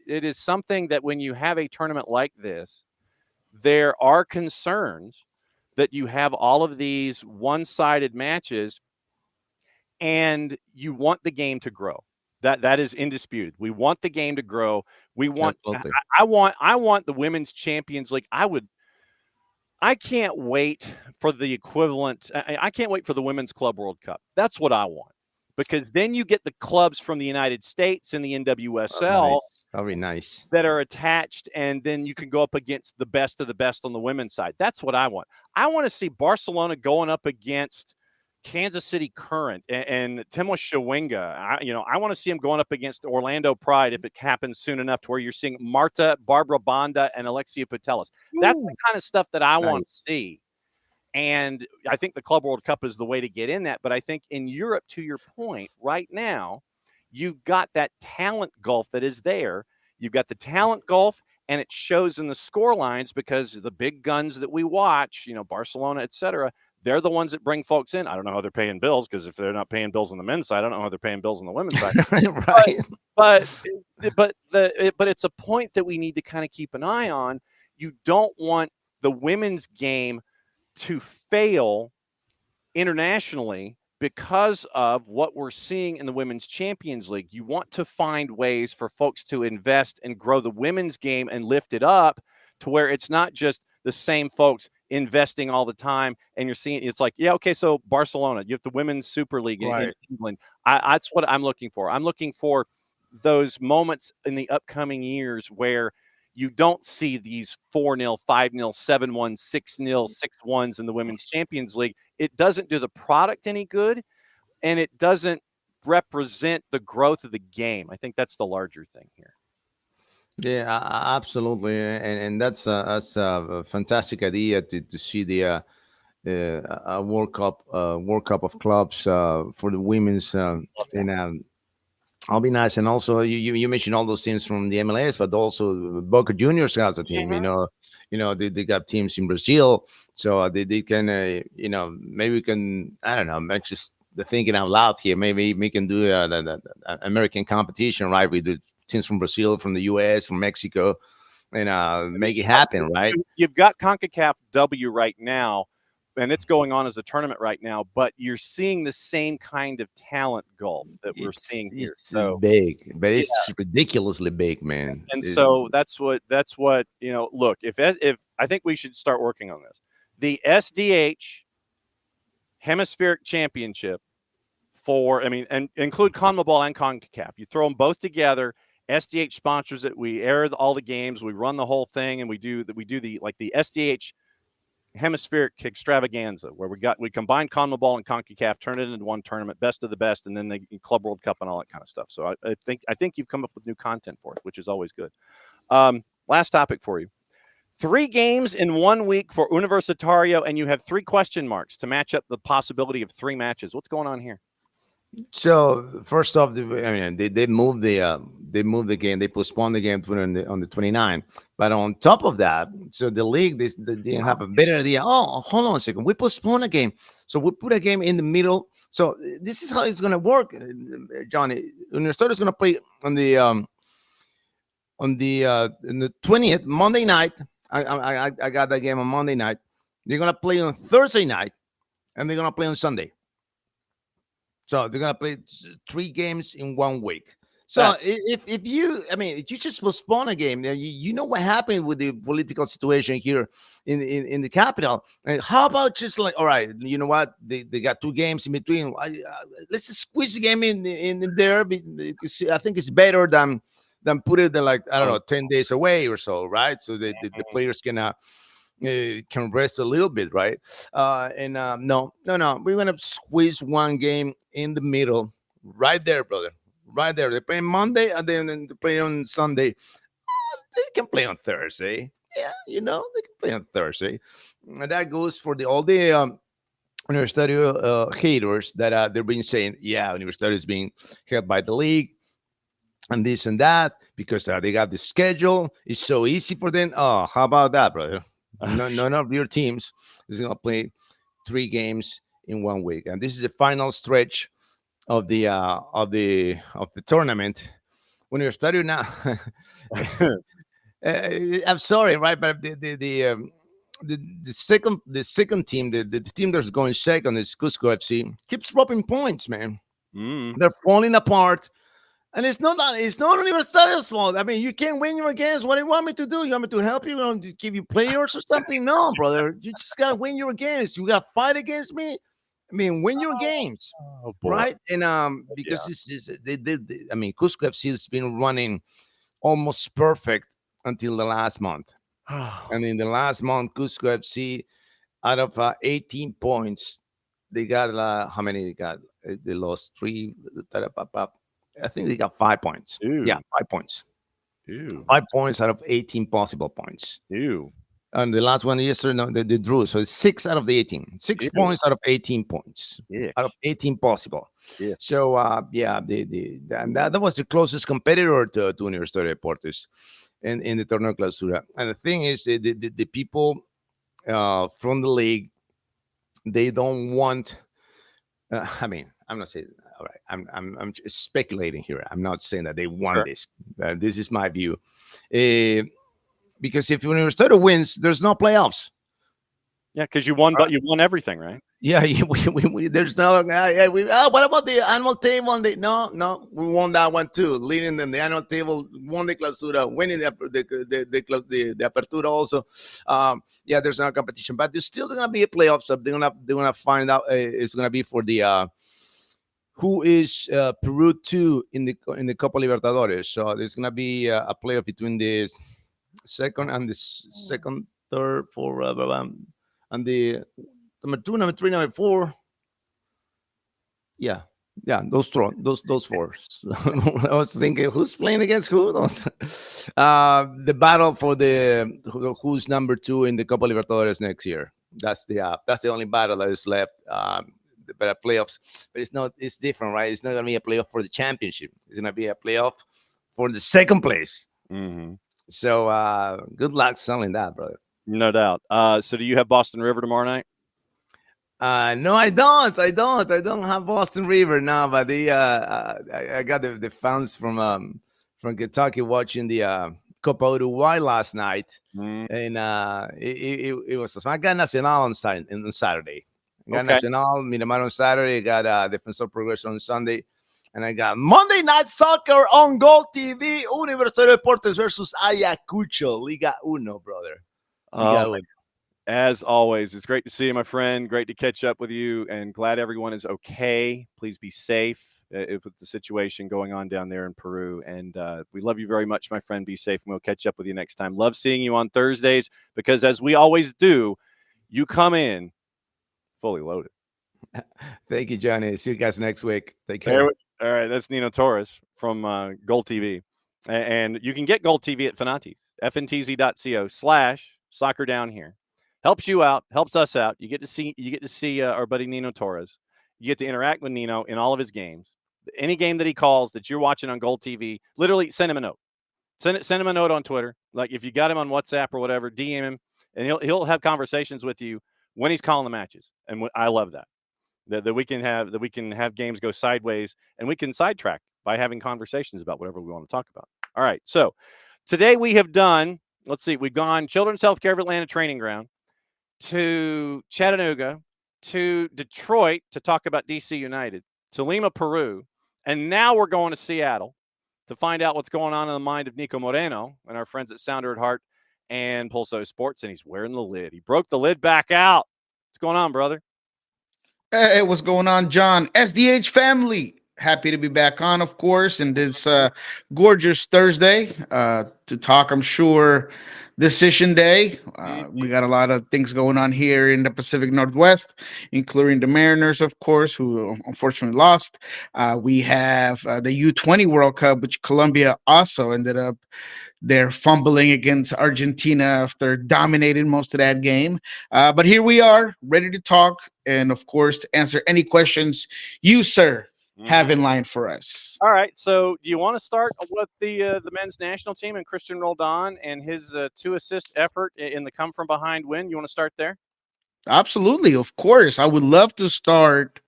it is something that when you have a tournament like this, there are concerns that you have all of these one-sided matches and you want the game to grow. That is indisputed. We want the game to grow. We want Absolutely. I want the Women's Champions League. I can't wait for the equivalent. I can't wait for the Women's Club World Cup. That's what I want, because then you get the clubs from the United States and the NWSL Nice. That'll be nice. that are attached, and then you can go up against the best of the best on the women's side. That's what I want. I want to see Barcelona going up against Kansas City Current and Timo Shawinga. I want to see him going up against Orlando Pride if it happens soon enough to where you're seeing Marta, Barbara Banda, and Alexia Putellas. That's the kind of stuff that I want to see. And I think the Club World Cup is the way to get in that. But I think in Europe, to your point, right now, you've got that talent gulf that is there. You've got the talent gulf, and it shows in the score lines, because the big guns that we watch, Barcelona, et cetera, they're the ones that bring folks in. I don't know how they're paying bills, because if they're not paying bills on the men's side, I don't know how they're paying bills on the women's side. Right. But it's a point that we need to kind of keep an eye on. You don't want the women's game to fail internationally because of what we're seeing in the Women's Champions League. You want to find ways for folks to invest and grow the women's game and lift it up to where it's not just the same folks investing all the time. And you're seeing, it's like, yeah, okay, so Barcelona, you have the Women's Super League in England. That's what I'm looking for. I'm looking for those moments in the upcoming years where you don't see these 4-0, 5-0, 7-1, 6-0, 6-1s in the Women's Champions League. It doesn't do the product any good, and it doesn't represent the growth of the game. I think that's the larger thing here. Yeah, absolutely, and that's a fantastic idea to see the World Cup of clubs for the women's and. I'll be nice. And also you mentioned all those teams from the MLS, but also Boca Juniors has a team, they got teams in Brazil. So they can, maybe we can, I don't know, I'm just the thinking out loud here. Maybe we can do the American competition, right? We do teams from Brazil, from the US, from Mexico, and make it happen, right? You've got CONCACAF W right now, and it's going on as a tournament right now, but you're seeing the same kind of talent gulf that we're seeing here. So big, but it's ridiculously big, man. And so that's what, look, if I think we should start working on this. The SDH Hemispheric Championship and include CONMEBOL and CONCACAF. You throw them both together. SDH sponsors it. We air all the games. We run the whole thing, and we do the SDH Hemispheric Extravaganza, where we combine CONMEBOL and CONCACAF, turn it into one tournament, best of the best, and then the Club World Cup and all that kind of stuff. So I think you've come up with new content for it, which is always good. Last topic for you. 3 games in 1 week for Universitario, and you have 3 question marks to match up the possibility of 3 matches. What's going on here? So first off, they moved the game. They postponed the game on the 29th. But on top of that, so the league they didn't have a better idea. Oh, hold on a second. We postponed a game, so we put a game in the middle. So this is how it's going to work, Johnny. Universitario is going to play on the 20th, Monday night. I got that game on Monday night. They're going to play on Thursday night, and they're going to play on Sunday. So they're going to play 3 games in 1 week. So if you just postpone a game, you know what happened with the political situation here in the capital. And how about just like, all right, you know what? They got 2 games in between. Let's just squeeze the game in there. Because I think it's better than put it 10 days away or so, right? So the players can rest a little bit, right? No, we're gonna squeeze 1 game in the middle, right there, brother, right there. They play Monday and then they play on Sunday. They can play on Thursday. Yeah, they can play on Thursday. And that goes for all the Universitario haters that they've been saying, yeah, Universitario is being held by the league and this and that because they got the schedule. It's so easy for them. Oh, how about that, brother? None of your teams is going to play 3 games in 1 week, and this is the final stretch of the tournament. When you're studying now, I'm sorry, right? But the second team, the team that's going second is Cusco FC, keeps dropping points, man. They're falling apart. And it's not Universitarios' fault. I mean, you can't win your games. What do you want me to do? You want me to help you? You want me to give you players or something? No, brother. You just got to win your games. You got to fight against me. I mean, win your games, right? And because this is, I mean, Cusco FC has been running almost perfect until the last month. And in the last month, Cusco FC, out of 18 points, they got how many they got? They lost 3. I think they got 5 points. Ew. Yeah, 5 points. Ew. 5 points out of 18 possible points. Ew. And the last one yesterday, no, they drew. So it's 6 out of the 18. 6 Ew. points out of 18 points. Yeah. Out of 18 possible. Yeah. So and that was the closest competitor to Universitario Deportes in the Torneo Clausura. And the thing is, the people from the league, they don't want. I mean, I'm not saying. All right, I'm just speculating here. I'm not saying that they want this. This is my view. Because if Universitario wins, there's no playoffs. Yeah, because you won, but you won everything, right? Yeah, there's no. What about the annual table? No, we won that one too. Leading them the annual table, won the clausura, winning the apertura also. Yeah, there's no competition, but there's still gonna be a playoff stuff. They're gonna find out. It's gonna be for the. Who is Peru 2 in the Copa Libertadores? So there's gonna be a playoff between the second and the second, third, four, and the number 2, number 3, number 4. Yeah, those four. I was thinking, who's playing against who? The battle for who's number 2 in the Copa Libertadores next year. That's the only battle that is left. But playoffs, but it's different, right? It's not gonna be a playoff for the championship. It's gonna be a playoff for the second place. Mm-hmm. So good luck selling that, brother. No doubt. So do you have Boston River tomorrow night? No, I don't. I don't have Boston River now, but I got the fans from Kentucky watching the Copa Uruguay last night, and it was awesome. I got Nacional on Saturday. I got Nacional, Miramar on Saturday. I got Defensor Progreso on Sunday. And I got Monday Night Soccer on GOLTV. Universitario Deportes versus Ayacucho. Liga Uno, brother. Liga Uno. As always, it's great to see you, my friend. Great to catch up with you. And glad everyone is okay. Please be safe with the situation going on down there in Peru. And we love you very much, my friend. Be safe. And we'll catch up with you next time. Love seeing you on Thursdays because, as we always do, you come in fully loaded. Thank you, Johnny. See you guys next week. Take care. All right, that's Nino Torres from GOLTV. And you can get GOLTV at Fanati's, fntz.co/soccer down here. Helps you out, helps us out. You get to see our buddy Nino Torres. You get to interact with Nino in all of his games. Any game that he calls that you're watching on GOLTV, literally send him a note. Send him a note on Twitter. Like if you got him on WhatsApp or whatever, DM him, and he'll have conversations with you when he's calling the matches. And I love that we can have games go sideways and we can sidetrack by having conversations about whatever we want to talk about. All right. So today we have done, we've gone Children's Healthcare of Atlanta Training Ground to Chattanooga to Detroit to talk about DC United, to Lima, Peru. And now we're going to Seattle to find out what's going on in the mind of Niko Moreno and our friends at Sounder at Heart and Pulso Sports, and he's wearing the lid. He broke the lid back out. What's going on, brother? Hey, what's going on, John? SDH family. Happy to be back on, of course, in this gorgeous Thursday to talk, I'm sure, Decision Day. We got a lot of things going on here in the Pacific Northwest, including the Mariners, of course, who unfortunately lost. We have the U20 World Cup, which Colombia also ended up they're fumbling against Argentina after dominating most of that game. But here we are, ready to talk and, of course, to answer any questions you, sir, have in line for us. All right. So do you want to start with the men's national team and Christian Roldan and his 2-assist effort in the come-from-behind win? You want to start there? Absolutely. Of course. I would love to start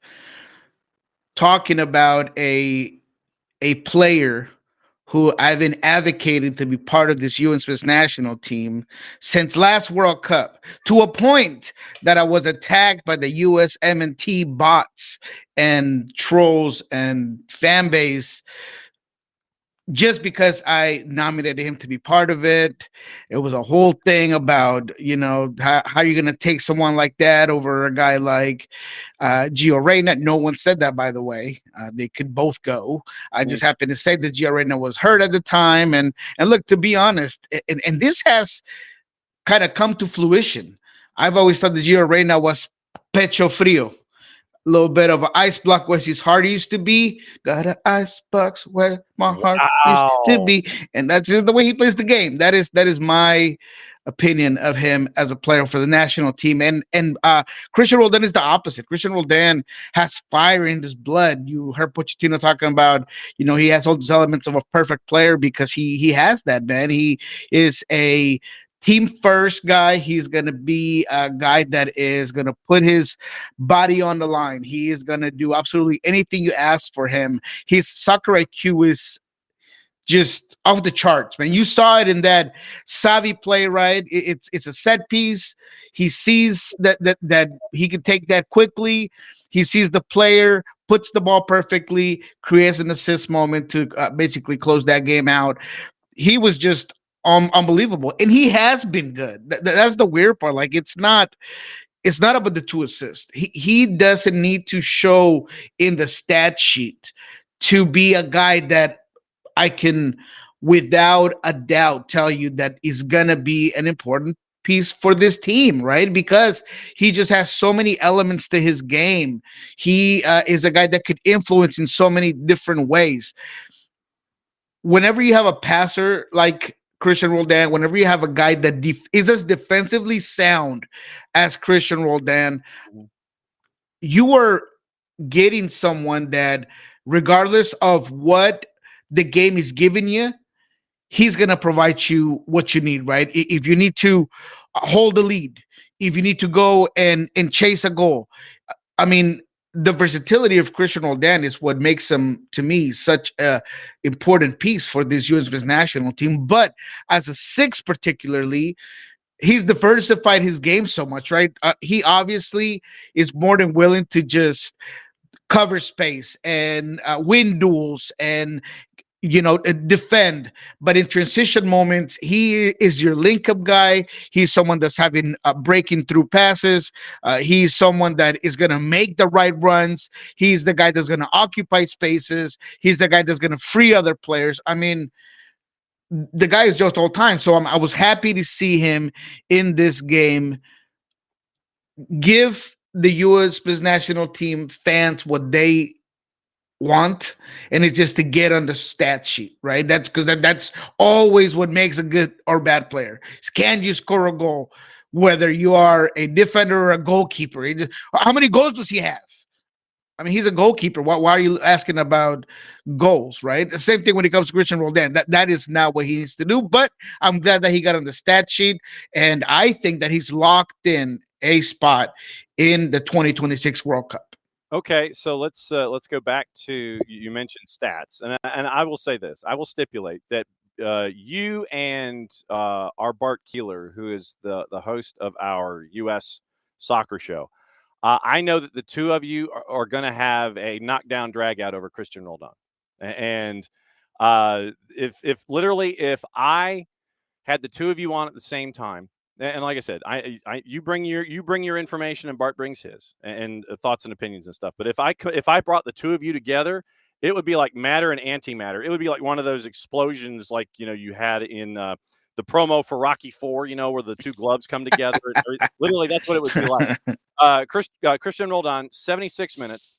talking about a player who I've been advocating to be part of this UN Swiss national team since last World Cup, to a point that I was attacked by the USMNT bots and trolls and fan base just because I nominated him to be part of it. It was a whole thing about, how you're going to take someone like that over a guy like Gio Reyna. No one said that, by the way. They could both go. I just happened to say that Gio Reyna was hurt at the time. And look, to be honest, and this has kind of come to fruition. I've always thought that Gio Reyna was pecho frio. Little bit of an ice block where his heart used to be. Got an ice box where my heart used to be. And that's just the way he plays the game. That is my opinion of him as a player for the national team. And Christian Roldan is the opposite. Christian Roldan has fire in his blood. You heard Pochettino talking about, he has all those elements of a perfect player because he has that, man. He is a team first guy. He's going to be a guy that is going to put his body on the line. He is going to do absolutely anything you ask for him. His soccer IQ is just off the charts, man. You saw it in that savvy play, right? It's a set piece. He sees that he can take that quickly. He sees the player, puts the ball perfectly, creates an assist moment to basically close that game out. He was just unbelievable, and he has been good. That's the weird part. Like, it's not about the 2 assists. He doesn't need to show in the stat sheet to be a guy that I can without a doubt tell you that is gonna be an important piece for this team, right? Because he just has so many elements to his game. He is a guy that could influence in so many different ways. Whenever you have a passer like Christian Roldan, whenever you have a guy that is as defensively sound as Christian Roldan, you are getting someone that, regardless of what the game is giving you, he's going to provide you what you need, right? If you need to hold the lead, if you need to go and chase a goal. I mean, the versatility of Christian Roldan is what makes him, to me, such a important piece for this U.S. national team. But as a 6 particularly, he's diversified his game so much, right? He obviously is more than willing to just cover space and win duels and defend. But in transition moments, he is your link-up guy. He's someone that's having breaking through passes. He's someone that is going to make the right runs. He's the guy that's going to occupy spaces. He's the guy that's going to free other players. I mean, the guy is just all time. So I was happy to see him in this game give the U.S. national team fans what they want, and it's just to get on the stat sheet, right? That's because that's always what makes a good or bad player. Can you score a goal, whether you are a defender or a goalkeeper? How many goals does he have? I mean, he's a goalkeeper. Why are you asking about goals, right? The same thing when it comes to Christian Roldan. That is not what he needs to do, but I'm glad that he got on the stat sheet, and I think that he's locked in a spot in the 2026 World Cup. Okay, so let's go back to, you mentioned stats, and I will say this. I will stipulate that you and our Bart Keeler, who is the host of our U.S. soccer show, I know that the 2 of you are going to have a knockdown drag out over Christian Roldan, and if I had the 2 of you on at the same time. And like I said, you bring your information and Bart brings his and thoughts and opinions and stuff. But if I brought the 2 of you together, it would be like matter and antimatter. It would be like one of those explosions, like you had in the promo for Rocky IV, where the 2 gloves come together. Literally, that's what it would be like. Christian Roldan, 76 minutes,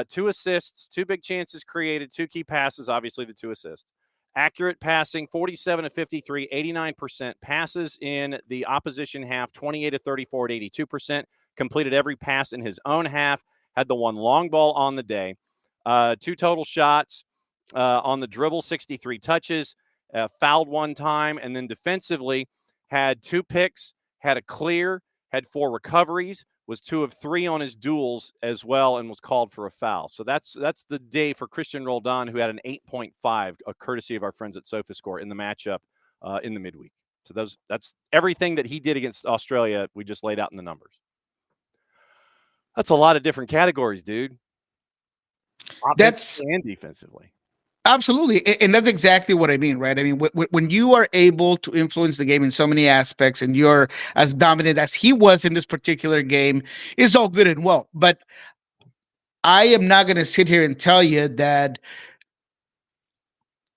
2 assists, 2 big chances created, 2 key passes. Obviously, the 2 assists. Accurate passing, 47 of 53, 89%. Passes in the opposition half, 28 of 34 at 82%. Completed every pass in his own half. Had the 1 long ball on the day. 2 total shots on the dribble, 63 touches. Fouled 1 time. And then defensively, had 2 picks, had a clear, had 4 recoveries, was 2 of 3 on his duels as well and was called for a foul. So that's the day for Christian Roldan, who had an 8.5, a courtesy of our friends at SofaScore in the matchup in the midweek. So that's everything that he did against Australia. We just laid out in the numbers. That's a lot of different categories, dude. Offensively and defensively. Absolutely. And that's exactly what I mean, right? I mean, when you are able to influence the game in so many aspects and you're as dominant as he was in this particular game, is all good and well. But I am not going to sit here and tell you that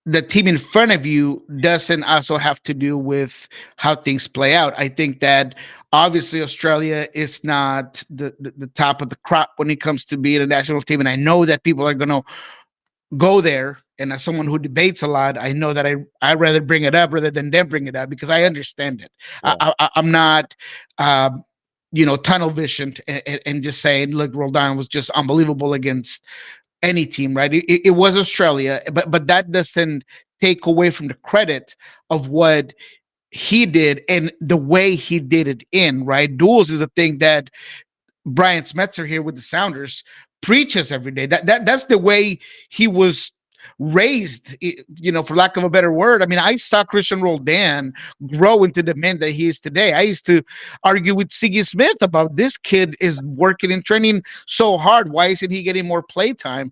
the team in front of you doesn't also have to do with how things play out. I think that obviously Australia is not the top of the crop when it comes to being a national team. And I know that people are going to go there. And as someone who debates a lot, I know that I'd rather bring it up rather than them bring it up because I understand it. Yeah. I'm not, tunnel visioned and just saying, look, Roldan was just unbelievable against any team, right? It was Australia, but that doesn't take away from the credit of what he did and the way he did it right? Duels is a thing that Brian Smetzer here with the Sounders preaches every day. That's the way he was raised, for lack of a better word. I mean, I saw Christian Roldan grow into the man that he is today. I used to argue with Siggy Smith about this kid is working and training so hard. Why isn't he getting more play time?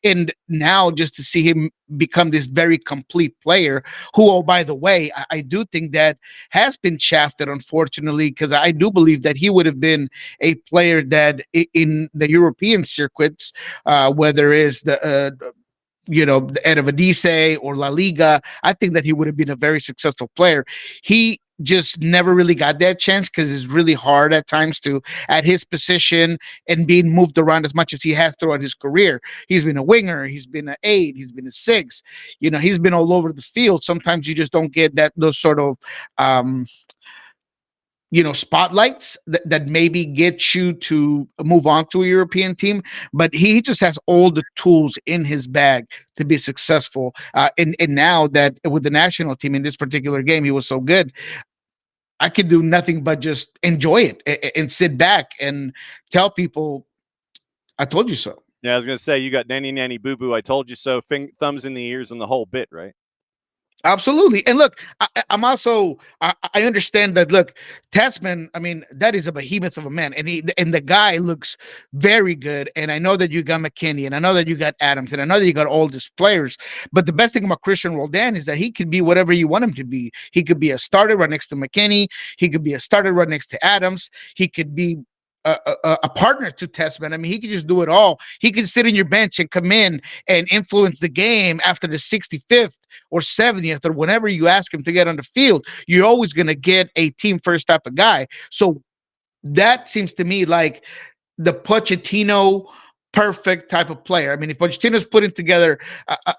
And now just to see him become this very complete player who, oh, by the way, I do think that has been shafted, unfortunately, because I do believe that he would have been a player that in the European circuits, whether it's the Eredivisie or La Liga, I think that he would have been a very successful player. He just never really got that chance because it's really hard at times at his position and being moved around as much as he has throughout his career. He's been a winger, he's been an 8, he's been a 6. He's been all over the field. Sometimes you just don't get those sort of spotlights that maybe get you to move on to a European team, but he just has all the tools in his bag to be successful. And now that with the national team in this particular game, he was so good, I could do nothing but just enjoy it and sit back and tell people, I told you so. Yeah, I was going to say, you got nanny, nanny, boo, boo, I told you so, thumbs in the ears and the whole bit, right? Absolutely. And look, I'm also, I understand that, look, Tasman, I mean, that is a behemoth of a man. And the guy looks very good. And I know that you got McKinney, and I know that you got Adams, and I know that you got all these players. But the best thing about Christian Roldan is that he could be whatever you want him to be. He could be a starter right next to McKinney. He could be a starter right next to Adams. He could be a partner to Testman. I mean, he could just do it all. He could sit in your bench and come in and influence the game after the 65th or 70th or whenever you ask him to get on the field. You're always going to get a team first type of guy. So that seems to me like the Pochettino perfect type of player. I mean, if Pochettino's putting together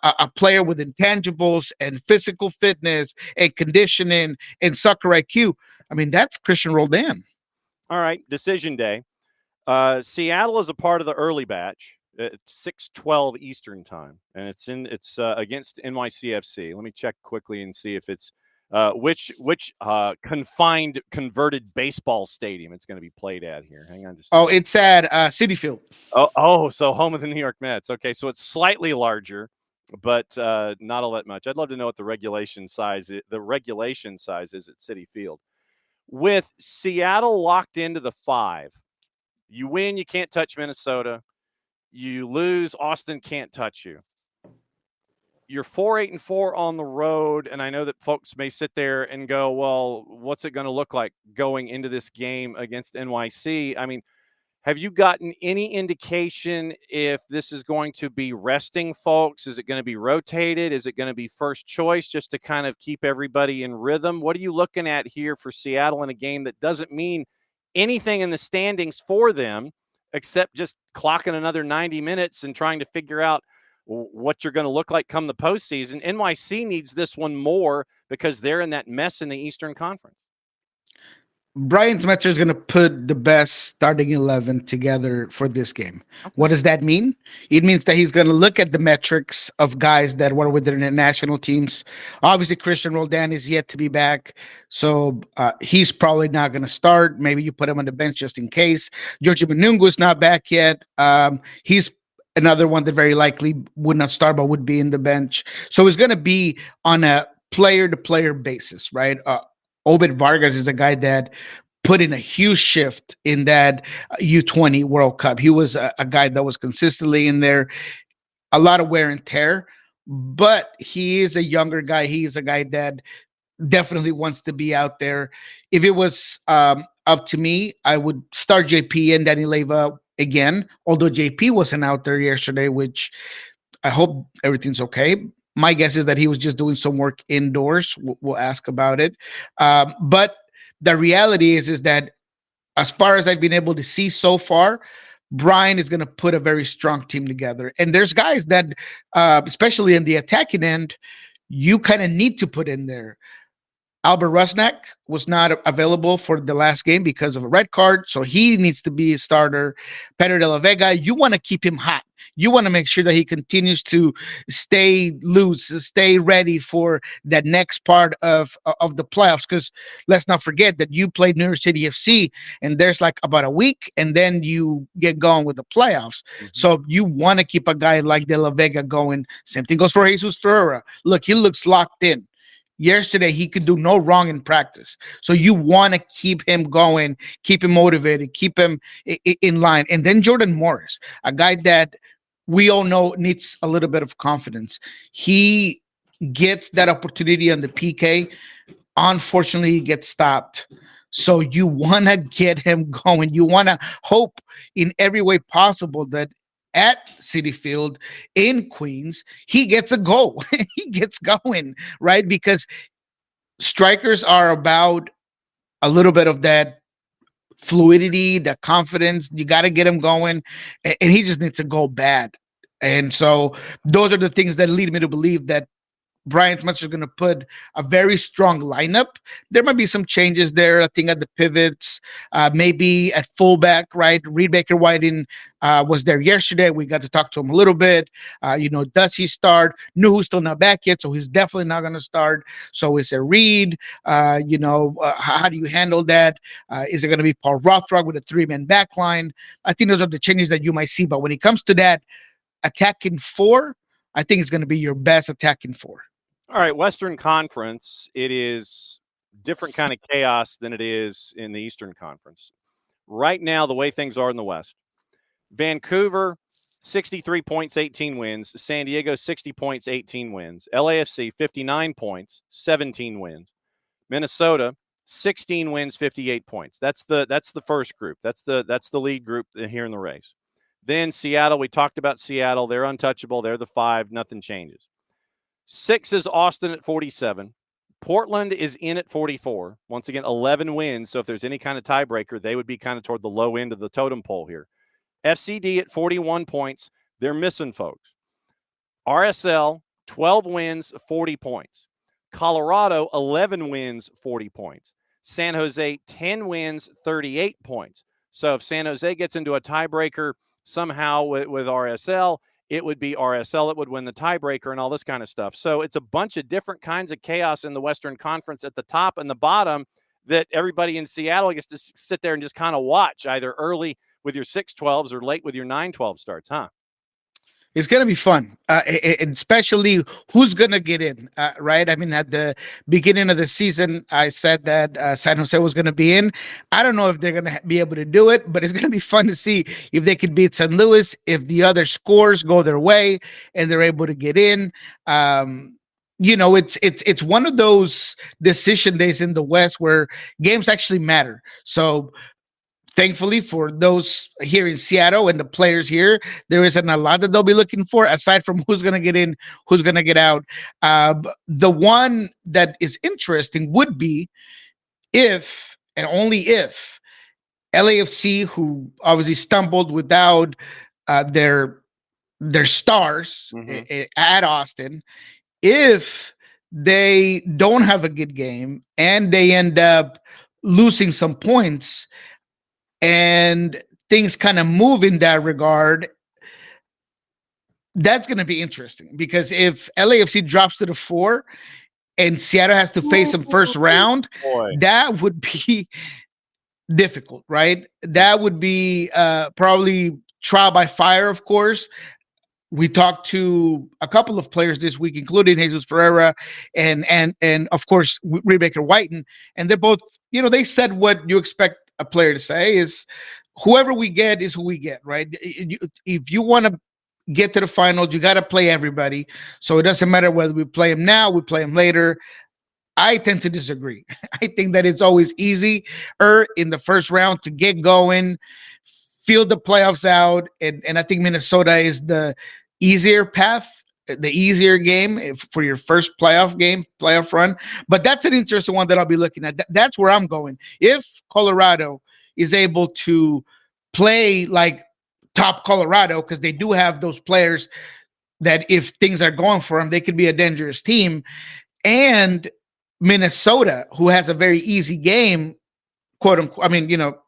a player with intangibles and physical fitness and conditioning and soccer IQ, I mean, that's Christian Roldan. All right, decision day. Seattle is a part of the early batch at 6:12 Eastern time, and it's against NYCFC. Let me check quickly and see if it's which confined converted baseball stadium it's going to be played at here. Hang on, it's at Citi Field. Oh, so home of the New York Mets. Okay, so it's slightly larger, but not all that much. I'd love to know what the regulation size is at Citi Field. With Seattle locked into the 5, you win, you can't touch Minnesota. You lose, Austin can't touch you. You're 4-8-4 on the road, and I know that folks may sit there and go, well, what's it going to look like going into this game against NYC? I mean, have you gotten any indication if this is going to be resting folks? Is it going to be rotated? Is it going to be first choice just to kind of keep everybody in rhythm? What are you looking at here for Seattle in a game that doesn't mean anything in the standings for them except just clocking another 90 minutes and trying to figure out what you're going to look like come the postseason? NYC needs this one more because they're in that mess in the Eastern Conference. Brian Smetzer is going to put the best starting 11 together for this game. Okay. What does that mean? It means that he's going to look at the metrics of guys that were within the national teams. Obviously, Christian Roldan is yet to be back, so he's probably not going to start. Maybe you put him on the bench just in case. Georgie Manungu is not back yet. He's another one that very likely would not start but would be in the bench. So it's going to be on a player-to-player basis, right? Obed Vargas is a guy that put in a huge shift in that U20 World Cup. He was a guy that was consistently in there, a lot of wear and tear, but he is a younger guy. He is a guy that definitely wants to be out there. If it was up to me, I would start JP and Danny Leyva again, although JP wasn't out there yesterday, which I hope everything's okay. My guess is that he was just doing some work indoors. We'll ask about it. But the reality is that as far as I've been able to see so far, Brian is going to put a very strong team together. And there's guys that, especially in the attacking end, you kind of need to put in there. Albert Rusnak was not available for the last game because of a red card, so he needs to be a starter. Pedro de la Vega, you want to keep him hot. You want to make sure that he continues to stay loose, stay ready for that next part of the playoffs. Because let's not forget that you played New York City FC, and there's like about a week, and then you get going with the playoffs. Mm-hmm. So you want to keep a guy like de la Vega going. Same thing goes for Jesus Ferreira. Look, he looks locked in. Yesterday, he could do no wrong in practice. So you want to keep him going, keep him motivated, keep him in line. And then Jordan Morris, a guy that we all know needs a little bit of confidence. He gets that opportunity on the PK. Unfortunately, he gets stopped. So you want to get him going. You want to hope in every way possible that at Citi Field in Queens, he gets a goal. He gets going, right? Because strikers are about a little bit of that fluidity, that confidence. You got to get him going, and he just needs to go bad. And so those are the things that lead me to believe that Brian Smetzer is going to put a very strong lineup. There might be some changes there, I think, at the pivots, maybe at fullback, right? Reed Baker-Whiting was there yesterday. We got to talk to him a little bit. Does he start? Nuhu's still not back yet, so he's definitely not going to start. So is it Reed? How do you handle that? Is it going to be Paul Rothrock with a three-man back line? I think those are the changes that you might see. But when it comes to that attacking four, I think it's going to be your best attacking four. All right, Western Conference, it is different kind of chaos than it is in the Eastern Conference. Right now, the way things are in the West, Vancouver, 63 points, 18 wins. San Diego, 60 points, 18 wins. LAFC, 59 points, 17 wins. Minnesota, 16 wins, 58 points. That's the first group. That's the lead group here in the race. Then Seattle, we talked about Seattle. They're untouchable. They're the 5. Nothing changes. 6 is Austin at 47. Portland is in at 44. Once again, 11 wins. So if there's any kind of tiebreaker, they would be kind of toward the low end of the totem pole here. FCD at 41 points. They're missing folks. RSL, 12 wins, 40 points. Colorado, 11 wins, 40 points. San Jose, 10 wins, 38 points. So if San Jose gets into a tiebreaker somehow with RSL, it would be RSL that would win the tiebreaker and all this kind of stuff. So it's a bunch of different kinds of chaos in the Western Conference at the top and the bottom that everybody in Seattle gets to sit there and just kind of watch, either early with your 6-12s or late with your 9-12 starts, huh? It's going to be fun, especially who's going to get in, right? I mean, at the beginning of the season, I said that San Jose was going to be in. I don't know if they're going to be able to do it, but it's going to be fun to see if they could beat St. Louis, if the other scores go their way and they're able to get in. It's one of those decision days in the West where games actually matter. So thankfully for those here in Seattle and the players here, there isn't a lot that they'll be looking for aside from who's going to get in, who's going to get out. The one that is interesting would be if, and only if, LAFC, who obviously stumbled without their stars at Austin, if they don't have a good game and they end up losing some points, and things kind of move in that regard. That's going to be interesting, because if LAFC drops to the 4 and Seattle has to face them first round, Boy. that would be difficult, right? That would be probably trial by fire, of course. We talked to a couple of players this week, including Jesus Ferreira and of course Rebecca Whiten, and they're both, they said what you expect a player to say is, whoever we get is who we get, right? If you want to get to the finals, you got to play everybody. So it doesn't matter whether we play them now, we play them later. I tend to disagree. I think that it's always easier in the first round to get going, feel the playoffs out, and I think Minnesota is the easier path, the easier game for your first playoff run. But that's an interesting one that I'll be looking at. That's where I'm going. If Colorado is able to play like top Colorado, because they do have those players that if things are going for them, they could be a dangerous team, and Minnesota, who has a very easy game, quote unquote,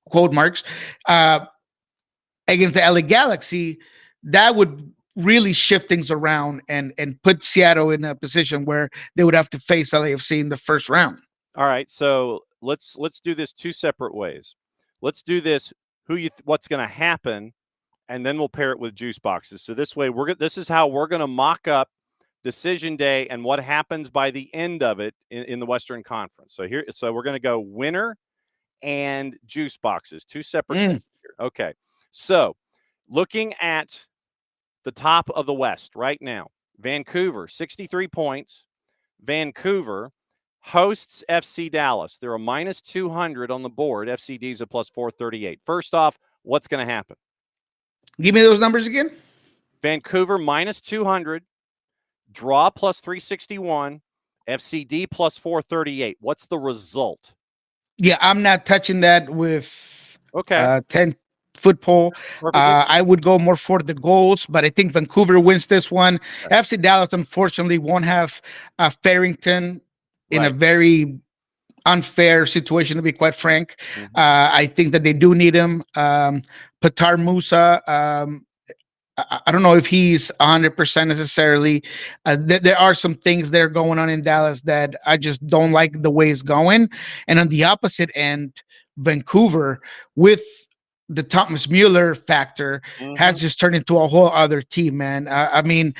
quote marks, against the LA Galaxy, that would really shift things around and put Seattle in a position where they would have to face LAFC in the first round. All right, so let's do this two separate ways. Let's do this what's going to happen, and then we'll pair it with juice boxes. So this way, this is how we're going to mock up decision day and what happens by the end of it in the Western Conference. So we're going to go winner and juice boxes, two separate things here. Okay, so looking at the top of the West right now, Vancouver, 63 points. Vancouver hosts FC Dallas. They're a minus 200 on the board. FCD's a plus 438. First off, what's going to happen? Give me those numbers again. Vancouver minus 200, draw plus 361, FCD plus 438. What's the result? Yeah, I'm not touching that with 10-foot pole. I would go more for the goals, but I think Vancouver wins this one. Okay. FC Dallas, unfortunately, won't have Farrington in a very unfair situation, to be quite frank. I think that they do need him. Patar Musa, I don't know if he's 100% necessarily. There are some things that are going on in Dallas that I just don't like the way it's going. And on the opposite end, Vancouver, with the Thomas Mueller factor, has just turned into a whole other team, man. I mean,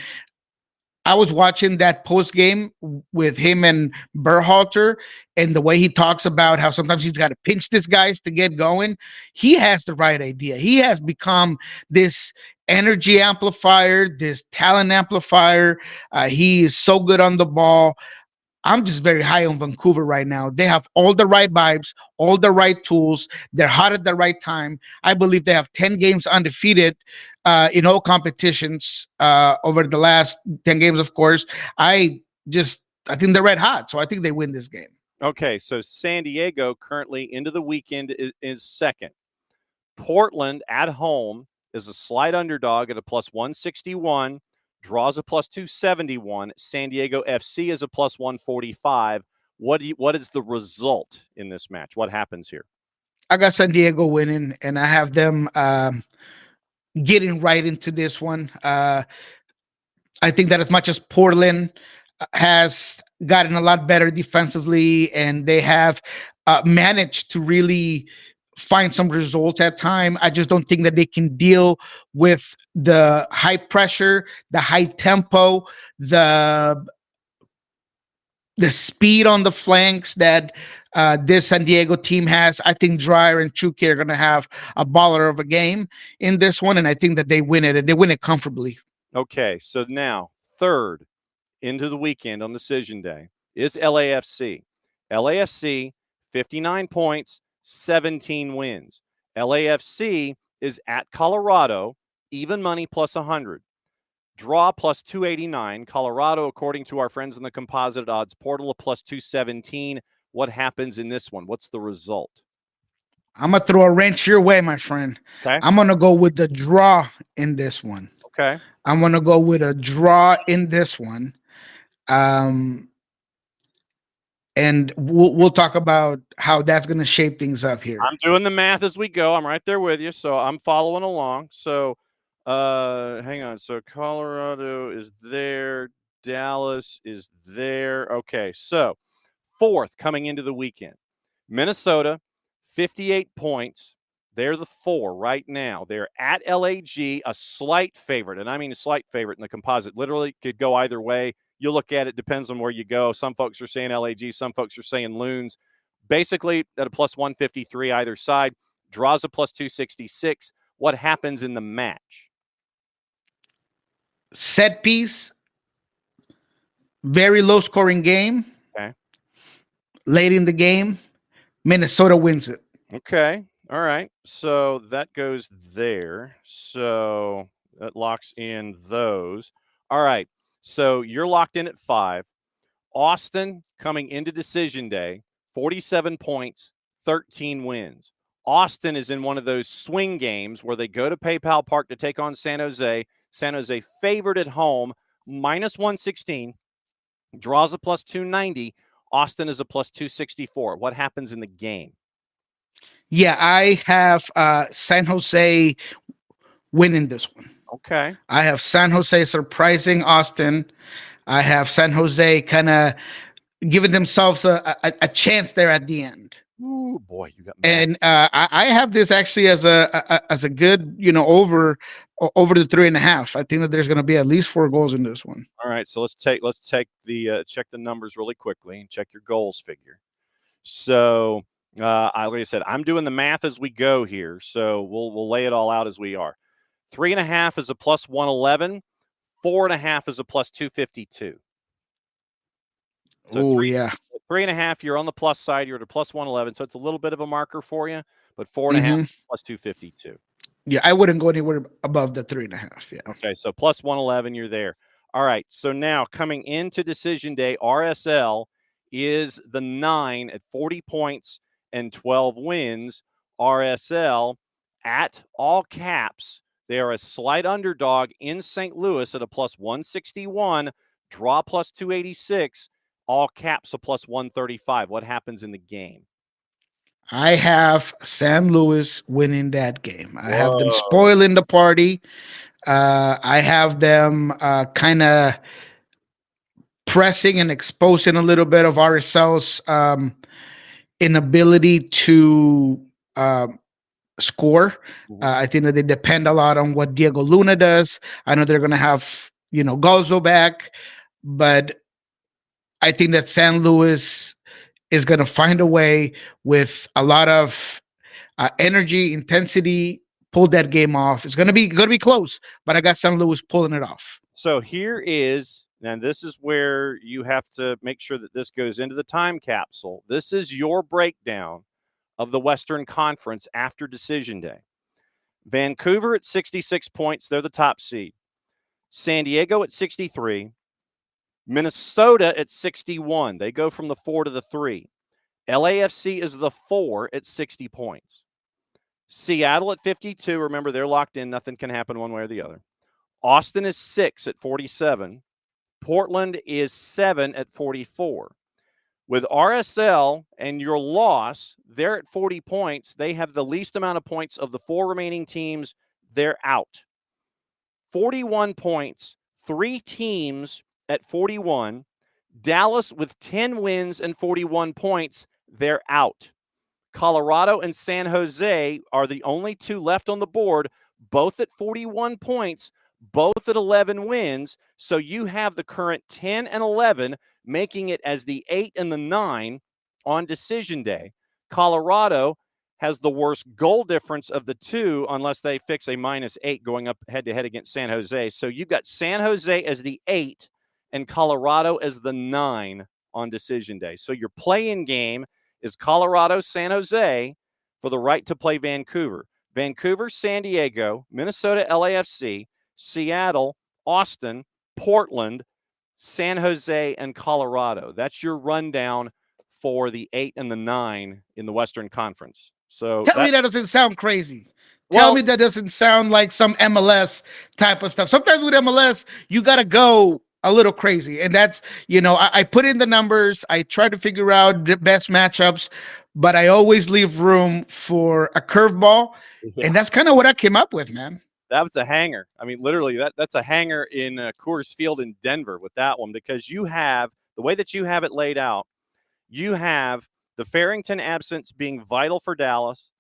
I was watching that post game with him and Berhalter, and the way he talks about how sometimes he's got to pinch these guys to get going. He has the right idea. He has become this energy amplifier, this talent amplifier. He is so good on the ball. I'm just very high on Vancouver right now. They have all the right vibes, all the right tools. They're hot at the right time. I believe they have 10 games undefeated in all competitions over the last 10 games, of course. I think they're red hot, so I think they win this game. Okay, so San Diego currently into the weekend is second. Portland at home is a slight underdog at a plus 161. Draws a plus 271. San Diego FC is a plus 145. What is the result in this match? What happens here? I got San Diego winning, and I have them getting right into this one. I think that as much as Portland has gotten a lot better defensively, and they have managed to really find some results at time, I just don't think that they can deal with the high pressure, the high tempo, the speed on the flanks that this San Diego team has. I think Dreyer and Chucky are going to have a baller of a game in this one, and I think that they win it, and they win it comfortably. Okay, so now third into the weekend on decision day is LAFC. LAFC, 59 points, 17 wins. LAFC is at Colorado, even money plus 100. Draw plus 289. Colorado, according to our friends in the composite odds portal, a plus 217. What happens in this one? What's the result? I'm going to throw a wrench your way, my friend. Okay. I'm going to go with the draw in this one. Okay. I'm going to go with a draw in this one. and we'll talk about how that's going to shape things up here. I'm doing the math as we go. I'm right there with you, so I'm following along. So, hang on. So Colorado is there. Dallas is there. Okay, so fourth coming into the weekend, Minnesota, 58 points. They're the 4 right now. They're at LAG, a slight favorite, and I mean a slight favorite in the composite. Literally could go either way. You look at it, depends on where you go. Some folks are saying LAG, some folks are saying Loons. Basically, at a plus 153 either side. Draws a plus 266. What happens in the match? Set piece, very low scoring game. Okay. Late in the game, Minnesota wins it. Okay. All right. So that goes there. So that locks in those. All right. So you're locked in at 5. Austin coming into decision day, 47 points, 13 wins. Austin is in one of those swing games where they go to PayPal Park to take on San Jose. San Jose favored at home, minus 116, draws a plus 290. Austin is a plus 264. What happens in the game? Yeah, I have San Jose winning this one. Okay. I have San Jose surprising Austin. I have San Jose kind of giving themselves a chance there at the end. Ooh, boy, you got mad. And I have this actually as a good, over the 3.5. I think that there's going to be at least 4 goals in this one. All right, so let's take the check the numbers really quickly and check your goals figure. So, like I said, I'm doing the math as we go here, so we'll lay it all out as we are. 3.5 is a plus 111. 4.5 is a plus 252. So 3.5, you're on the plus side. You're at a plus 111, so it's a little bit of a marker for you. But 4.5 plus 252. Yeah, I wouldn't go anywhere above the 3.5. Yeah. Okay, so plus 111, you're there. All right, so now coming into decision day, RSL is the 9 at 40 points and 12 wins. RSL at all caps. They are a slight underdog in St. Louis at a plus 161, draw plus 286, all caps a plus 135. What happens in the game? I have San Luis winning that game. I have them spoiling the party. I have them kind of pressing and exposing a little bit of RSL's inability to score. I think that they depend a lot on what Diego Luna does. I know they're going to have, Gozo back, but I think that San Luis is going to find a way with a lot of energy, intensity, pull that game off. It's going to be close, but I got San Luis pulling it off. So here is, and this is where you have to make sure that this goes into the time capsule. This is your breakdown of the Western Conference after decision day. Vancouver at 66 points. They're the top seed. San Diego at 63. Minnesota at 61. They go from the 4 to the 3. LAFC is the 4 at 60 points. Seattle at 52. Remember, they're locked in. Nothing can happen one way or the other. Austin is 6 at 47. Portland is 7 at 44. With RSL and your loss, they're at 40 points. They have the least amount of points of the 4 remaining teams. They're out. 41 points, 3 teams at 41. Dallas with 10 wins and 41 points. They're out. Colorado and San Jose are the only 2 left on the board, both at 41 points, both at 11 wins. So you have the current 10 and 11, making it as the 8 and the 9 on decision day. Colorado has the worst goal difference of the 2 unless they fix a -8 going up head-to-head against San Jose. So you've got San Jose as the 8 and Colorado as the 9 on decision day. So your play-in game is Colorado, San Jose for the right to play Vancouver. Vancouver, San Diego, Minnesota, LAFC, Seattle, Austin, Portland, San Jose, and Colorado. That's your rundown for the 8 and the 9 in the Western Conference. So tell me that doesn't sound crazy. Tell me that doesn't sound like some MLS type of stuff. Sometimes with MLS, you got to go a little crazy. And that's, I put in the numbers, I try to figure out the best matchups, but I always leave room for a curveball. Yeah. And that's kind of what I came up with, man. That was a hanger. I mean, literally, that's a hanger in Coors Field in Denver with that one, because you have the way that you have it laid out. You have the Farrington absence being vital for Dallas,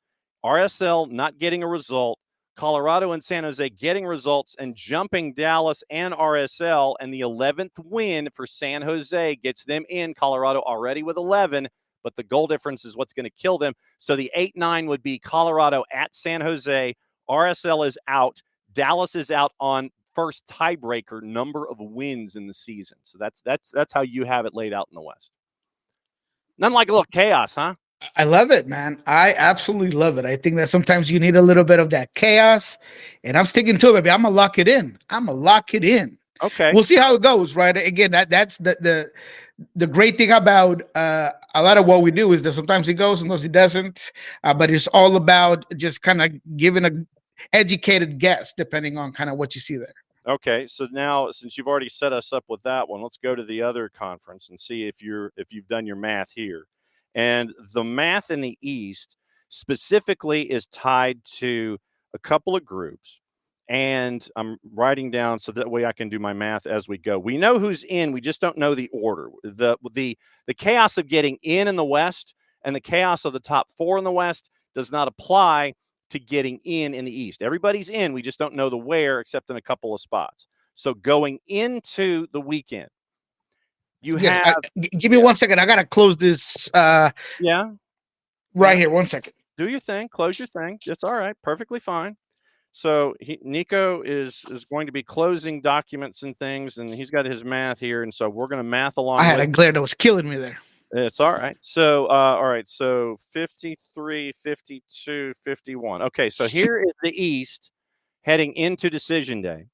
RSL not getting a result, Colorado and San Jose getting results and jumping Dallas and RSL, and the 11th win for San Jose gets them in. Colorado already with 11, but the goal difference is what's going to kill them. So the 8-9 would be Colorado at San Jose. RSL is out. Dallas is out on first tiebreaker number of wins in the season. So that's how you have it laid out in the West. Nothing like a little chaos, huh? I love it, man. I absolutely love it. I think that sometimes you need a little bit of that chaos, and I'm sticking to it, baby. I'm gonna lock it in. Okay. We'll see how it goes, right? Again, that's the great thing about a lot of what we do is that sometimes it goes, sometimes it doesn't. But it's all about just kind of giving a educated guess depending on kind of what you see there. Okay, so now since you've already set us up with that one, let's go to the other conference and see if you've done your math here. And the math in the East specifically is tied to a couple of groups. And I'm writing down so that way I can do my math as we go. We know who's in, we just don't know the order. The chaos of getting in the West and the chaos of the top four in the West does not apply to getting in the East. Everybody's in, we just don't know the where, except in a couple of spots. So going into the weekend, give me 1 second. I gotta close this. Right here. 1 second. Do your thing. Close your thing. It's all right. Perfectly fine. So Niko is going to be closing documents and things, and he's got his math here, and so we're going to math along. I had a glare that was killing me there. It's all right. So, all right. So 53, 52, 51. Okay. So here is the East heading into decision day.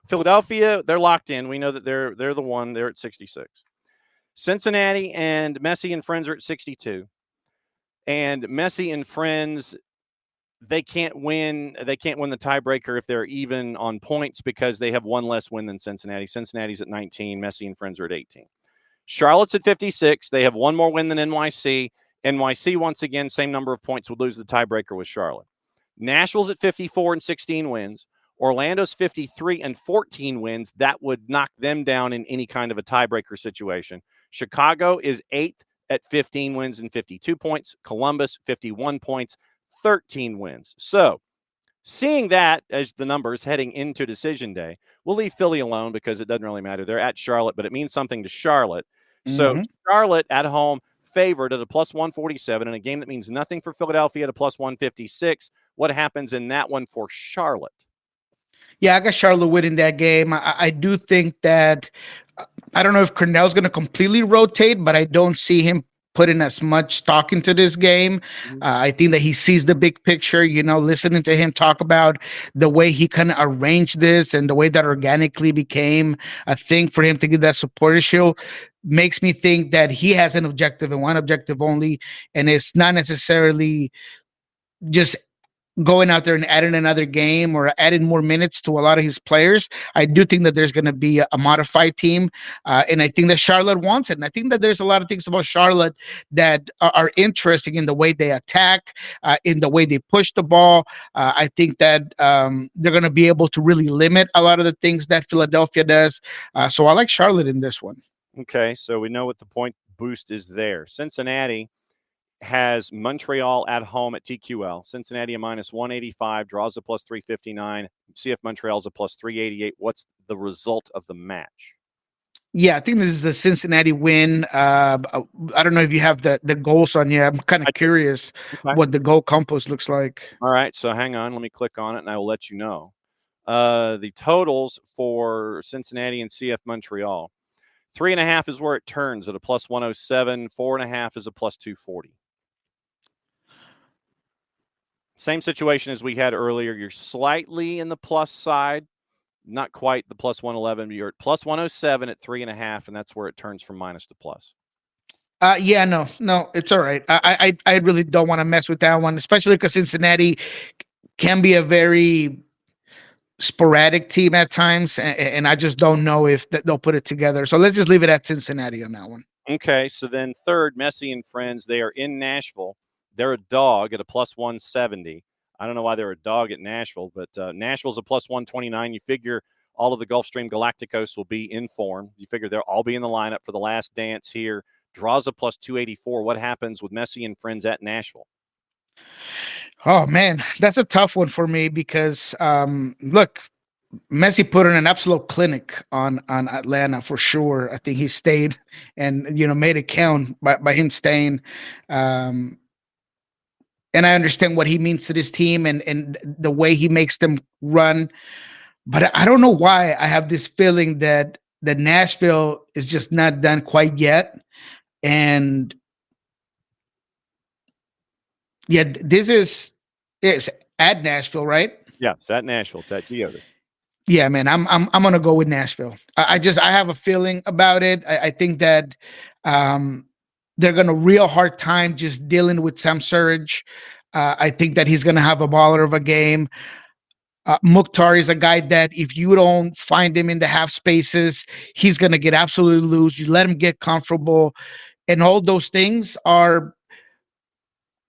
Philadelphia, they're locked in. We know that they're the one. They're at 66. Cincinnati and Messi and friends are at 62. And Messi and friends, they can't win the tiebreaker if they're even on points because they have one less win than Cincinnati. Cincinnati's at 19. Messi and friends are at 18. Charlotte's at 56. They have one more win than NYC. NYC, once again, same number of points, would lose the tiebreaker with Charlotte. Nashville's at 54 and 16 wins. Orlando's 53 and 14 wins. That would knock them down in any kind of a tiebreaker situation. Chicago is 8th at 15 wins and 52 points. Columbus, 51 points, 13 wins. So, seeing that as the numbers heading into decision day, we'll leave Philly alone because it doesn't really matter. They're at Charlotte, but it means something to Charlotte. So Charlotte at home favored at a plus 147 in a game that means nothing for Philadelphia at a plus 156. What happens in that one for Charlotte? Yeah, I got Charlotte winning that game. I do think that I don't know if Cornell's going to completely rotate, but I don't see him putting as much stock into this game. I think that he sees the big picture, listening to him talk about the way he kind of arranged this and the way that organically became a thing for him to get that supporter shield makes me think that he has an objective and one objective only. And it's not necessarily just going out there and adding another game or adding more minutes to a lot of his players. I do think that there's going to be a modified team. And I think that Charlotte wants it. And I think that there's a lot of things about Charlotte that are interesting in the way they attack, in the way they push the ball. I think that they're going to be able to really limit a lot of the things that Philadelphia does. So I like Charlotte in this one. Okay, so we know what the point boost is there. Cincinnati has Montreal at home at TQL. Cincinnati a minus 185, draws a plus 359. CF Montreal's a plus 388. What's the result of the match? Yeah, I think this is a Cincinnati win. I don't know if you have the goals on you. I'm kind of curious what the goal compost looks like. All right, so hang on. Let me click on it, and I will let you know. The totals for Cincinnati and CF Montreal. 3.5 is where it turns at a plus 107. 4.5 is a plus 240. Same situation as we had earlier. You're slightly in the plus side, not quite the plus 111, but you're at plus 107 at 3.5, and that's where it turns from minus to plus. No, it's all right. I really don't want to mess with that one, especially because Cincinnati can be a very sporadic team at times, and I just don't know if they'll put it together. So let's just leave it at Cincinnati on that one. Okay, so then third, Messi and friends. They are in Nashville. They're a dog at a plus 170. I don't know why they're a dog at Nashville, but Nashville's a plus 129. You figure all of the Gulfstream Galacticos will be in form. You figure they'll all be in the lineup for the last dance here. Draws a plus 284. What happens with Messi and friends at Nashville? Oh, man, that's a tough one for me because, look, Messi put in an absolute clinic on Atlanta for sure. I think he stayed and, made it count by him staying. And I understand what he means to this team and the way he makes them run. But I don't know why I have this feeling that Nashville is just not done quite yet. And yeah, this is at Nashville, right? Yeah, it's at Nashville. It's at Geodis. Yeah, man, I'm gonna go with Nashville. I have a feeling about it. I think that they're gonna real hard time just dealing with Sam Surridge. I think that he's gonna have a baller of a game. Mukhtar is a guy that if you don't find him in the half spaces, he's gonna get absolutely loose. You let him get comfortable, and all those things are,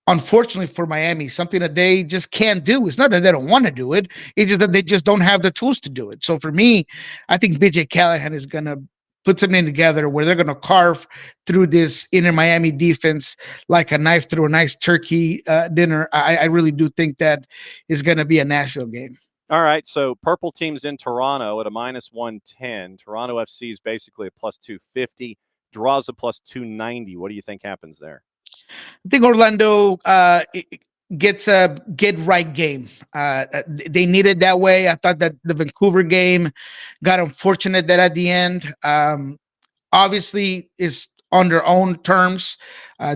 unfortunately for Miami, something that they just can't do. It's not that they don't want to do it. It's just that they just don't have the tools to do it. So for me, I think BJ Callahan is going to put something together where they're going to carve through this inner Miami defense like a knife through a nice turkey dinner. I really do think that is going to be a Nashville game. All right, so purple team's in Toronto at a minus 110. Toronto FC is basically a plus 250. Draws a plus 290. What do you think happens there? I think Orlando gets a get-right game. They need it that way. I thought that the Vancouver game got unfortunate that at the end. Obviously, is on their own terms.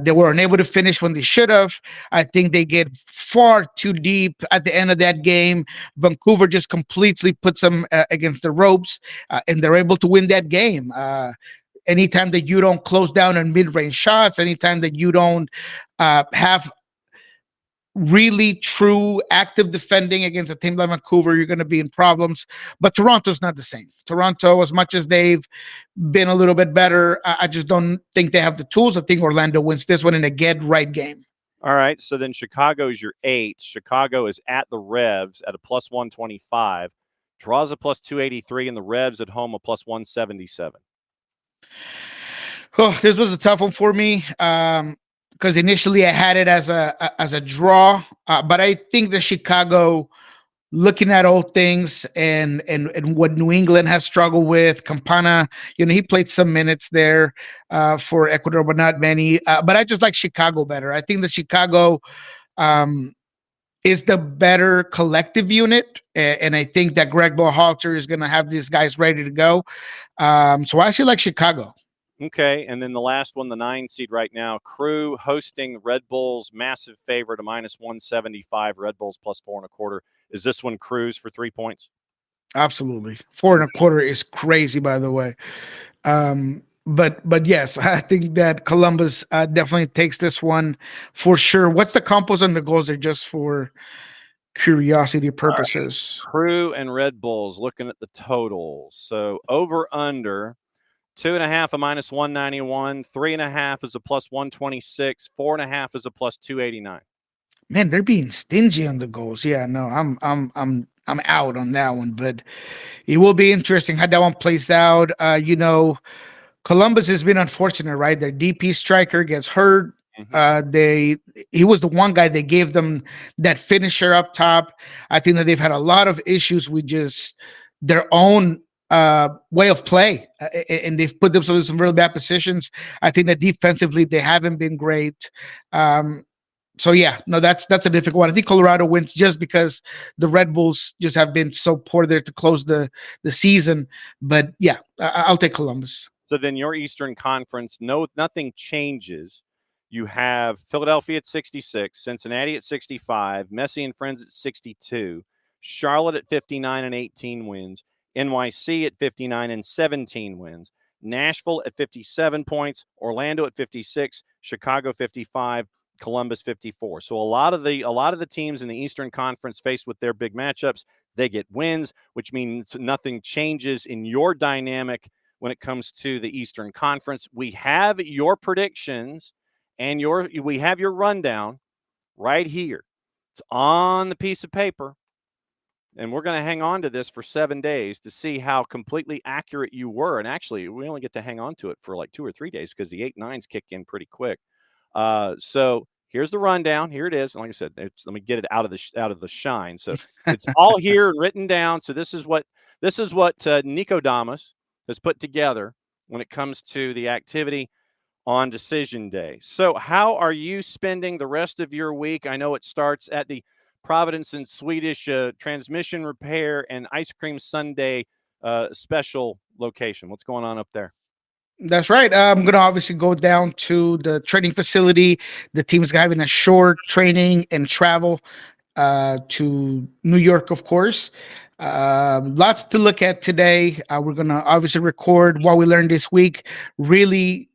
They were unable to finish when they should have. I think they get far too deep at the end of that game. Vancouver just completely puts them against the ropes, and they're able to win that game. Anytime that you don't close down on mid-range shots, anytime that you don't have really true active defending against a team like Vancouver, you're going to be in problems. But Toronto's not the same. Toronto, as much as they've been a little bit better, I just don't think they have the tools. I think Orlando wins this one in a get-right game. All right, so then Chicago is your 8. Chicago is at the Revs at a plus 125. Draws a plus 283, and the Revs at home a plus 177. Oh, this was a tough one for me because initially I had it as a draw, but I think that Chicago, looking at all things and what New England has struggled with, Campana, he played some minutes there for Ecuador, but not many. But I just like Chicago better. I think that Chicago is the better collective unit, and I think that Greg Berhalter is going to have these guys ready to go. So I actually like Chicago. Okay, and then the last one, the 9 seed right now, Crew hosting Red Bulls, massive favorite, a minus 175. Red Bulls plus 4.25. Is this one Crew's for 3 points? Absolutely. 4.25 is crazy, by the way. But yes, I think that Columbus definitely takes this one for sure. What's the compos on the goals there, just for curiosity purposes? Right. Crew and Red Bulls, looking at the totals. So over under 2.5 a minus 191, 3.5 is a plus 126, 4.5 is a plus 289. Man, they're being stingy on the goals. Yeah, no, I'm out on that one, but it will be interesting how that one plays out. Columbus has been unfortunate, right? Their DP striker gets hurt. He was the one guy they gave them that finisher up top. I think that they've had a lot of issues with just their own way of play, and they've put themselves in some really bad positions. I think that defensively they haven't been great. So yeah, no, that's a difficult one. I think Colorado wins just because the Red Bulls just have been so poor there to close the season. But yeah, I'll take Columbus. So then your Eastern Conference, nothing changes. You have Philadelphia at 66, Cincinnati at 65, Messi and friends at 62, Charlotte at 59 and 18 wins, NYC at 59 and 17 wins, Nashville at 57 points, Orlando at 56, Chicago 55, Columbus 54. So a lot of the teams in the Eastern Conference faced with their big matchups, they get wins, which means nothing changes in your dynamic when it comes to the Eastern Conference. We have your predictions and we have your rundown right here. It's on the piece of paper. And we're going to hang on to this for 7 days to see how completely accurate you were. And actually, we only get to hang on to it for like 2 or 3 days because the 8-9s kick in pretty quick. So here's the rundown. Here it is. And like I said, let me get it out of the shine. So it's all here and written down. So this is what Nico Damas has put together when it comes to the activity on decision day. So how are you spending the rest of your week? I know it starts at the Providence and Swedish transmission repair and ice cream sundae special location. What's going on up there? That's right. I'm going to obviously go down to the training facility. The team's having a short training and travel to New York, of course. Lots to look at today. We're going to obviously record what we learned this week. Really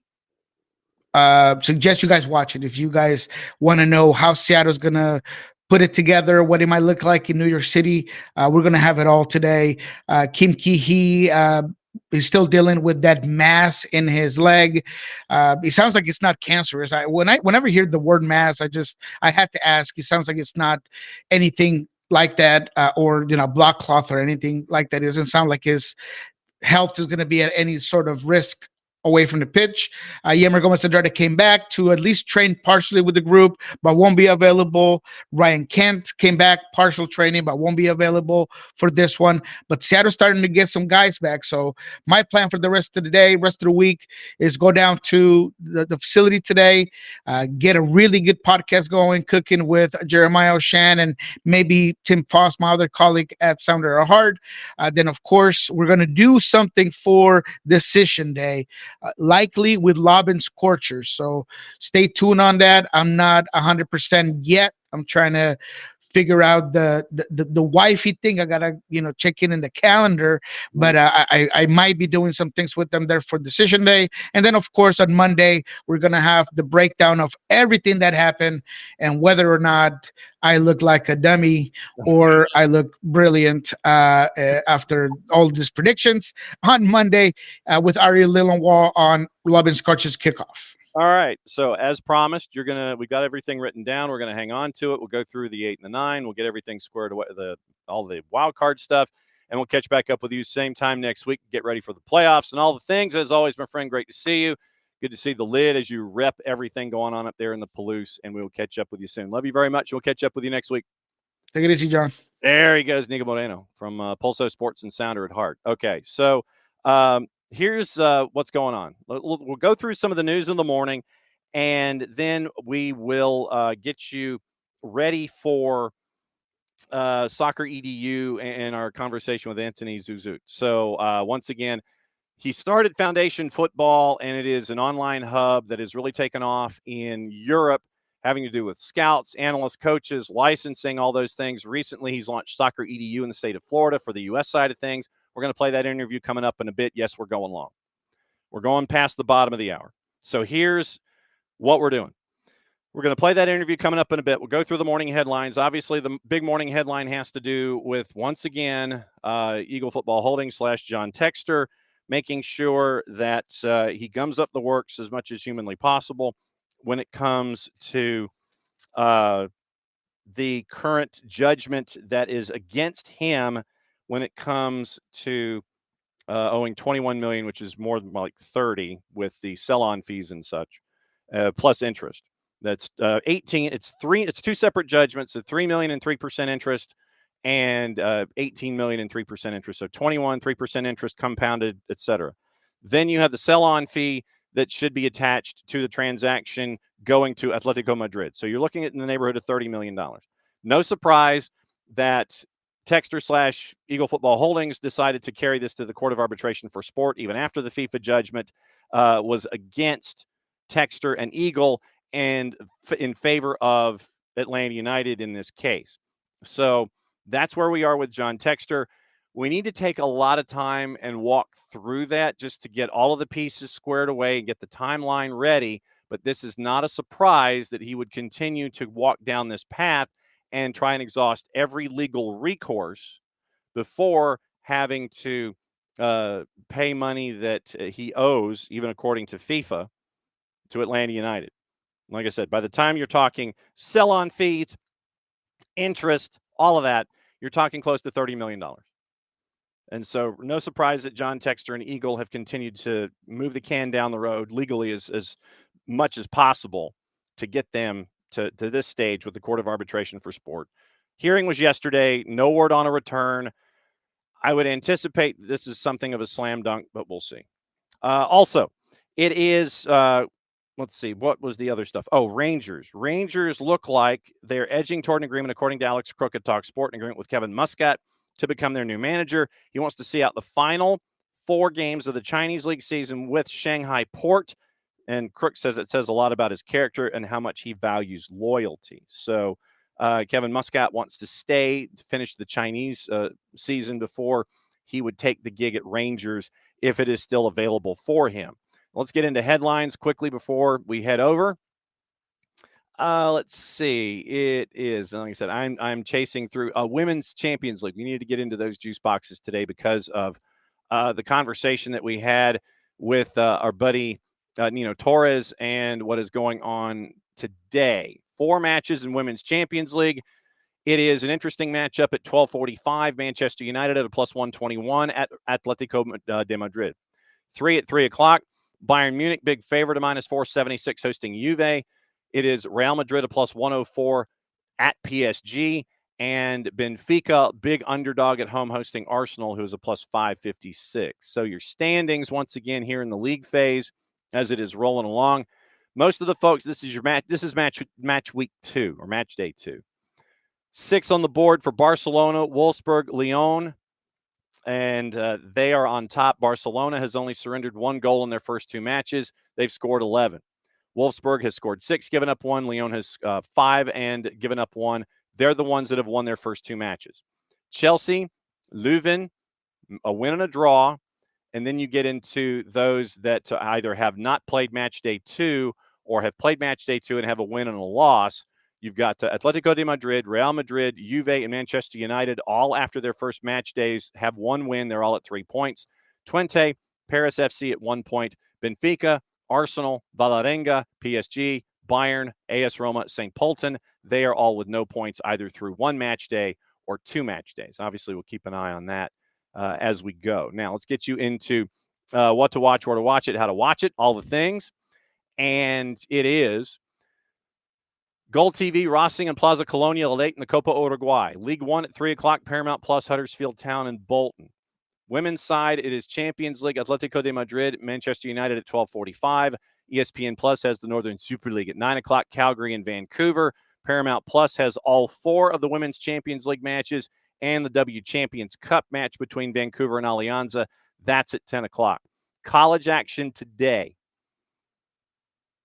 suggest you guys watch it if you guys want to know how Seattle's going to put it together, what it might look like in New York City. We're going to have it all today. Kim Ki-hee is still dealing with that mass in his leg. It sounds like it's not cancerous. Whenever I hear the word mass, I had to ask. It sounds like it's not anything like that, or blood clot or anything like that. It doesn't sound like his health is going to be at any sort of risk away from the pitch. Yemer Gomez-Andrade came back to at least train partially with the group, but won't be available. Ryan Kent came back, partial training, but won't be available for this one. But Seattle's starting to get some guys back. So my plan for the rest of the day, rest of the week, is go down to the facility today, get a really good podcast going, cooking with Jeremiah O'Shan and maybe Tim Foss, my other colleague at Sounder of Heart. Then, of course, we're going to do something for Decision Day. Likely with Lobbin Scorchers. So stay tuned on that. I'm not 100% yet. I'm trying to figure out the wifey thing. I gotta check in the calendar, but I might be doing some things with them there for Decision Day. And then of course on Monday we're gonna have the breakdown of everything that happened and whether or not I look like a dummy or I look brilliant after all these predictions on Monday with Ari Lillenwall on Lobbin Scorchers kickoff. All right. So as promised, we've got everything written down. We're going to hang on to it. We'll go through the 8 and the 9. We'll get everything squared away, all the wild card stuff, and we'll catch back up with you same time next week. Get ready for the playoffs and all the things. As always, my friend, great to see you. Good to see the lid as you rep everything going on up there in the Palouse, and we will catch up with you soon. Love you very much. We'll catch up with you next week. Take it easy, John. There he goes, Niko Moreno from Pulso Sports and Sounder at Heart. Okay, so here's what's going on. We'll go through some of the news in the morning, and then we will get you ready for Soccer EDU and our conversation with Anthony Zuzut. So once again, he started Foundation Football, and it is an online hub that has really taken off in Europe, having to do with scouts, analysts, coaches, licensing, all those things. Recently, he's launched Soccer EDU in the state of Florida for the U.S. side of things. We're going to play that interview coming up in a bit. Yes, we're going long. We're going past the bottom of the hour. So here's what we're doing. We're going to play that interview coming up in a bit. We'll go through the morning headlines. Obviously, the big morning headline has to do with, once again, Eagle Football Holdings / John Texter, making sure that he gums up the works as much as humanly possible when it comes to the current judgment that is against him when it comes to owing $21 million, which is more than like 30 with the sell-on fees and such, plus interest. That's 18. It's two separate judgments: of $3 million and 3% interest, and 18 million and 3% interest. So 21, 3% interest compounded, etc. Then you have the sell-on fee that should be attached to the transaction going to Atletico Madrid. So you're looking at in the neighborhood of $30 million. No surprise that Texter / Eagle Football Holdings decided to carry this to the Court of Arbitration for Sport, even after the FIFA judgment was against Texter and Eagle and in favor of Atlanta United in this case. So that's where we are with John Texter. We need to take a lot of time and walk through that just to get all of the pieces squared away and get the timeline ready but this is not a surprise that he would continue to walk down this path and try and exhaust every legal recourse before having to pay money that he owes, even according to FIFA, to Atlanta United. Like I said, by the time you're talking sell-on fees, interest, all of that, you're talking close to $30 million. And so no surprise that John Textor and Eagle have continued to move the can down the road legally as much as possible to get them to this stage with the Court of Arbitration for Sport. Hearing was yesterday, no word on a return. I would anticipate this is something of a slam dunk, but we'll see. Also, it is, let's see, what was the other stuff? Oh, Rangers. Rangers look like they're edging toward an agreement, according to Alex Crook at Talk Sport, an agreement with Kevin Muscat to become their new manager. He wants to see out the final 4 games of the Chinese League season with Shanghai Port. And Crook says it says a lot about his character and how much he values loyalty. So Kevin Muscat wants to stay to finish the Chinese season before he would take the gig at Rangers if it is still available for him. Let's get into headlines quickly before we head over. Let's see. It is, like I said, I'm chasing through a Women's Champions League. We needed to get into those juice boxes today because of the conversation that we had with our buddy Nino Torres and what is going on today. 4 matches in Women's Champions League. It is an interesting matchup at 12:45. Manchester United at a +121 at Atletico de Madrid. 3 at 3 o'clock. Bayern Munich, big favorite, of -476, hosting Juve. It is Real Madrid, a +104 at PSG. And Benfica, big underdog at home, hosting Arsenal, who is a +556. So your standings, once again, here in the league phase, as it is rolling along. Most of the folks, this is your match. This is match week 2 or match day 2. 6 on the board for Barcelona, Wolfsburg, Lyon, and they are on top. Barcelona has only surrendered 1 goal in their first 2 matches. They've scored 11. Wolfsburg has scored 6, given up 1. Lyon has 5 and given up 1. They're the ones that have won their first 2 matches. Chelsea, Leuven, a win and a draw. And then you get into those that either have not played match day 2 or have played match day 2 and have a win and a loss. You've got Atletico de Madrid, Real Madrid, Juve, and Manchester United, all after their first match days, have 1 win. They're all at 3 points. Twente, Paris FC at 1 point. Benfica, Arsenal, Vålerenga, PSG, Bayern, AS Roma, St. Pölten. They are all with no points either through 1 match day or 2 match days. Obviously, we'll keep an eye on that as we go. Now, let's get you into what to watch, where to watch it, how to watch it, all the things. And it is GOLTV, Racing and Plaza Colonia, late in the Copa Uruguay. League 1 at 3 o'clock, Paramount Plus, Huddersfield Town and Bolton. Women's side, it is Champions League, Atletico de Madrid, Manchester United at 12:45. ESPN Plus has the Northern Super League at 9 o'clock, Calgary and Vancouver. Paramount Plus has all 4 of the Women's Champions League matches and the W Champions Cup match between Vancouver and Alianza. That's at 10 o'clock. College action today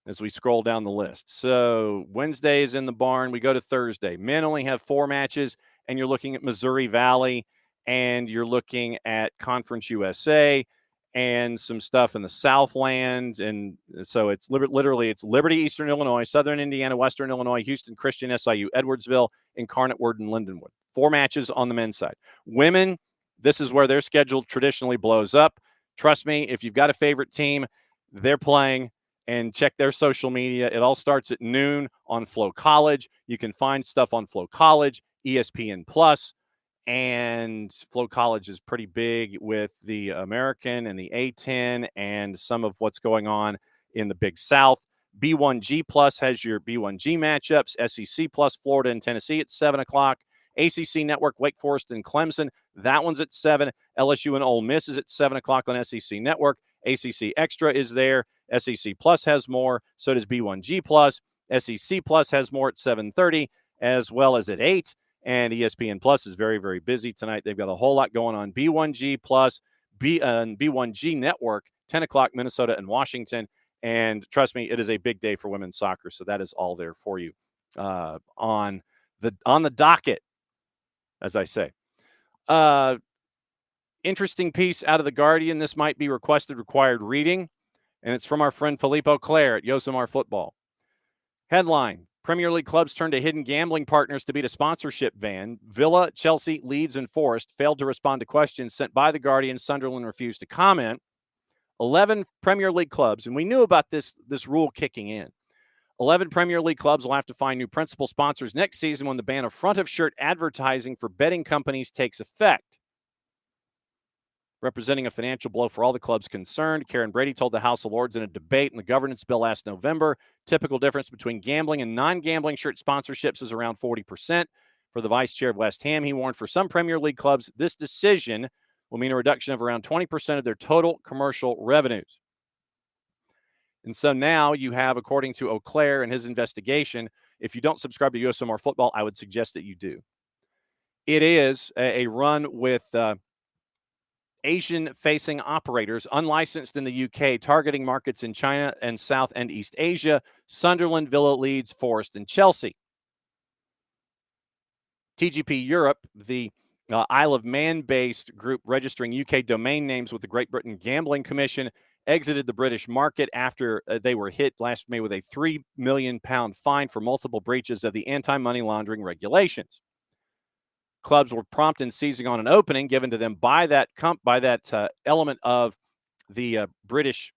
as we scroll down the list. So Wednesday is in the barn. We go to Thursday. Men only have 4 matches, and you're looking at Missouri Valley, and you're looking at Conference USA and some stuff in the Southland. And so it's literally it's Liberty, Eastern Illinois, Southern Indiana, Western Illinois, Houston Christian, SIU, Edwardsville, Incarnate Word, and Lindenwood. 4 matches on the men's side. Women, this is where their schedule traditionally blows up. Trust me, if you've got a favorite team, they're playing, and check their social media. It all starts at noon on Flow College. You can find stuff on Flow College, ESPN Plus, and Flow College is pretty big with the American and the A10 and some of what's going on in the Big South. B1G Plus has your B1G matchups. SEC Plus, Florida and Tennessee at 7 o'clock. ACC Network, Wake Forest and Clemson. That one's at 7. LSU and Ole Miss is at 7 o'clock on SEC Network. ACC Extra is there. SEC Plus has more. So does B1G Plus. SEC Plus has more at 7:30 as well as at 8. And ESPN Plus is very, very busy tonight. They've got a whole lot going on. B1G Plus, B1G Network, 10 o'clock, Minnesota and Washington. And trust me, it is a big day for women's soccer. So that is all there for you on the docket, as I say. Interesting piece out of The Guardian. This might be required reading. And it's from our friend Philippe Auclair at Yosemite Football. Headline, Premier League clubs turned to hidden gambling partners to beat a sponsorship ban. Villa, Chelsea, Leeds, and Forest failed to respond to questions sent by The Guardian. Sunderland refused to comment. 11 Premier League clubs, and we knew about this rule kicking in. 11 Premier League clubs will have to find new principal sponsors next season when the ban of front-of-shirt advertising for betting companies takes effect. Representing a financial blow for all the clubs concerned, Karen Brady told the House of Lords in a debate in the governance bill last November, typical difference between gambling and non-gambling shirt sponsorships is around 40%. For the vice chair of West Ham, he warned for some Premier League clubs, this decision will mean a reduction of around 20% of their total commercial revenues. And so now you have, according to Auclair and his investigation, if you don't subscribe to USMR Football, I would suggest that you do. It is a run with Asian-facing operators, unlicensed in the UK, targeting markets in China and South and East Asia, Sunderland, Villa, Leeds, Forest, and Chelsea. TGP Europe, the Isle of Man-based group registering UK domain names with the Great Britain Gambling Commission, exited the British market after they were hit last May with a £3 million fine for multiple breaches of the anti-money laundering regulations. Clubs were prompt in seizing on an opening given to them by that element of the British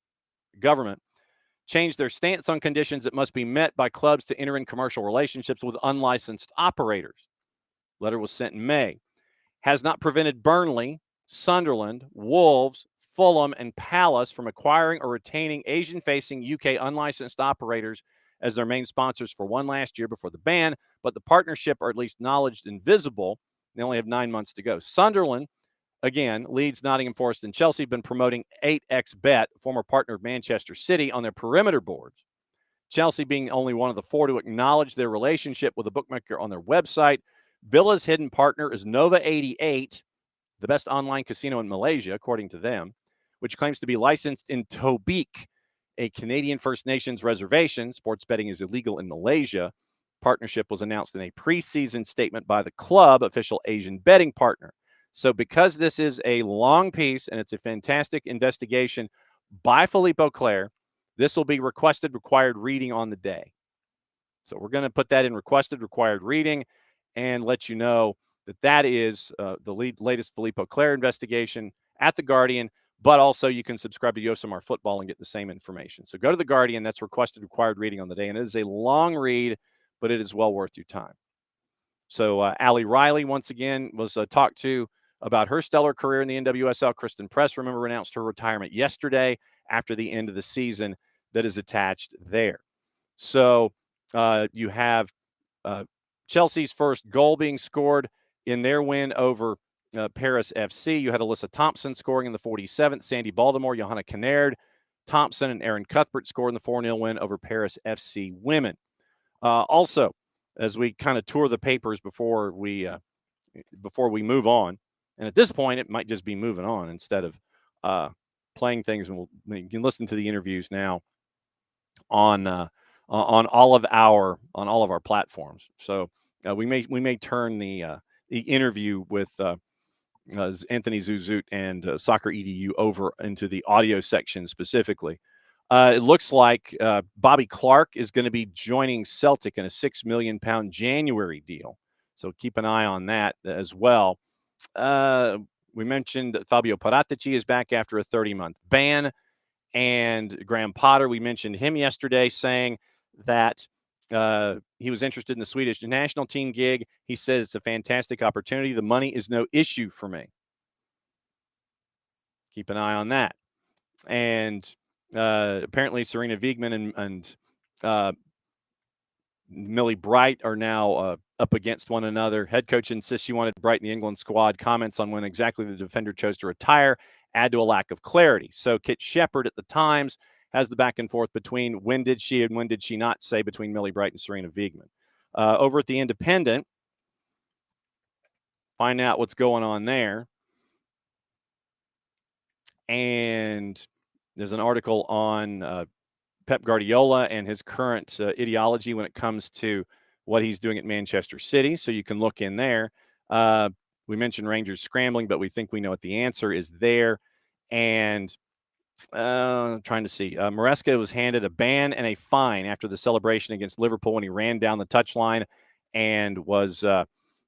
government, changed their stance on conditions that must be met by clubs to enter in commercial relationships with unlicensed operators. Letter was sent in May. Has not prevented Burnley, Sunderland, Wolves, Fulham, and Palace from acquiring or retaining Asian-facing UK unlicensed operators as their main sponsors for one last year before the ban, but the partnership are at least acknowledged and visible. They only have 9 months to go. Sunderland, again, Leeds, Nottingham Forest, and Chelsea have been promoting 8xBet, former partner of Manchester City, on their perimeter boards. Chelsea being only one of the 4 to acknowledge their relationship with a bookmaker on their website. Villa's hidden partner is Nova 88, the best online casino in Malaysia, according to them, which claims to be licensed in Tobique, a Canadian First Nations reservation. Sports betting is illegal in Malaysia. Partnership was announced in a preseason statement by the club, official Asian betting partner. So because this is a long piece and it's a fantastic investigation by Philippe Auclair, this will be requested required reading on the day. So we're going to put that in requested required reading and let you know that is the latest Philippe Auclair investigation at The Guardian, but also you can subscribe to Yosemite Football and get the same information. So go to The Guardian. That's requested required reading on the day, and it is a long read, but it is well worth your time. So Allie Riley, once again, was talked to about her stellar career in the NWSL. Kristen Press, remember, announced her retirement yesterday after the end of the season that is attached there. So you have Chelsea's first goal being scored in their win over Paris FC. You had Alyssa Thompson scoring in the 47th, Sandy Baltimore, Johanna Kinnaird, Thompson, and Aaron Cuthbert scored in the 4-0 win over Paris FC women. Also, as we kind of tour the papers before we move on, and at this point, it might just be moving on instead of playing things, and you can listen to the interviews now on all of our platforms. So we may turn the interview with Anthony Zuzut and Soccer EDU over into the audio section specifically. It looks like Bobby Clark is going to be joining Celtic in a £6 million January deal. So keep an eye on that as well. We mentioned Fabio Paratici is back after a 30-month ban. And Graham Potter, we mentioned him yesterday, saying that he was interested in the Swedish national team gig. He said it's a fantastic opportunity. The money is no issue for me. Keep an eye on that. And apparently Serena Wiegmann and Millie Bright are now up against one another. Head coach insists she wanted Bright in the England squad. Comments on when exactly the defender chose to retire add to a lack of clarity. So Kit Shepard at the Times has the back and forth between when did she and when did she not say between Millie Bright and Serena Wiegmann. Over at the Independent, find out what's going on there. And there's an article on Pep Guardiola and his current ideology when it comes to what he's doing at Manchester City. So you can look in there. We mentioned Rangers scrambling, but we think we know what the answer is there. And Trying to see. Maresca was handed a ban and a fine after the celebration against Liverpool when he ran down the touchline and was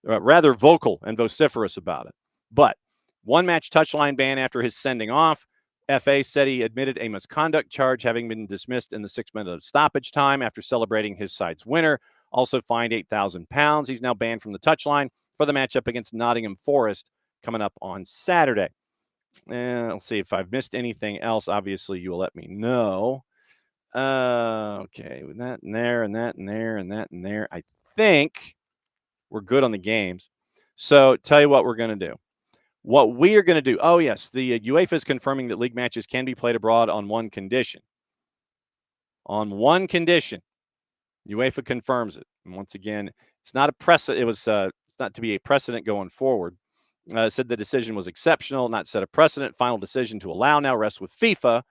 rather vocal and vociferous about it. But one-match touchline ban after his sending off. FA said he admitted a misconduct charge, having been dismissed in the 6 minute of stoppage time after celebrating his side's winner. Also fined £8,000. He's now banned from the touchline for the matchup against Nottingham Forest coming up on Saturday. Let's see if I've missed anything else. Obviously, you will let me know. Okay, with that and there and that and there and that and there, I think we're good on the games. So tell you what we're going to do. What we are going to do. Oh, yes, the UEFA is confirming that league matches can be played abroad on one condition. On one condition. UEFA confirms it. And once again, it's not a precedent. It was it's not to be a precedent going forward. Said the decision was exceptional, not set a precedent. Final decision to allow now rests with FIFA,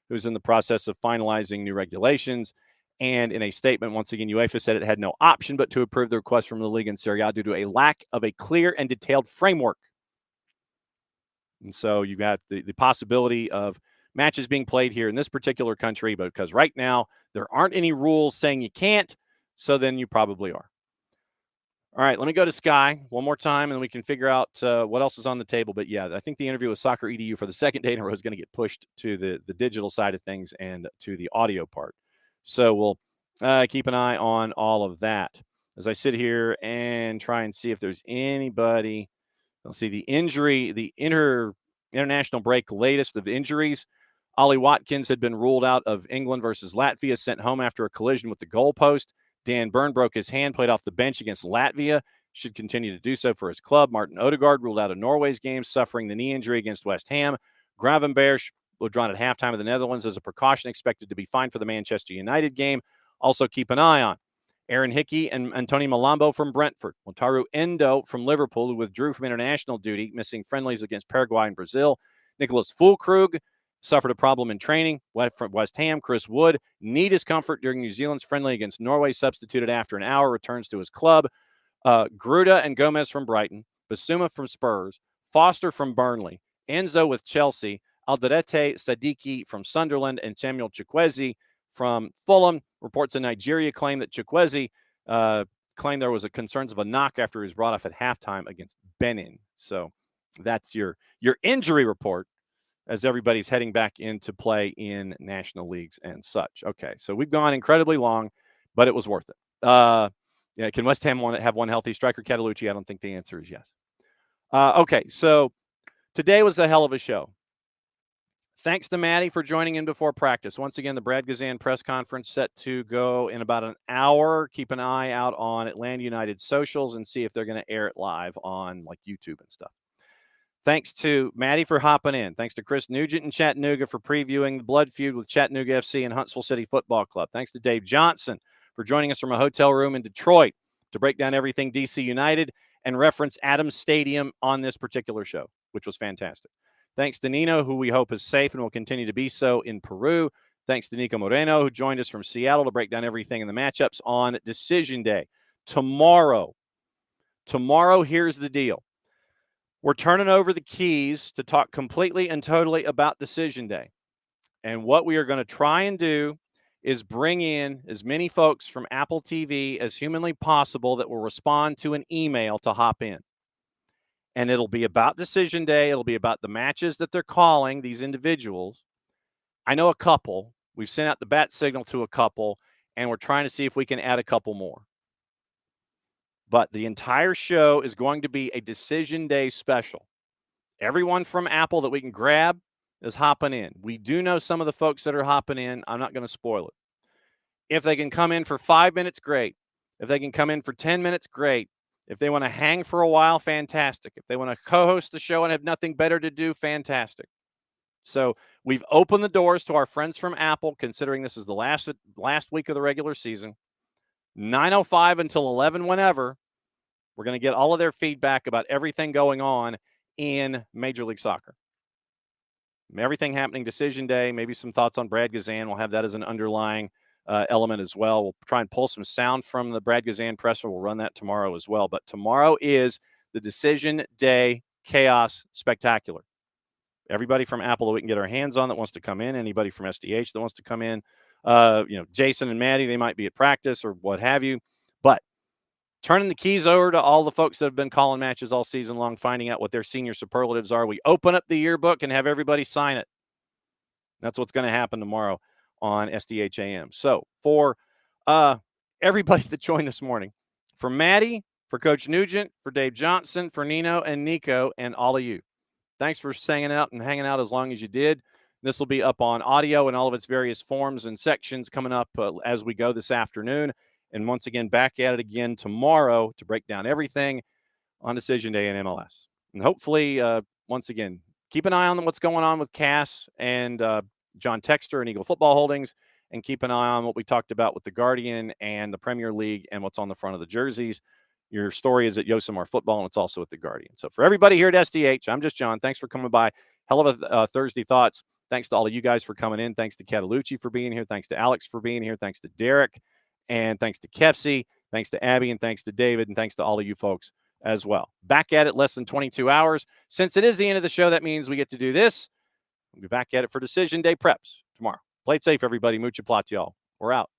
who's in the process of finalizing new regulations. And in a statement, once again, UEFA said it had no option but to approve the request from the league in Serie A due to a lack of a clear and detailed framework. And so you've got the possibility of matches being played here in this particular country, but because right now there aren't any rules saying you can't, so then you probably are. All right, let me go to Sky one more time, and then we can figure out what else is on the table. But, yeah, I think the interview with Soccer EDU for the second day in a row is going to get pushed to the digital side of things and to the audio part. So we'll keep an eye on all of that as I sit here and try and see if there's anybody. Let's see, the injury, the international break latest of injuries. Ollie Watkins had been ruled out of England versus Latvia, sent home after a collision with the goalpost. Dan Burn broke his hand, played off the bench against Latvia, should continue to do so for his club. Martin Odegaard ruled out of Norway's game, suffering the knee injury against West Ham. Gravenberch withdrawn at halftime of the Netherlands as a precaution, expected to be fine for the Manchester United game. Also keep an eye on Aaron Hickey and Anthony Malambo from Brentford. Wataru Endo from Liverpool, who withdrew from international duty, missing friendlies against Paraguay and Brazil. Nicholas Füllkrug suffered a problem in training. West Ham, Chris Wood, knee discomfort during New Zealand's friendly against Norway, substituted after an hour, returns to his club. Gruda and Gomez from Brighton, Basuma from Spurs, Foster from Burnley, Enzo with Chelsea, Alderete Sadiki from Sunderland, and Samuel Chukwueze from Fulham. Reports in Nigeria claim that Chukwueze claimed there was concerns of a knock after he was brought off at halftime against Benin. So that's your injury report as everybody's heading back into play in national leagues and such. Okay, so we've gone incredibly long, but it was worth it. Yeah, can West Ham have one healthy striker, Catalucci? I don't think the answer is yes. Okay, so today was a hell of a show. Thanks to Maddie for joining in before practice. Once again, the Brad Guzan press conference set to go in about an hour. Keep an eye out on Atlanta United socials and see if they're going to air it live on like YouTube and stuff. Thanks to Maddie for hopping in. Thanks to Chris Nugent in Chattanooga for previewing the blood feud with Chattanooga FC and Huntsville City Football Club. Thanks to Dave Johnson for joining us from a hotel room in Detroit to break down everything DC United and reference Adams Stadium on this particular show, which was fantastic. Thanks to Nino, who we hope is safe and will continue to be so in Peru. Thanks to Niko Moreno, who joined us from Seattle to break down everything in the matchups on Decision Day. Tomorrow, here's the deal. We're turning over the keys to talk completely and totally about Decision Day. And what we are going to try and do is bring in as many folks from Apple TV as humanly possible that will respond to an email to hop in. And it'll be about Decision Day. It'll be about the matches that they're calling, these individuals. I know a couple. We've sent out the bat signal to a couple, and we're trying to see if we can add a couple more. But the entire show is going to be a Decision Day special. Everyone from Apple that we can grab is hopping in. We do know some of the folks that are hopping in. I'm not going to spoil it. If they can come in for 5 minutes, great. If they can come in for 10 minutes, great. If they want to hang for a while, fantastic. If they want to co-host the show and have nothing better to do, fantastic. So we've opened the doors to our friends from Apple, considering this is the last week of the regular season. 9:05 until 11 whenever. We're going to get all of their feedback about everything going on in Major League Soccer. Everything happening Decision Day, maybe some thoughts on Brad Guzan. We'll have that as an underlying element as well. We'll try and pull some sound from the Brad Guzan presser. We'll run that tomorrow as well. But tomorrow is the Decision Day Chaos Spectacular. everybody from Apple that we can get our hands on that wants to come in, anybody from SDH that wants to come in, Jason and Maddie, they might be at practice or what have you. But turning the keys over to all the folks that have been calling matches all season long, finding out what their senior superlatives are. We open up the yearbook and have everybody sign it. That's what's going to happen tomorrow on SDH AM. So for everybody that joined this morning, for Maddie, for Coach Nugent, for Dave Johnson, for Nino and Nico, and all of you, thanks for hanging out as long as you did. This will be up on audio in all of its various forms and sections coming up as we go this afternoon. And once again, back at it again tomorrow to break down everything on Decision Day in MLS. And hopefully, once again, keep an eye on what's going on with Cass and John Texter and Eagle Football Holdings, and keep an eye on what we talked about with the Guardian and the Premier League and what's on the front of the jerseys. Your story is at Yosemite Football, and it's also at the Guardian. So for everybody here at SDH, I'm just John. Thanks for coming by. Hell of a Thursday Thoughts. Thanks to all of you guys for coming in. Thanks to Catalucci for being here. Thanks to Alex for being here. Thanks to Derek. And thanks to Kefsey. Thanks to Abby. And thanks to David. And thanks to all of you folks as well. Back at it less than 22 hours. Since it is the end of the show, that means we get to do this. We'll be back at it for Decision Day preps tomorrow. Play it safe, everybody. Mucha plot, y'all. We're out.